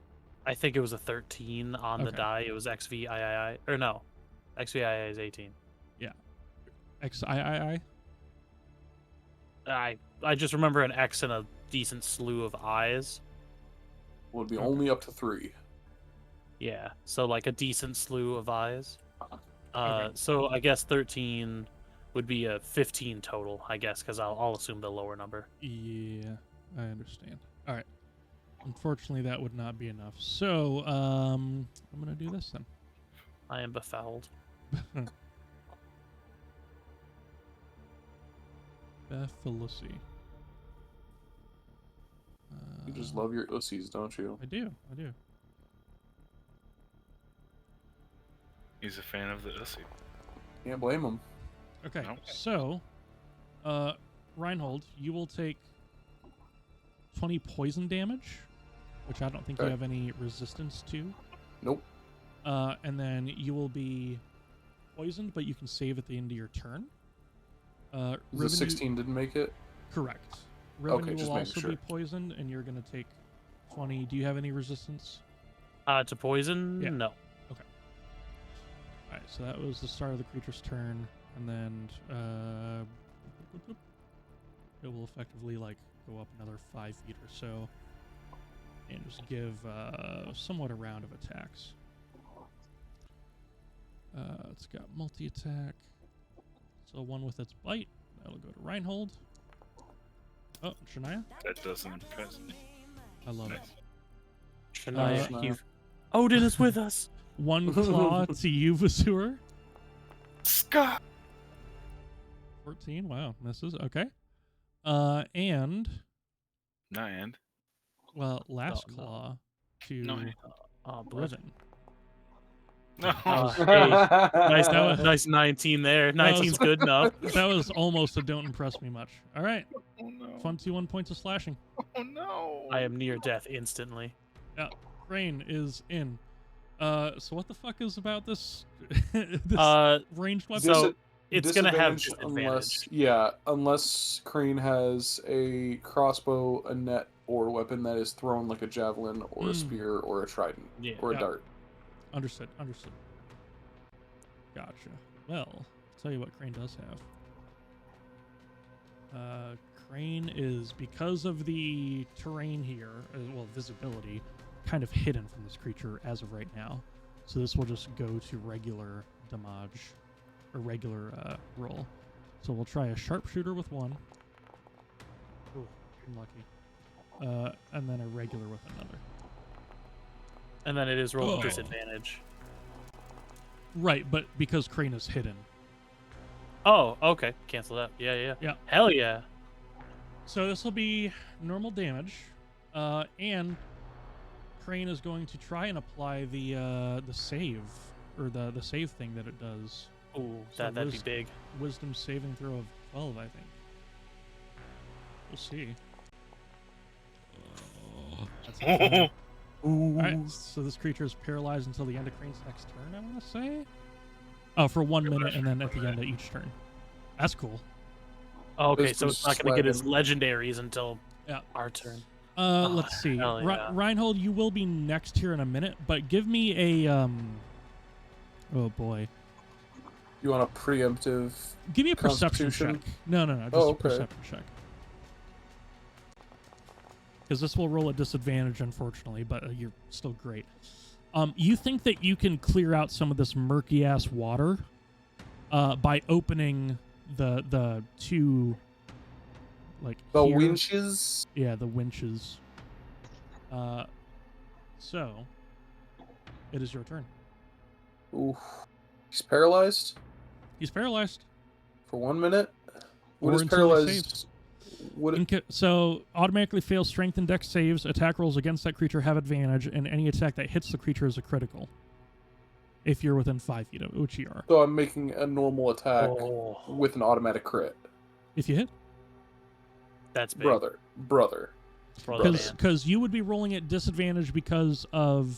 I think it was a 13 on the Okay. die. It was XVII. Or no. XVII is 18. XIII? I just remember an X and a decent slew of I's. Would be Okay. only up to 3. Yeah, so like a decent slew of I's. Okay. So I guess 13 would be a 15 total, I guess, because I'll assume the lower number. Yeah, I understand. All right. Unfortunately, that would not be enough. So, I'm gonna do this then. I am befouled. Bethelicy. You just love your ussies, don't you? I do. He's a fan of the Ussy. Can't blame him. Okay, Nope. so, Reinhold, you will take 20 poison damage, which I don't think you Okay. have any resistance to. Nope. And then you will be poisoned, but you can save at the end of your turn. The Riven, 16 didn't make it. correct. Riven, Okay, you just will making also sure. be poisoned, and you're going to take 20. Do you have any resistance? To poison? Yeah. No. Alright, so that was the start of the creature's turn, and then it will effectively like go up another 5 feet or so, and just give somewhat a round of attacks. It's got multi-attack, so one with its bite. That'll go to Reinhold. Oh, Shania? That doesn't impress me. I love it. Shania, Shania. you've... Odin is with us! One claw to you, Vazur. Scott! 14, wow, misses, okay. And, Not and. well, last No. claw to No. Riven. No. Hey, nice, That was- nice 19 there. 19's good enough. That was almost a don't impress me much. All right, Oh no. 21 points of slashing. Oh no. I am near death instantly. Krane is in. So what the fuck is about this this Uh, ranged weapon? so it's gonna have Disadvantage disadvantage. unless Krane has a crossbow, a net, or a weapon that is thrown like a javelin or a spear or a trident Yeah. or a Yeah. dart. Understood. Gotcha. Well, I'll tell you what Krane does have. Krane is, because of the terrain here, visibility, kind of hidden from this creature as of right now. So this will just go to regular damage, or regular roll. So we'll try a sharpshooter with 1. Ooh, unlucky. And then a regular with another. And then it is roll Oh. disadvantage. Right, but because Krane is hidden. Oh, okay. Cancel that. Yeah. Yeah. Hell yeah. So this will be normal damage, and Krane is going to try and apply the save, or the save thing that it does. Ooh, So that'd be big. Wisdom saving throw of 12, I think. We'll see. That's a 10. Alright, so this creature is paralyzed until the end of Crane's next turn, I want to say? Oh, for 1 minute, and then at the end of each turn. That's cool. Oh, okay, This so was it's not going to get his sweating. legendaries until Yeah. our turn. Let's see. hell yeah. Reinhold, you will be next here in a minute, but give me a, oh boy. You want a preemptive? Give me a perception Constitution? check. No, just Oh, a okay. perception check. Because this will roll a disadvantage, unfortunately, but you're still great. You think that you can clear out some of this murky-ass water by opening the two, like, The here. winches? Yeah, the winches. So, it is your turn. Ooh. He's paralyzed He's paralyzed. for 1 minute. Or What is until he paralyzed? What? So, automatically fails strength and dex saves. Attack rolls against that creature have advantage, and any attack that hits the creature is a critical. If you're within 5 feet of it, which you are. So I'm making a normal attack Oh, with an automatic crit. If you hit. that's big. Brother. Brother, man. Because you would be rolling at disadvantage because of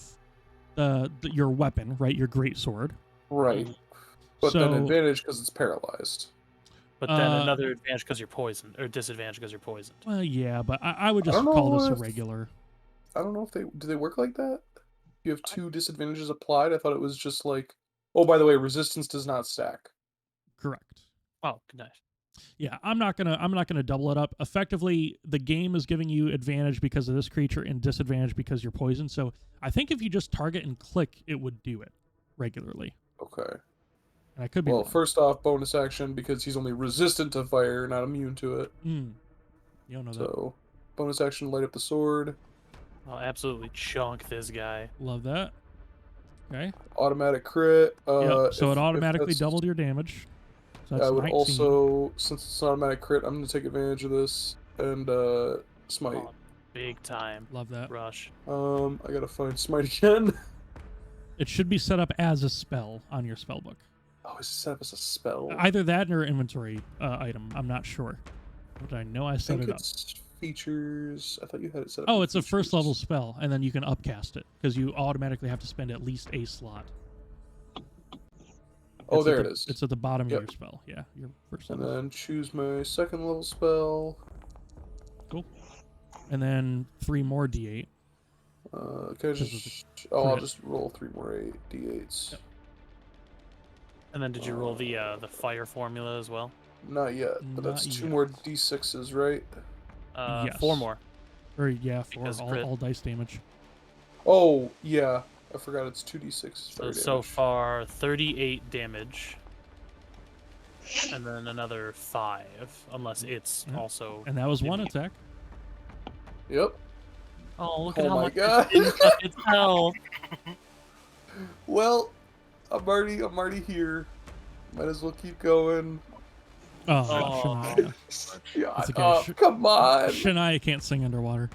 your weapon, right? Your great sword. Right. But then So- advantage because it's paralyzed. But then Uh, another advantage because you're poisoned, or disadvantage because you're poisoned. Well, yeah, but I would just don't call know this a if- regular. I don't know if do they work like that? You have 2 disadvantages applied. I thought it was just like, oh, by the way, resistance does not stack. Correct. Oh, nice. Yeah, I'm not gonna double it up. Effectively, the game is giving you advantage because of this creature and disadvantage because you're poisoned. So I think if you just target and click, it would do it regularly. Okay. And I could be Well, wrong. first off, bonus action because he's only resistant to fire, not immune to it. You don't know that. So, bonus action, light up the sword. I'll absolutely chunk this guy. Love that. Okay. Automatic crit. Yep. So if it automatically that's- doubled your damage. So that's I would 19. also, since it's an automatic crit, I'm going to take advantage of this and smite. Oh, big time. Love that. Rush. I gotta find smite again. It should be set up as a spell on your spell book. Oh, it's set up as a spell. Either that or inventory item. I'm not sure. But I know I set it up. It's features. I thought you had it set up. Oh, in it's a first features. level spell, and then you can upcast it because you automatically have to spend at least a slot. Oh, It's there at it the- is. It's at the bottom Yep. of your spell. Yeah, your first And level. then choose my second level spell. Cool. And then 3 more d8. Can I This is just... Oh, I'll crit. just roll 3 more d8s. Yep. And then did you roll the fire formula as well? Not yet, but that's Not 2 yet. more d6s, right? Yes. 4 more. Or yeah, 4 Because all, crit. all dice damage. Oh, yeah. I forgot it's 2d6 fire So damage. far, 38 damage. And then another 5, unless it's Yep. also... And that was one immune. attack. Yep. Oh, look Oh at how my much God. it didn't touch its health. Well, I'm already here. Might as well keep going. Oh, Oh. Shania. Yeah, That's okay. come on. Shania can't sing underwater.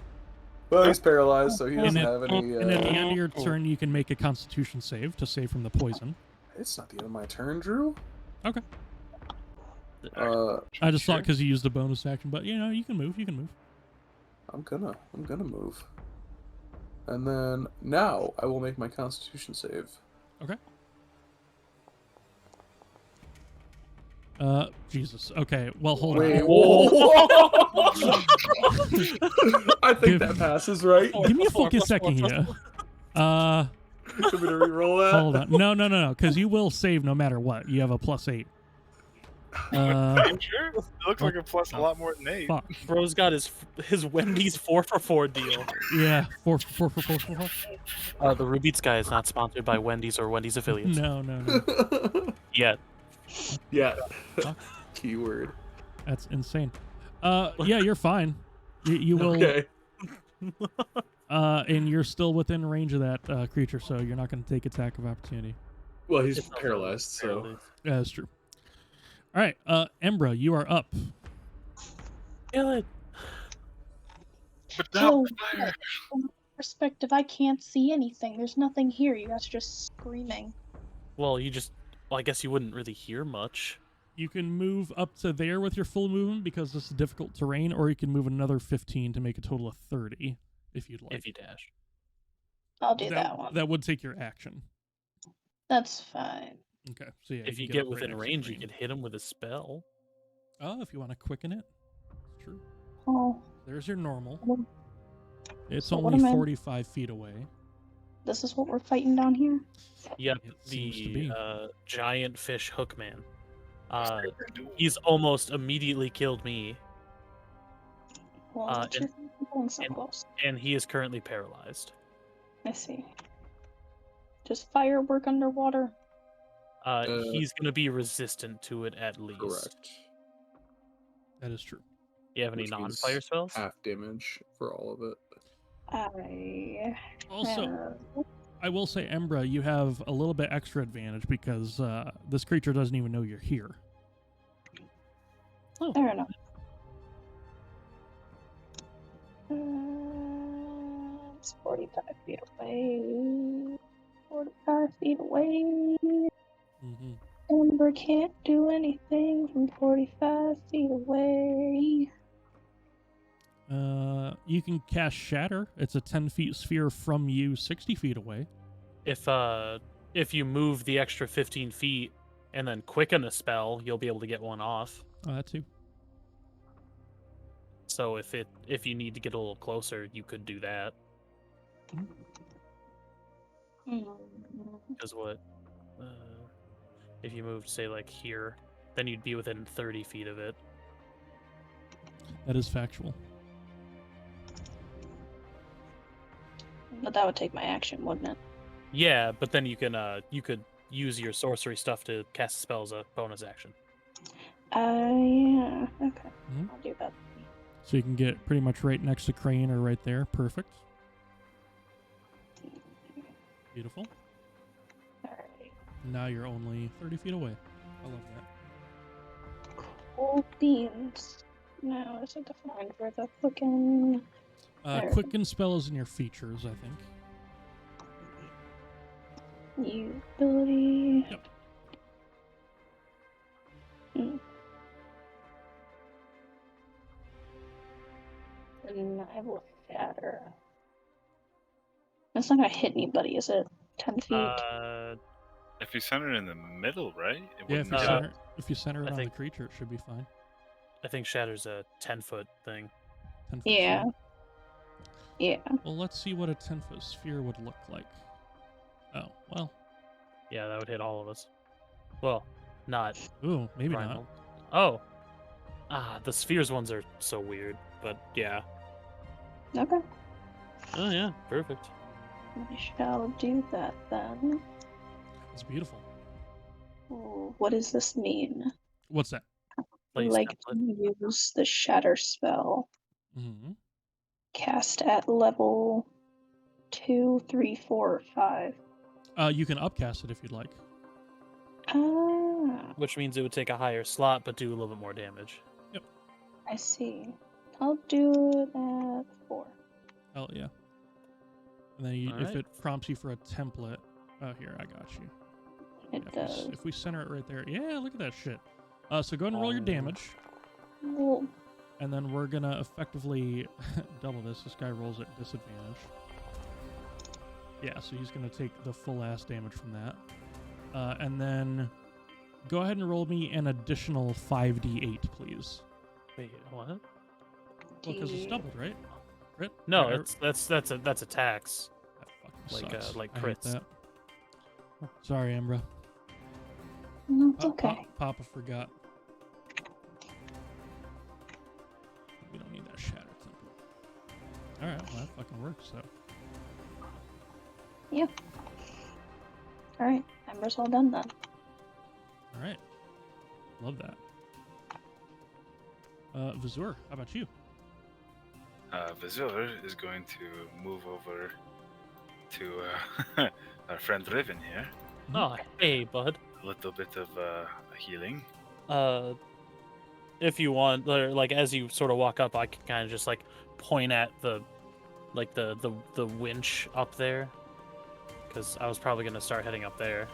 Well, he's paralyzed, so he doesn't And, have any. and at the end of your turn, you can make a Constitution save to save from the poison. It's not the end of my turn, Drew. Okay. I I just thought because you used a bonus action, but you know you can move. You can move. I'm gonna move. And then now I will make my Constitution save. Okay. Jesus. Okay. Well, hold Wait, on. whoa. I think Give- that passes, right? Give me a fucking second here. I'm gonna re-roll that. Hold on. No. Because you will save no matter what. You have a +8. Are you sure? It looks like a plus a lot more than 8. Fuck. Bro's got his Wendy's 4-for-4 deal. Yeah. 4. The Rubied Sky is not sponsored by Wendy's or Wendy's affiliates. No. Yet. Yeah. Fuck. Keyword. That's insane. Yeah, you're fine. You will. Okay. And you're still within range of that creature, so you're not going to take attack of opportunity. Well, he's It's also paralyzed, so. paralyzed. Yeah, that's true. All right, Embra, you are up. Kill it. But Oh, fire. from my perspective, I can't see anything. There's nothing here. You guys are just screaming. Well, I guess you wouldn't really hear much. You can move up to there with your full movement because this is difficult terrain, or you can move another 15 to make a total of 30 if you'd like. If you dash. I'll do that one. That would take your action. That's fine. Okay, so yeah. If you can get up right within next to range, you Krane. could hit him with a spell. Oh, if you want to quicken it. True. Oh, There's your normal. Well, It's so what only am I- 45 feet away. this is what we're fighting down here? Yep, It seems to be. the giant fish hookman. Do He's almost immediately killed me, Well, Uh, what you going so and- close? and he is currently paralyzed. I see. Just firework underwater. He's going to be resistant to it at least. Correct. That is true. You have any Which means non-fire spells? Half damage for all of it. I Also, I will say, Embra, you have a little bit extra advantage because this creature doesn't even know you're here. fair enough. It's 45 feet away. 45 feet away. Mm-hmm. Ember can't do anything from 45 feet away. You can cast Shatter. It's a 10 feet sphere from you, 60 feet away. If you move the extra 15 feet and then quicken a spell, you'll be able to get one off. Oh, that too. So if you need to get a little closer, you could do that. Hmm. Because what? If you moved, say, like here, then you'd be within 30 feet of it. That is factual. But that would take my action, wouldn't it? Yeah, but then you could use your sorcery stuff to cast a spell as a bonus action. Yeah. Okay. Mhm. I'll do that. So you can get pretty much right next to Krane or right there. Perfect. Beautiful. Alright. Now you're only 30 feet away. I love that. Cool beans. Now, is it defined where the fucking... There. Quicken spell is in your features, I think. New ability. Yep. And I will shatter. That's not gonna hit anybody, is it? 10 feet? If you center it in the middle, right? It Yeah, wouldn't if you center it I on think- the creature, it should be fine. I think Shatter's a 10-foot thing. 10-foot Yeah. sphere. Yeah. Well, let's see what a 10-foot sphere would look like. Oh, well. Yeah, that would hit all of us. Well, not Ooh, maybe Reinhold. Oh. The spheres ones are so weird, but yeah. Okay. Oh yeah, perfect. I shall do that then. not. It's beautiful. Ooh, what does this mean? What's that? Place Like template. to use the shatter spell Mm-hmm. cast at level 2, 3, 4, or 5. You can upcast it if you'd like. Ah, Which means it would take a higher slot but do a little bit more damage. I see. I'll do it at 4. Hell yeah. And then if Alright. it prompts you for a template, here, I got you. It Yeah, does. if we center it right there, yeah, look at that shit. So go ahead and roll your damage, Well, and then we're gonna effectively double this. This guy rolls at disadvantage. Yeah, so he's gonna take the full ass damage from that. And then go ahead and roll me an additional 5d8, please. Wait, what? Well, because it's doubled, right? Crit? No, Or- that's attacks. that fucking sucks. like I hate crits. that. Sorry, Embra. no, it's okay. Papa forgot. We don't need that shatter template. Alright, well that fucking works, so. Alright, Ember's all done then. Alright. Love that. Vazur, how about you? Vazur is going to move over to our friend Riven here. Oh, hey, bud. A little bit of healing. If you want, or, like as you sort of walk up, I can kind of just like point at the winch up there, because I was probably gonna start heading up there.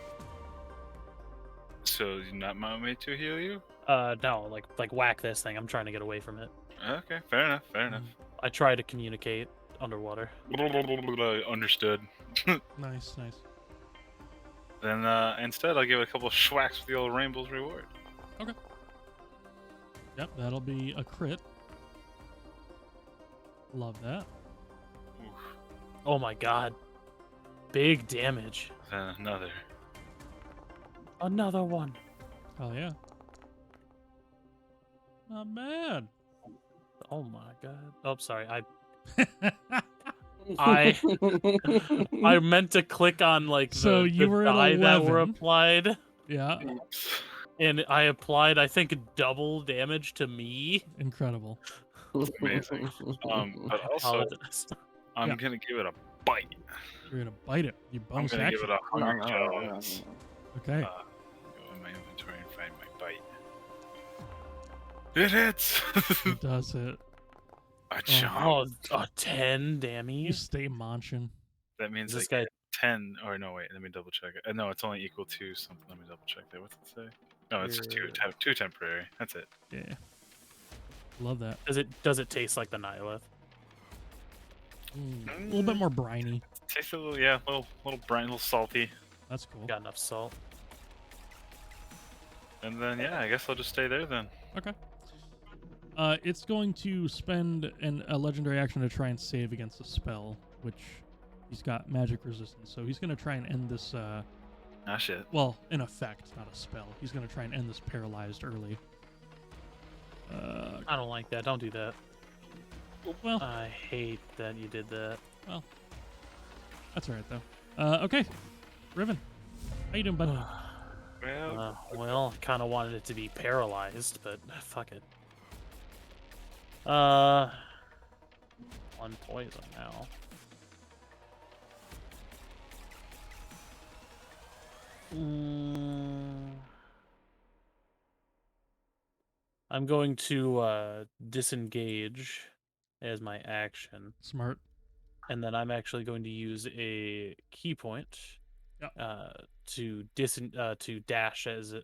So you not want me to heal you? No, like whack this thing. I'm trying to get away from it. Okay, fair enough, fair enough. I try to communicate underwater. Understood. Nice, nice. Then instead, I'll give it a couple of schwacks with the old Rainbow's reward. Yep, that'll be a crit. Love that. Oof. Oh my god, big damage. Then another. Another one. Hell yeah. Not bad. Oh my god. Oh, sorry. I meant to click on like So the you were at die that were 11. applied, Yeah, and I applied I think double damage to me. incredible. Amazing. But also, Apologize. I'm Yeah. gonna give it a bite. You're gonna bite it. You I'm bonus gonna give action. it a 100 jaws. Okay. Go in my inventory and find my bite. It hits! It does hit. A Oh. chomp. Oh, 10 You damage. stay munching. That means This I guy. get 10, or no, wait, let me double check it. No, it's only equal to something. Let me double check that. What's it say? No, it's just two temporary. That's it. Yeah. Love that. Does it taste like the Nihilith? A little bit more briny. Tastes a little, yeah, little brine, a little salty. That's cool. Got enough salt. And then, yeah, I guess I'll just stay there then. Okay. It's going to spend a legendary action to try and save against a spell, which he's got magic resistance. So he's going to try and end this Ah, shit. Well, in effect, not a spell. He's going to try and end this paralyzed early. I don't like that. Don't do that. Well, I hate that you did that. well, that's all right though. Okay, Riven, how you doing, bud? Well, I kind of wanted it to be paralyzed, but fuck it. 1 poison now. I'm going to disengage as my action, Smart. and then I'm actually going to use a key point to dash as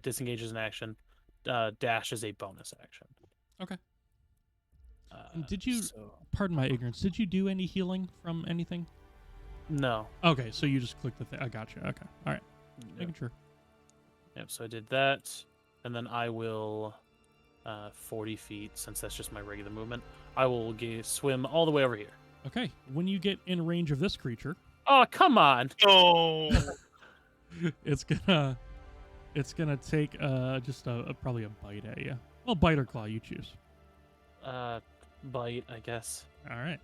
disengage as an action, dash as a bonus action. Okay. And did you? Pardon my ignorance. Did you do any healing from anything? No. Okay, so you just clicked the thing. I got you. Okay, all right. Making sure. Yep. So I did that, and then I will, 40 feet, since that's just my regular movement. I will swim all the way over here. Okay. When you get in range of this creature, oh come on! Oh, it's gonna take just probably a bite at you. Well, bite or claw, you choose. Bite, I guess. All right.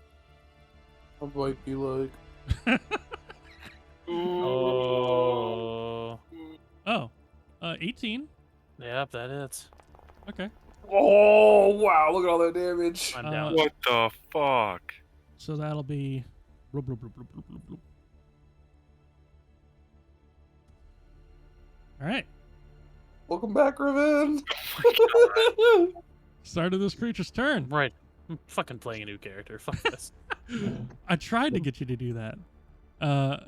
I'll bite you like. Oh. Oh, 18. Yep, that is. Okay. Oh wow! Look at all that damage. I'm down. what the fuck? So that'll be. Bloop, bloop, bloop, bloop, bloop, bloop, bloop. All right. Welcome back, Riven. Start of this creature's turn. Right. I'm fucking playing a new character. Fuck this. I tried to get you to do that.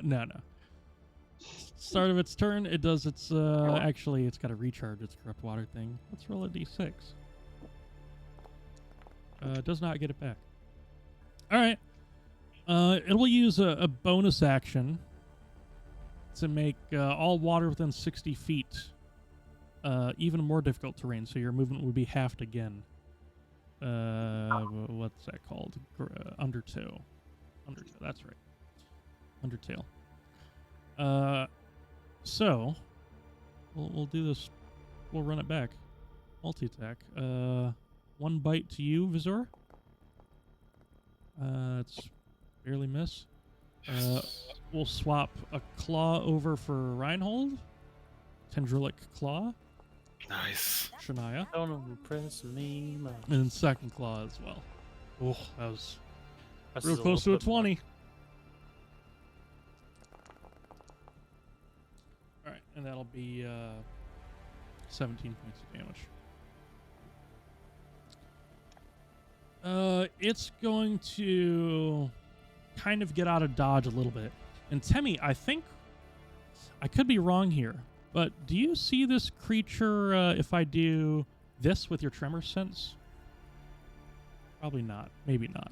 No. Start of its turn, it does its, actually, it's got to recharge its corrupt water thing. Let's roll a d6. Does not get it back. All right. It will use a bonus action to make all water within 60 feet even more difficult terrain, so your movement would be halved again. What's that called? Undertow. Undertow, that's right. Undertale. So we'll do this. We'll run it back. Multi-attack. 1 bite to you, Vazur. It's barely miss. We'll swap a claw over for Reinhold. Tendrilic claw. Nice. Shania. Don't impress me much. And then second claw as well. Oh, that was That's real close to a 20. All right, and that'll be 17 points of damage. It's going to kind of get out of dodge a little bit. And Temi, I think I could be wrong here, but do you see this creature if I do this with your tremor sense? Probably not. Maybe not.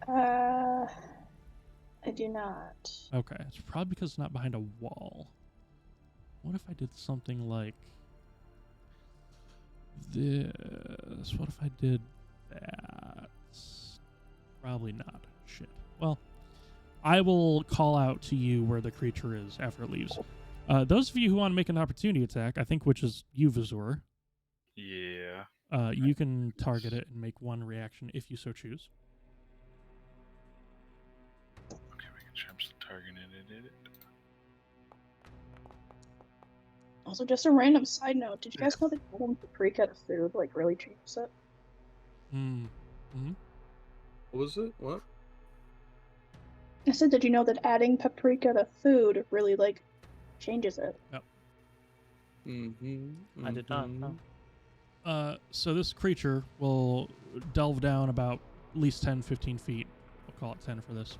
I do not. Okay, it's probably because it's not behind a wall. What if I did something like this? What if I did that? Probably not. Shit. Well, I will call out to you where the creature is after it leaves. Those of you who want to make an opportunity attack, I think, which is you, Vazur, Yeah. you can target it and make 1 reaction if you so choose. Okay, we can try some targeting it. Also, just a random side note. Did you guys know that adding paprika to food really changes it? Mm-hmm. What was it? What? I said, did you know that adding paprika to food really changes it? Yep. I did not know. So this creature will delve down about at least 10, 15 feet. We'll call it 10 for this.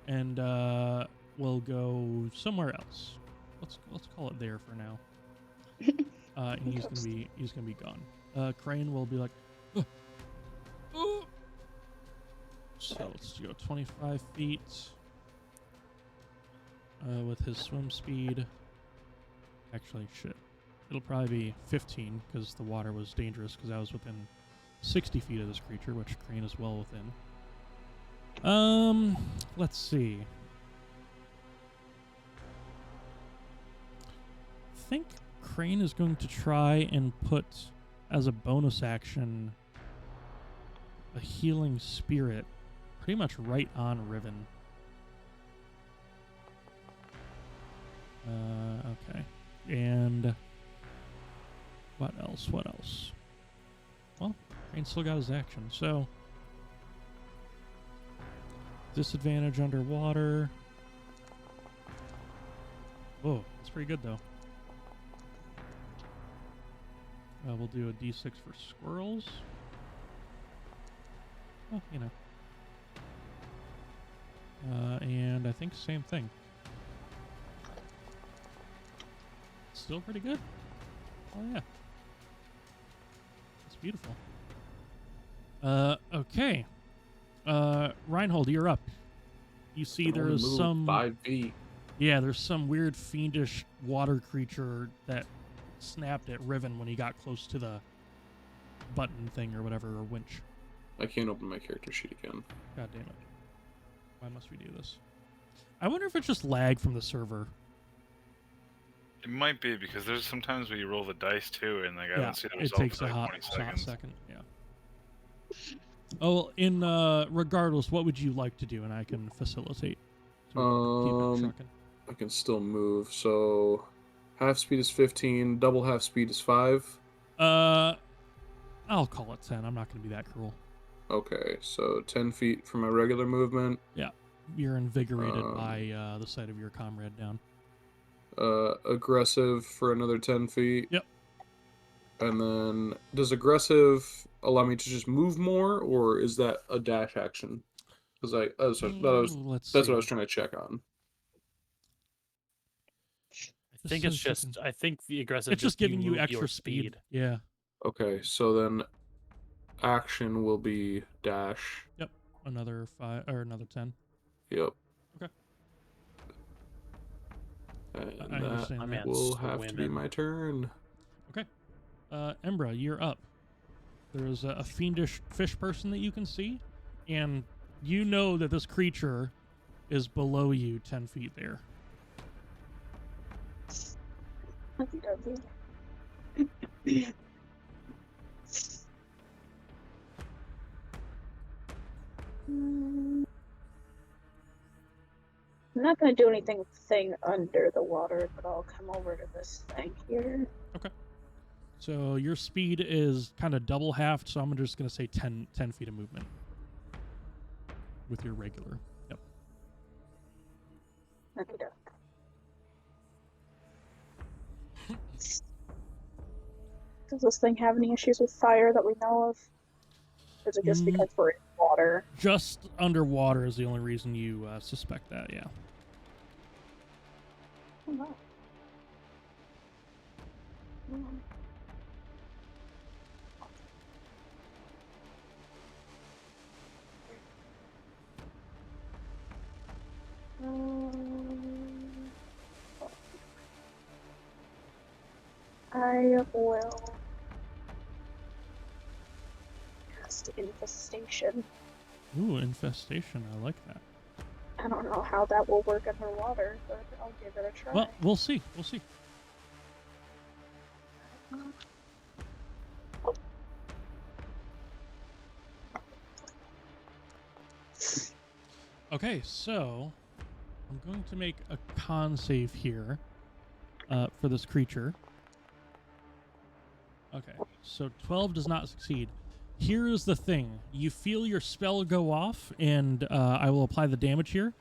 And we'll go somewhere else. Let's call it there for now. And he's gonna be gone. Krane will be like, "Ugh. Oh." So let's go 25 feet with his swim speed. Actually, shit. It'll probably be 15 because the water was dangerous because I was within 60 feet of this creature, which Krane is well within. Let's see. think Krane is going to try and put, as a bonus action, a healing spirit pretty much right on Riven. Okay. And what else? What else? Well, Krane still got his action, so disadvantage underwater. Whoa, that's pretty good though. We'll do a d6 for squirrels. Well, you know. And I think same thing. Still pretty good. Oh yeah. It's beautiful. Okay. Reinhold, you're up. You see there's some 5 feet. Yeah, there's some weird fiendish water creature that snapped at Riven when he got close to the button thing or whatever, or winch. I can't open my character sheet again. God damn it. Why must we do this? I wonder if it's just lag from the server. It might be, because there's sometimes where you roll the dice too, and like I don't see the it result takes for a like hot 20 seconds. second. Yeah. Oh, in regardless, what would you like to do, and I can facilitate. To keep it trucking. I can still move. So, half speed is 15. Double half speed is 5. I'll call it 10. I'm not going to be that cruel. Okay, so 10 feet for my regular movement. Yeah, you're invigorated by the sight of your comrade down. Aggressive for another 10 feet. Yep. And then, does aggressive allow me to just move more, or is that a dash action? Because that's what I was trying to check on. I think it's just. I think the aggressive. It's just giving you move extra your speed. Yeah. Okay, so then action will be dash. Yep. Another 5 or another 10. Yep. Okay. And I understand that will have to be my turn. Okay. Embra, you're up. There's a fiendish fish person that you can see, and you know that this creature is below you 10 feet there. I'm not going to do anything under the water, but I'll come over to this thing here. Okay. So your speed is kind of double halved, so I'm just going to say 10 feet of movement with your regular. Yep. Okay. Does this thing have any issues with fire that we know of? Or is it just because we're in water? Just underwater is the only reason you suspect that, yeah. Oh, wow. I will cast Infestation. Ooh, Infestation. I like that. I don't know how that will work underwater, but I'll give it a try. Well, we'll see. We'll see. Okay, so I'm going to make a con save here for this creature. Okay, so 12 does not succeed. Here is the thing. You feel your spell go off, and I will apply the damage here.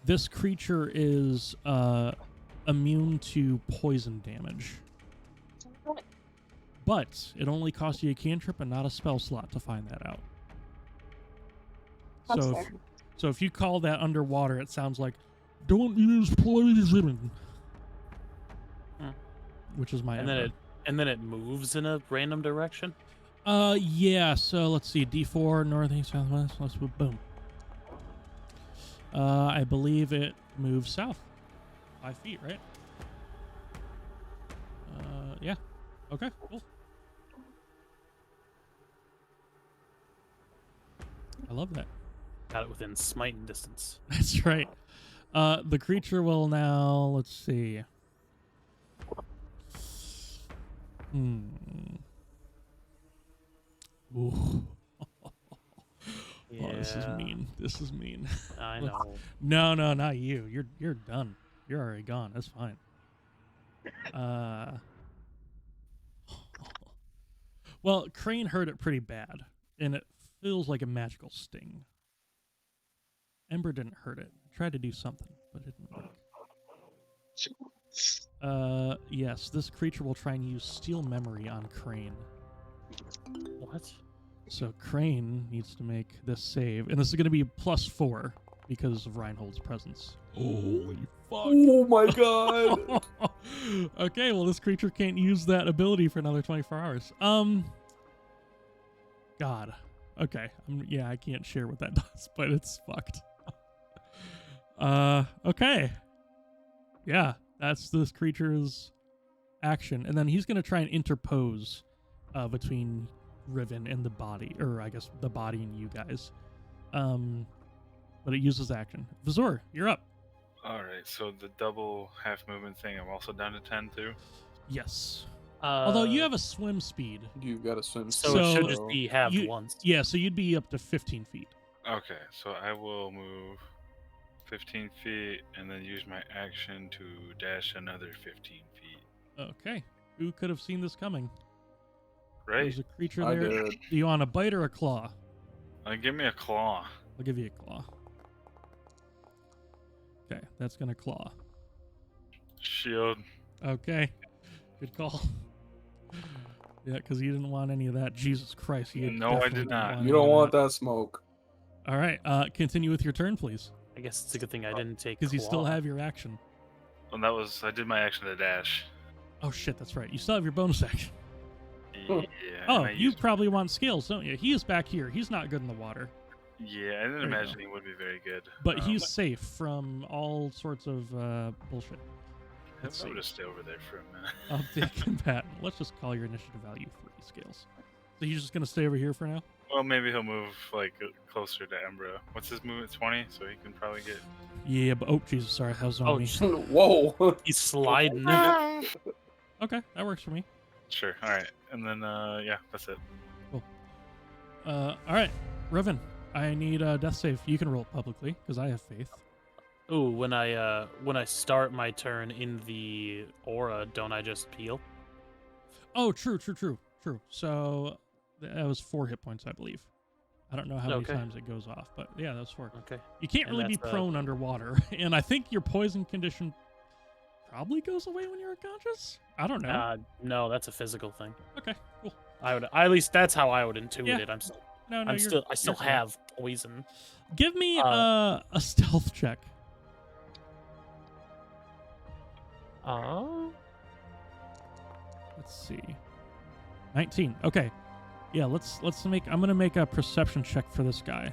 This creature is immune to poison damage. But it only costs you a cantrip and not a spell slot to find that out. So if you call that underwater, it sounds like, don't use poison. Which is my and then it moves in a random direction? Yeah, so let's see. D4, northeast, southwest, let's boom. I believe it moves south. 5 feet, right? Yeah. Okay, cool. I love that. Got it within smiting distance. That's right. The creature will now, let's see. Ooh. Yeah. Oh, this is mean. This is mean. I know. No, not you. You're done. You're already gone. That's fine. Well, Krane heard it pretty bad, and it feels like a magical sting. Embra didn't hurt it. Tried to do something, but it didn't work. Yes, this creature will try and use Steal Memory on Krane. What? So Krane needs to make this save, and this is going to be +4 because of Reinhold's presence. Holy fuck. Oh my god. Okay, well, this creature can't use that ability for another 24 hours. God. Okay. I can't share what that does, but it's fucked. Okay. Yeah, that's this creature's action. And then he's going to try and interpose between Riven and the body, or I guess the body and you guys. But it uses action. Vazur, you're up. Alright, so the double half movement thing, I'm also down to 10 too? Yes. Although you have a swim speed. You gotta swim. So it should just be halved once. Yeah, so you'd be up to 15 feet. Okay, so I will move 15 feet and then use my action to dash another 15 feet. Okay. Who could have seen this coming? Right? There's a creature I there. did. Do you want a bite or a claw? Give me a claw. I'll give you a claw. Okay, that's going to claw. Shield. Okay. Good call. Yeah, because you didn't want any of that. Jesus Christ. You No, I definitely did didn't not. want You any don't of want that smoke. All right. Continue with your turn, please. I guess it's a good thing I didn't take Because you still claw. have your action. Well, I did my action to dash. Oh, shit, that's right. You still have your bonus action. Yeah. Oh, and I you used- probably want scales, don't you? He is back here. He's not good in the water. Yeah, I didn't There you imagine go. he would be very good. But he's safe from all sorts of bullshit. Let's I'll see. just stay over there for a minute. Update combatant. Let's just call your initiative value 3 scales. So he's just going to stay over here for now? Well, maybe he'll move closer to Embra. What's his movement? 20, so he can probably get. Yeah, but oh, Jesus, sorry. How's on me? Whoa. He's sliding. Okay, that works for me. Sure. All right, and then yeah, that's it. All right, Riven, I need a death save. You can roll it publicly because I have faith. Ooh, when I start my turn in the aura, don't I just peel? Oh, true. So that was 4 hit points, I believe. I don't know how many Okay. times it goes off, but yeah, that's 4. Okay. You can't And really be that's, prone underwater, and I think your poison condition probably goes away when you're unconscious. I don't know. No, that's a physical thing. Okay, cool. At least that's how I would intuit Yeah. it. No, I still you're fine. have poison. Give me a stealth check. Let's see. 19. Okay. Yeah, I'm gonna make a perception check for this guy.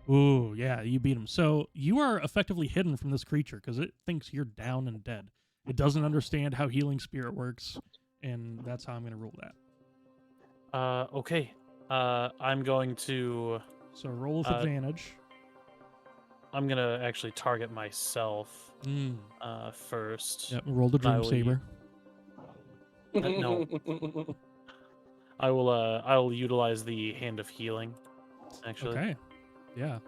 Ooh, yeah, you beat him. So you are effectively hidden from this creature because it thinks you're down and dead. It doesn't understand how healing spirit works, and that's how I'm gonna rule that. Okay. I'm going to. So roll with advantage. I'm gonna actually target myself Mm. first. Yep, roll the I dream will saber. No. I will utilize the hand of healing. Actually. Okay. Yeah.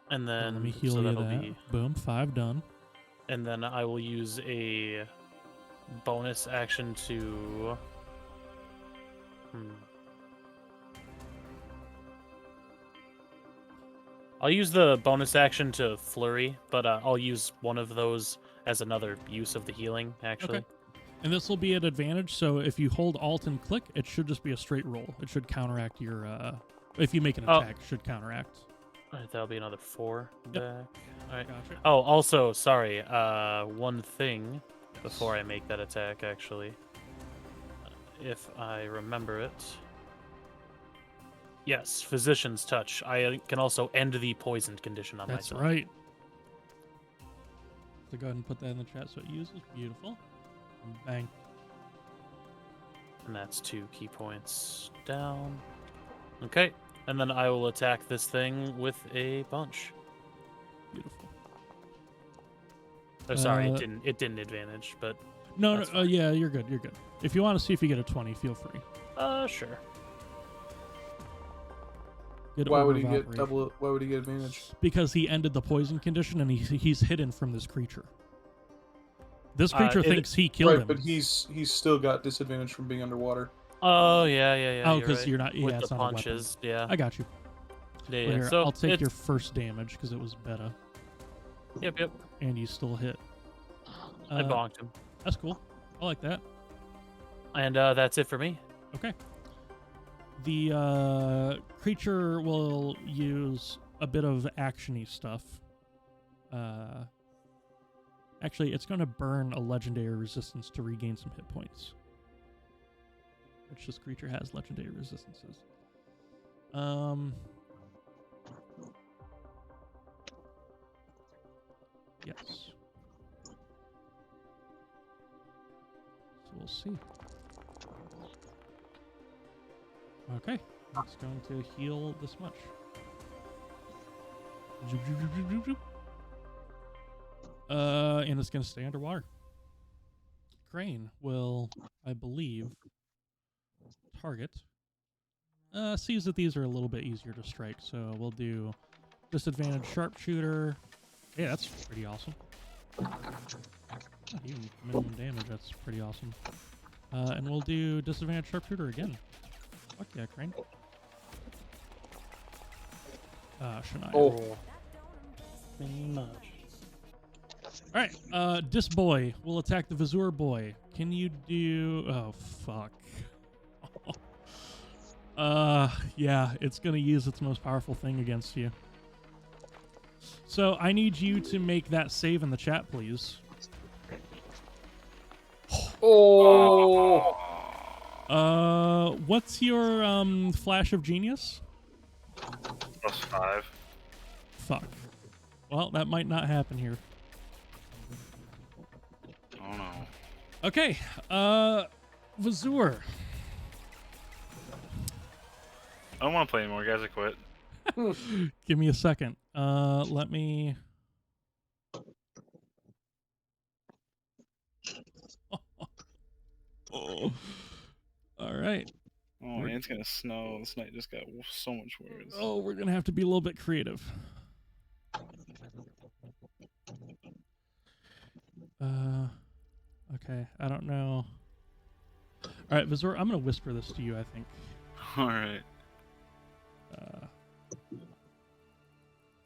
And then Let me heal so you that'll that. be. Boom, 5 done. And then I will use a bonus action to. I'll use the bonus action to flurry, but I'll use one of those as another use of the healing, actually. Okay. And this will be at advantage, so if you hold Alt and click, it should just be a straight roll. It should counteract your, if you make an attack, it should counteract. All right, that'll be another 4 Yep. back. All right. Gotcha. Oh, also, sorry, one thing before I make that attack, actually. If I remember it. Yes, Physician's Touch. I can also end the poisoned condition on That's myself. right. So go ahead and put that in the chat so it uses. Beautiful. And bang. And that's 2 key points down. Okay, and then I will attack this thing with a punch. Beautiful. Oh, sorry, it didn't advantage, but No, That's no, fine. yeah, you're good. You're good. If you want to see if you get a 20, feel free. Sure. Good Why order would he of get operation. double? Why would he get advantage? Because he ended the poison condition and he's hidden from this creature. This creature thinks he killed him. But he's still got disadvantage from being underwater. Oh yeah. Oh, you're because right. you're not. Yeah, With it's the not a punches. weapon. Yeah. I got you. Yeah. Well, here, So I'll take your it's- first damage because it was beta, Yep. and you still hit. I bonked him, That's cool. I like that. and that's it for me. Okay. The creature will use a bit of actiony stuff. Actually, it's going to burn a legendary resistance to regain some hit points. Which this creature has legendary resistances. Yes. So we'll see. Okay, it's going to heal this much. And it's going to stay underwater. Krane will, I believe, target. Sees that these are a little bit easier to strike, so we'll do disadvantage sharpshooter. Yeah, that's pretty awesome. Even minimum damage, that's pretty awesome. And we'll do disadvantage sharpshooter again. Fuck yeah, Krane. Shania. Oh. Much. Alright, this boy will attack the Vazur boy. Can you do... Oh, fuck. Yeah, it's gonna use its most powerful thing against you. So, I need you to make that save in the chat, please. Oh! What's your, flash of genius? +5. Fuck. Well, that might not happen here. Oh no. Okay, Vazur. I don't want to play anymore, guys. I quit. Give me a second. Let me... Oh. All right. Oh man, it's gonna snow. This night just got so much worse. Oh, we're gonna have to be a little bit creative. Okay. I don't know. All right, Vazur, I'm gonna whisper this to you, I think. All right.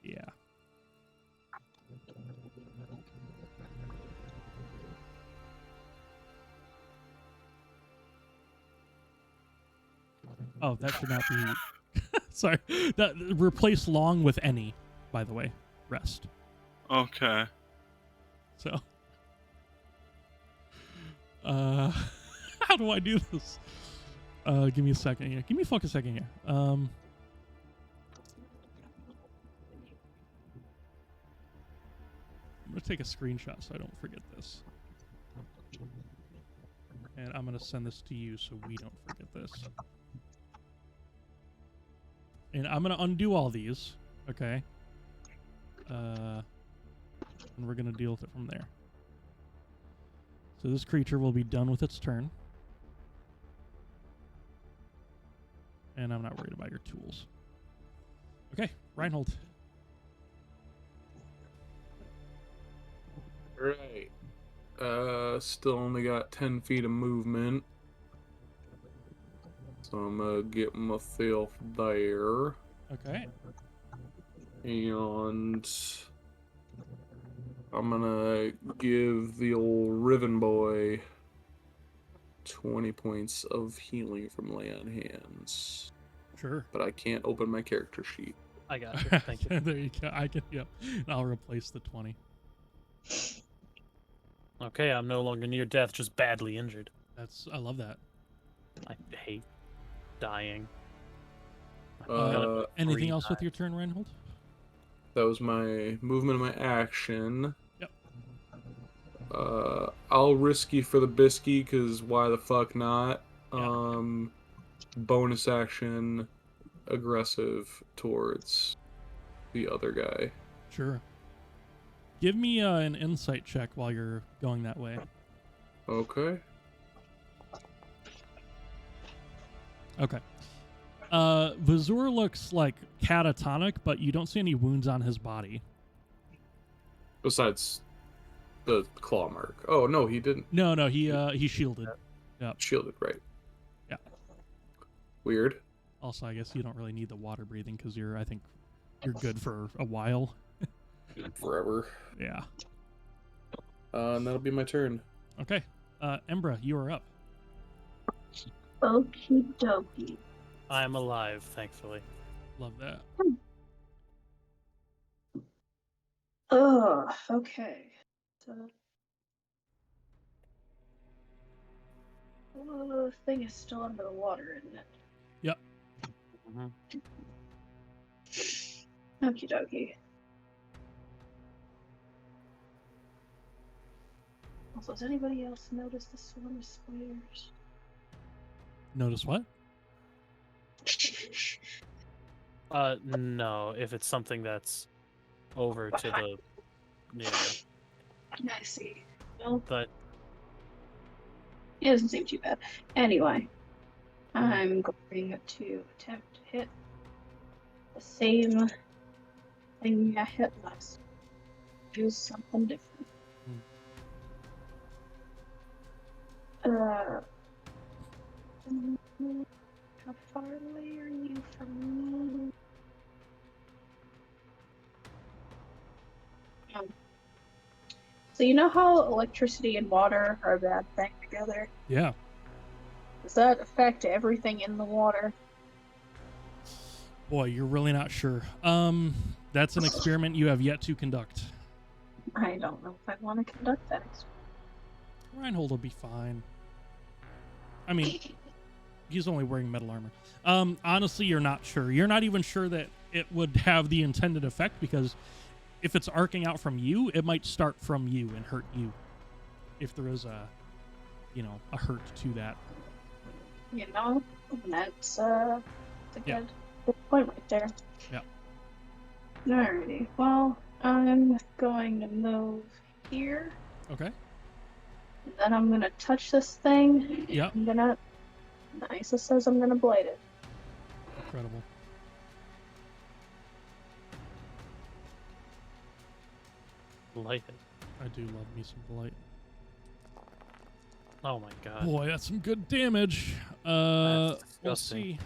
Yeah. Oh, that should not be... Sorry. That replace long with any, by the way. Rest. Okay. So... how do I do this? Give me a second here. Give me a fucking second here. I'm gonna take a screenshot so I don't forget this. And I'm gonna send this to you so we don't forget this. And I'm gonna undo all these, okay? And we're gonna deal with it from there. So this creature will be done with its turn. And I'm not worried about your tools. Okay, Reinhold. Right. Still only got 10 feet of movement. So I'm gonna get myself there. Okay. And I'm gonna give the old Riven boy 20 points of healing from lay on hands. Sure. But I can't open my character sheet. I got you. Thank you. There you go. I can, yep. I'll replace the 20. Okay, I'm no longer near death, just badly injured. I love that. I hate dying. Anything else with your turn, Reinhold? That was my movement and my action. Yep. I'll risky for the bisky, because why the fuck not? Yeah. Bonus action, aggressive towards the other guy. Sure. Give me an insight check while you're going that way. Okay. Okay. Vazur looks like catatonic, but you don't see any wounds on his body. Besides the claw mark. Oh no, he didn't. No, he shielded. Yep. Shielded, right? Yeah. Weird. Also, I guess you don't really need the water breathing because I think you're good for a while. Forever. Yeah. And that'll be my turn. Okay. Embra, you are up. Okie dokie. I'm alive, thankfully. Love that. Ugh, okay. So, the thing is still under the water, isn't it? Yep. Okie dokie. Also, does anybody else notice the swarm of spiders? Notice what? No, if it's something that's over to the... Yeah. I see. Well, But it doesn't seem too bad. Anyway, I'm going to attempt to hit the same thing I hit last. Use something different. How far away are you from me? So you know how electricity and water are a bad thing together? Yeah. Does that affect everything in the water? Boy, you're really not sure. That's an experiment you have yet to conduct. I don't know if I want to conduct that experiment. Reinhold will be fine. I mean, he's only wearing metal armor. Honestly, you're not sure. You're not even sure that it would have the intended effect because if it's arcing out from you, it might start from you and hurt you. If there is a hurt to that. You know, that's a good point right there. Yeah. Alrighty. Well, I'm going to move here. Okay. And then I'm gonna touch this thing. Yeah. I'm gonna. Nysa says I'm gonna blade it. Incredible. light it. I do love me some blight. Oh my god. Boy, that's some good damage. That's We'll disgusting. see.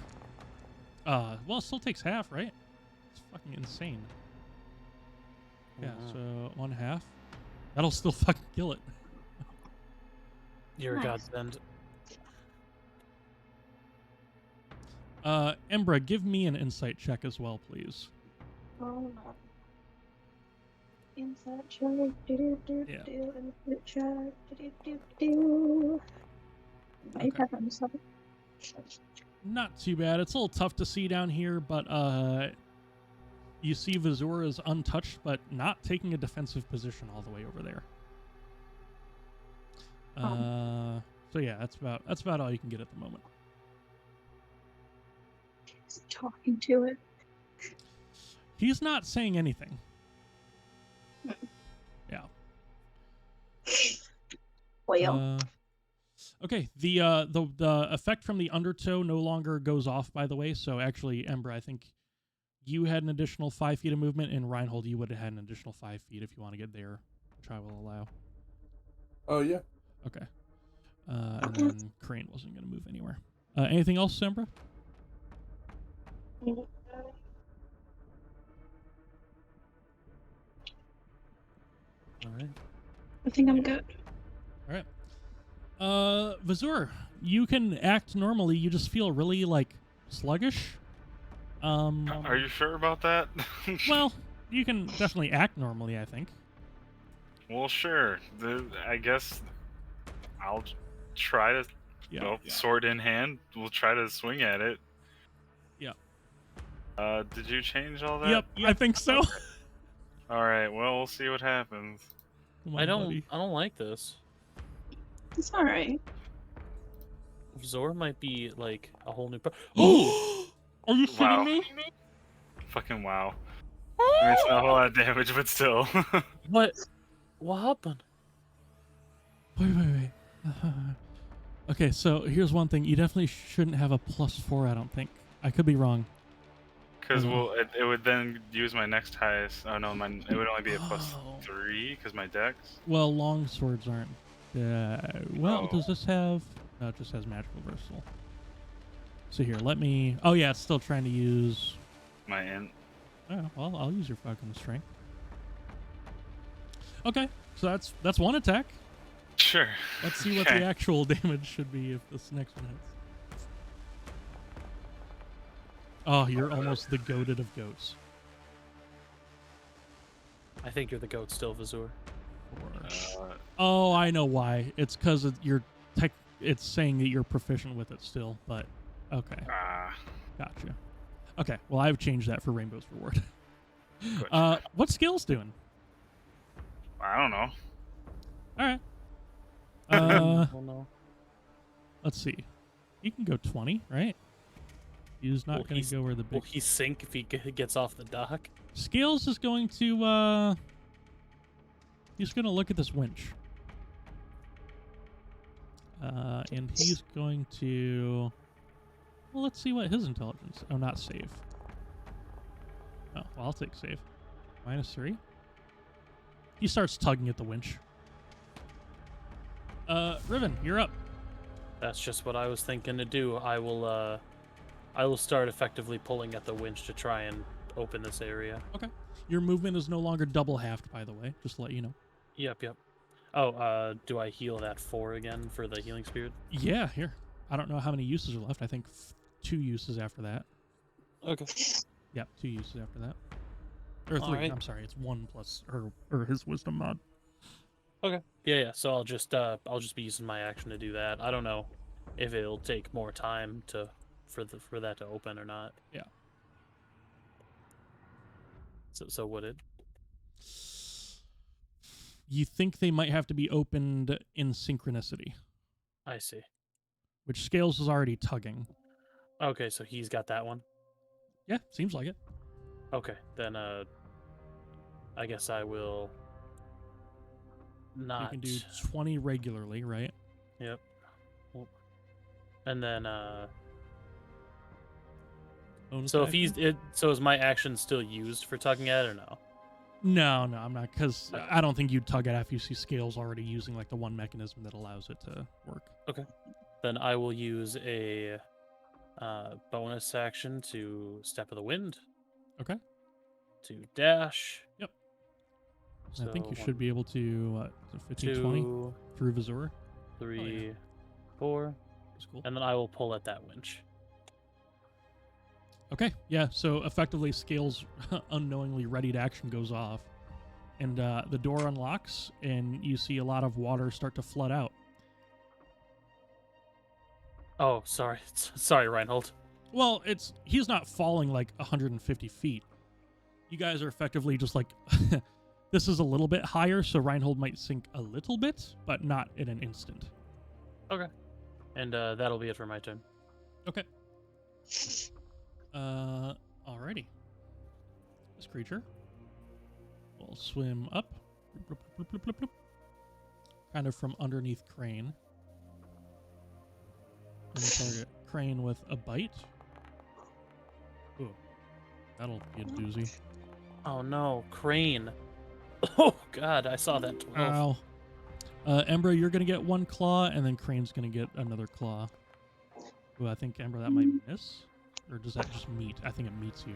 Well, it still takes half, right? It's fucking insane. Yeah, so 1/2. That'll still fucking kill it. You're a Nice. godsend. Embra, give me an insight check as well, please. Hold on. Inside check. Insight check. I Okay. have himself. Not too bad. It's a little tough to see down here, but you see Vazur is untouched, but not taking a defensive position all the way over there. So yeah, that's about all you can get at the moment. He's talking to it. He's not saying anything. Yeah. Well, Okay. The effect from the undertow no longer goes off, by the way. So actually, Embra, I think you had an additional 5 feet of movement, and Reinhold, you would have had an additional 5 feet if you want to get there, which I will allow. Oh, yeah. Okay. And then Krane wasn't going to move anywhere. Anything else, Embra? All right. I think I'm good. All right. Vazur, you can act normally. You just feel really sluggish. Are you sure about that? Well, you can definitely act normally, I think. Well, sure. I guess I'll try to, sword in hand. We'll try to swing at it. Yeah. Did you change all that? Yep, I think so. All right. Well, we'll see what happens. Come on, I don't buddy. like this. It's alright. Zor might be like a whole new. Are you Wow. kidding me? Fucking wow. I mean, it's not a whole lot of damage, but still. What? What happened? Wait. Okay, so here's one thing. You definitely shouldn't have a +4, I don't think. I could be wrong. Because it would then use my next highest. Oh no, it would only be a Oh. +3 because my dex. Well, long swords aren't. Does this have? No, it just has magical versatile. So here, let me. Oh yeah, it's still trying to use. My int. Oh, well, I'll use your fucking strength. Okay, so that's one attack. Sure. Let's see what the actual damage should be if this next one hits. Oh, you're almost the goated of goats. I think you're the goat still, Vazur. Oh, I know why. It's because it's saying that you're proficient with it still, but okay. Gotcha. Okay, well, I've changed that for Rainbow's Reward. What skill's doing? I don't know. All right. Oh, no. Let's see. He can go 20, right? He's not going to go where the big... Will he sink if he gets off the dock? Scales is going to, he's going to look at this winch. And he's going to... Well, let's see what his intelligence... Oh, not save. Oh, well, I'll take save. -3. He starts tugging at the winch. Riven, you're up. That's just what I was thinking to do. I will start effectively pulling at the winch to try and open this area. Okay. Your movement is no longer double-halved, by the way, just to let you know. Yep. Oh, do I heal that 4 again for the healing spirit? Yeah, here. I don't know how many uses are left. I think 2 uses after that. Okay. Yep, 2 uses after that. Or 3. Right. I'm sorry, it's 1 plus or his wisdom mod. Okay. Yeah. So I'll just be using my action to do that. I don't know if it'll take more time for that to open or not. Yeah. So would it? You think they might have to be opened in synchronicity, I see. which Scales is already tugging. Okay, so he's got that one. Yeah, seems like it. Okay, then I guess I will not. You can do 20 regularly, right? Yep. And then Bonus so action? so is my action still used for tugging at it or no? No, I'm not, because I don't think you'd tug it after you see Scales already using like the one mechanism that allows it to work. Okay. Then I will use a bonus action to Step of the Wind. Okay. To dash. Yep. So I think you should be able to 15, 2, 20 through Vazur. 3, Oh, yeah. 4, That's cool. and then I will pull at that winch. Okay, yeah, so effectively Scales' unknowingly readied action goes off, and the door unlocks, and you see a lot of water start to flood out. Oh, sorry. Sorry, Reinhold. Well, he's not falling like 150 feet. You guys are effectively just like, this is a little bit higher, so Reinhold might sink a little bit, but not in an instant. Okay. And that'll be it for my turn. Okay. Alrighty. This creature will swim up, bloop, bloop, bloop, bloop, bloop, kind of from underneath Krane. And target Krane with a bite. Ooh, that'll be a doozy. Oh no, Krane. Oh god, I saw that 12. Ow. Embra, you're gonna get 1 claw, and then Crane's gonna get another claw. Ooh, I think Embra, that might miss. Or does that just meet? I think it meets you.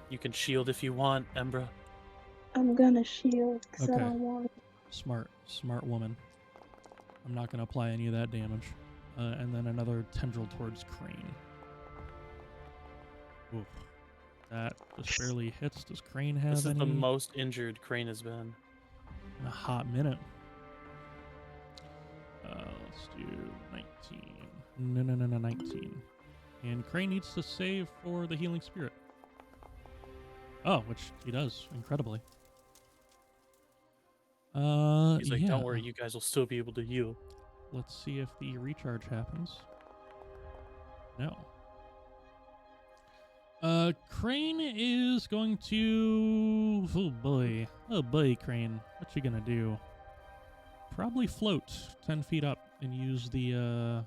You can shield if you want, Embra. I'm gonna shield because Okay. I don't want. Smart woman. I'm not gonna apply any of that damage. And then another tendril towards Krane. Oof. That just barely hits. Does Krane have This is any? the most injured Krane has been. In a hot minute. Let's do 19. No, 19. And Krane needs to save for the healing spirit. Oh, which he does, incredibly. He's like, yeah. don't worry, you guys will still be able to heal. Let's see if the recharge happens. No. Krane is going to... Oh boy, Krane. What you gonna do? Probably float 10 feet up and use the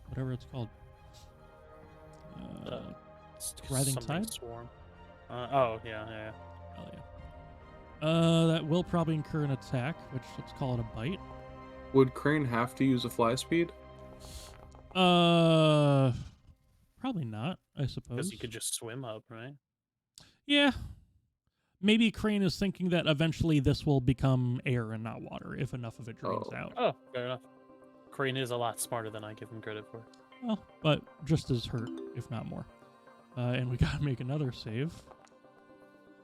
whatever it's called. Writhing Tide? Swarm. Oh, yeah. Hell yeah. That will probably incur an attack, which let's call it a bite. Would Krane have to use a fly speed? Probably not, I suppose. Because you could just swim up, right? Yeah. Maybe Krane is thinking that eventually this will become air and not water if enough of it drains out. Oh, fair enough. Krane is a lot smarter than I give him credit for. Well, but just as hurt, if not more. And we gotta make another save.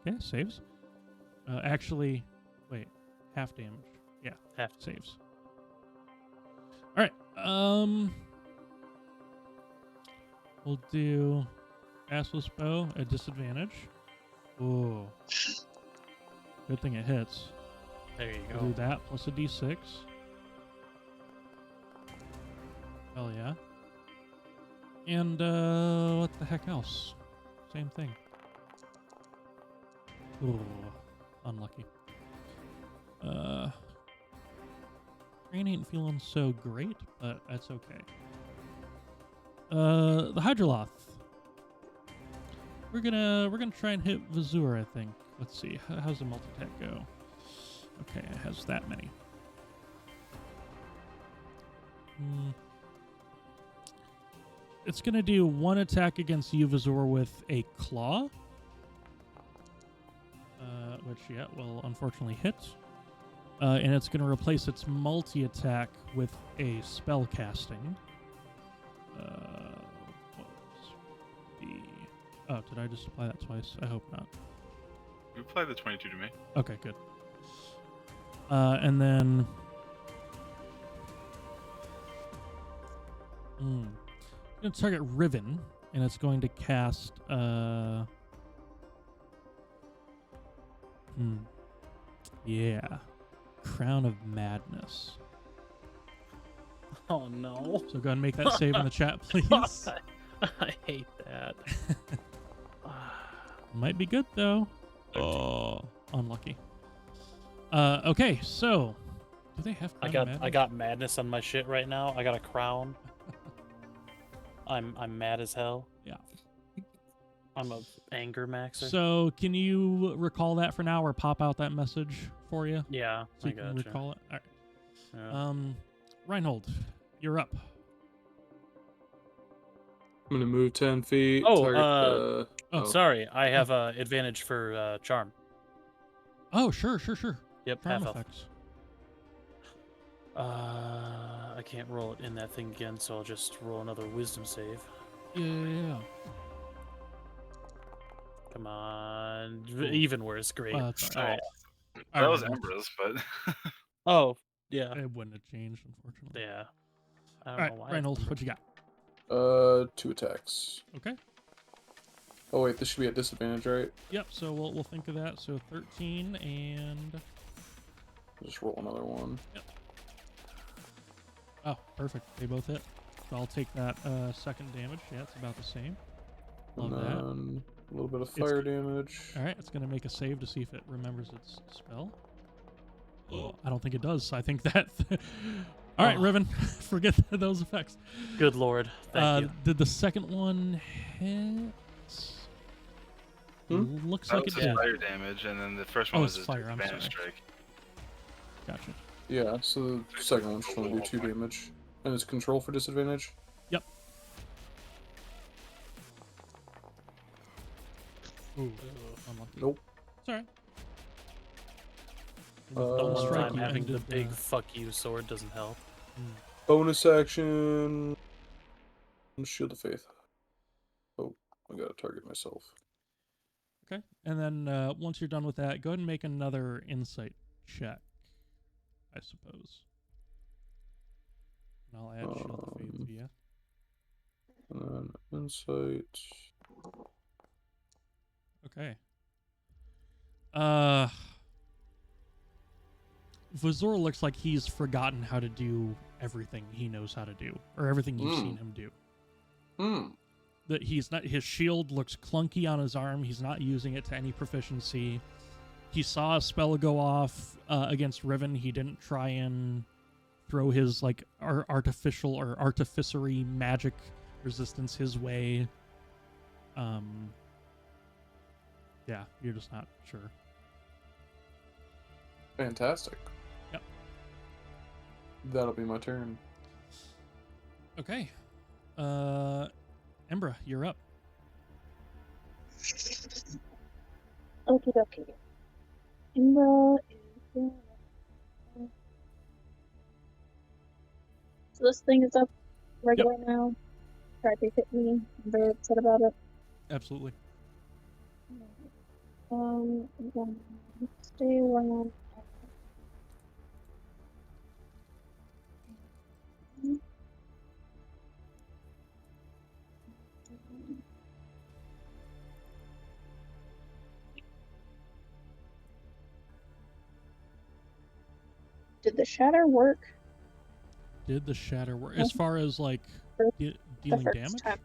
Okay, saves. Actually, wait, half damage. Yeah, half saves. All right. We'll do Assless Bow at disadvantage. Ooh. Good thing it hits. There you go. We'll do that plus a d6. Hell yeah. And what the heck else? Same thing. Ooh, unlucky. Krane ain't feeling so great, but that's okay. The Hydroloth. We're gonna try and hit Vazur, I think. Let's see. How's the multi-attack go? Okay, it has that many. It's going to do one attack against you, Vazur, with a claw. Which, yeah, will unfortunately hit. And it's going to replace its multi-attack with a spell casting. Oh, did I just apply that twice? I hope not. You applied the 22 to me. Okay, good. And then... It's going to target Riven, and it's going to cast... Yeah. Crown of Madness. Oh, no. So go ahead and make that save in the chat, please. I hate that. Might be good, though. Oh, unlucky. Okay, so... Do they have Crown of Madness? I got madness on my shit right now. I got a crown. I'm mad as hell. Yeah. I'm a anger maxer. So can you recall that for now, or pop out that message for you? Yeah, so you can recall it. All right. Yeah. Reinhold, you're up. I'm gonna move 10 feet. Oh, sorry. I have advantage for charm. Oh, sure. Yep, Charm half effects. I can't roll it in that thing again, so I'll just roll another wisdom save. Yeah. Come on. Even worse. Great. All right. That was Embra's, but... Oh, yeah. It wouldn't have changed, unfortunately. Yeah. I All don't right, know why. Reinhold, what you got? 2 attacks. Okay. Oh wait, this should be at disadvantage, right? Yep, so we'll think of that. So 13 and... Just roll another one. Yep. Oh, perfect. They both hit. So I'll take that second damage. Yeah, it's about the same. Love and that. then a little bit of fire damage. All right, it's going to make a save to see if it remembers its spell. Oh, I don't think it does. So I think that... All right, Riven, forget those effects. Good lord. Thank you. Did the second one hit? Looks like it did. Fire damage, and then the first one was fire. I'm sorry. strike. Gotcha. Yeah, so the second one's going to do 2 damage. And it's control for disadvantage? Yep. Ooh, unlucky. Nope. It's alright. Don't strike time you having the ended, big fuck you sword doesn't help. Bonus action. Shield of Faith. Oh, I gotta target myself. Okay, and then once you're done with that, go ahead and make another insight check, I suppose. And I'll add Shield of Faith to you. And then insight. Okay. Vazur looks like he's forgotten how to do everything he knows how to do, or everything you've seen him do. That he's not. His shield looks clunky on his arm. He's not using it to any proficiency. He saw a spell go off against Riven. He didn't try and throw his like artificial or artificery magic resistance his way. Yeah, you're just not sure. Fantastic. Yep. That'll be my turn. Okay. Embra, you're up. Okie dokie. Embra is... So this thing is up regular now. Tried to hit me. I'm very upset about it. Absolutely. I'm gonna stay around. Did the shatter work? Did the shatter work as far as like dealing damage? Time.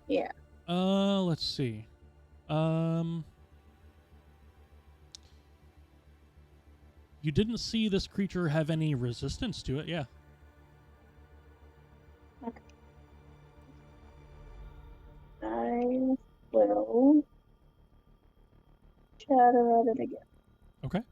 Yeah. Let's see. You didn't see this creature have any resistance to it, yeah. Okay. I will shatter at it again. Okay.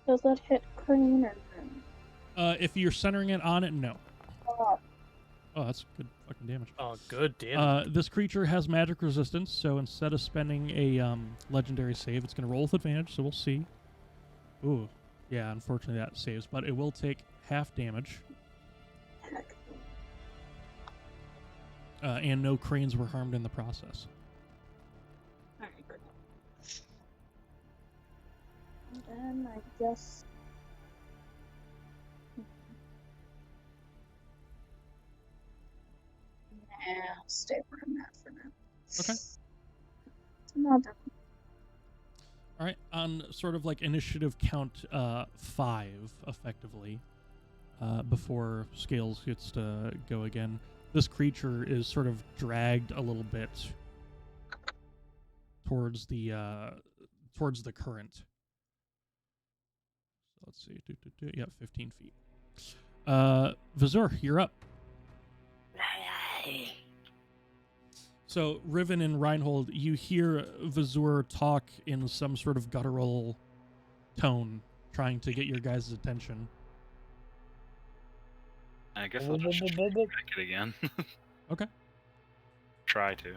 Does that hit Krane or no? If you're centering it on it, no. Oh, that's good fucking damage. Oh, good damage. This creature has magic resistance, so instead of spending a legendary save, it's going to roll with advantage, so we'll see. Ooh, yeah, unfortunately that saves, but it will take half damage. Heck. And no cranes were harmed in the process. Alright, good. And then I guess... Yeah, I'll stay where I'm at for now. Okay. Not done. All right, on sort of like initiative count 5, effectively, before Scales gets to go again, this creature is sort of dragged a little bit towards the current. So let's see, yeah, 15 feet. Vazur, you're up. So, Riven and Reinhold, you hear Vazur talk in some sort of guttural tone, trying to get your guys' attention. I guess I'll just crack it again. Okay. Try to.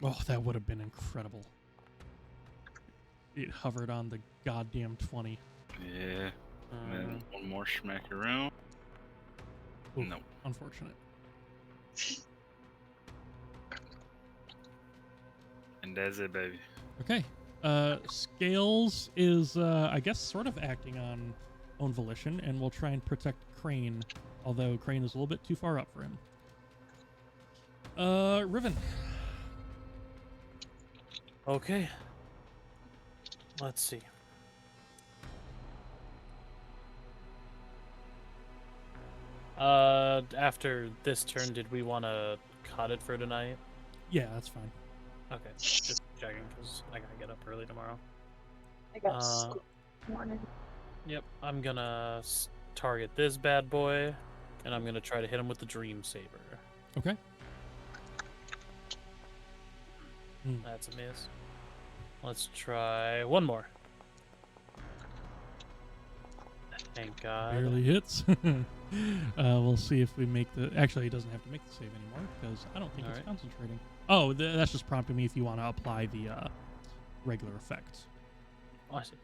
Oh, that would have been incredible. It hovered on the goddamn 20. Yeah. And then one more smackaroo. Nope. Unfortunate. And that's it, baby. Okay. Scales is, I guess, sort of acting on own volition, and will try and protect Krane, although Krane is a little bit too far up for him. Riven. Okay. Let's see. After this turn, did we want to cut it for tonight? Yeah, that's fine. Okay, just checking because I gotta get up early tomorrow. I got school in the morning. Yep, I'm gonna target this bad boy, and I'm gonna try to hit him with the Dream Saber. Okay. That's a miss. Let's try one more. Thank God. Barely hits. We'll see if we make the... Actually, he doesn't have to make the save anymore, because I don't think it's concentrating. Oh, that's just prompting me if you want to apply the regular effect. Oh, I see.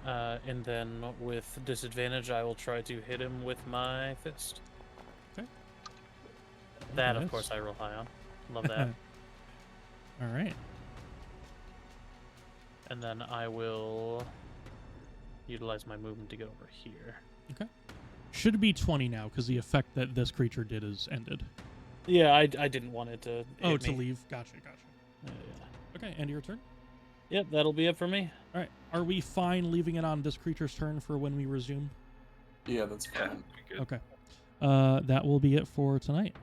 And then with disadvantage, I will try to hit him with my fist. Okay. That, of course, I roll high on. Love that. All right. And then I will utilize my movement to get over here. Okay. Should be 20 now, because the effect that this creature did is ended. Yeah, I didn't want it to hit to me. leave. Gotcha. Yeah. Okay, end of your turn? Yep, that'll be it for me. All right. Are we fine leaving it on this creature's turn for when we resume? Yeah, that's fine. Good. Okay. That will be it for tonight.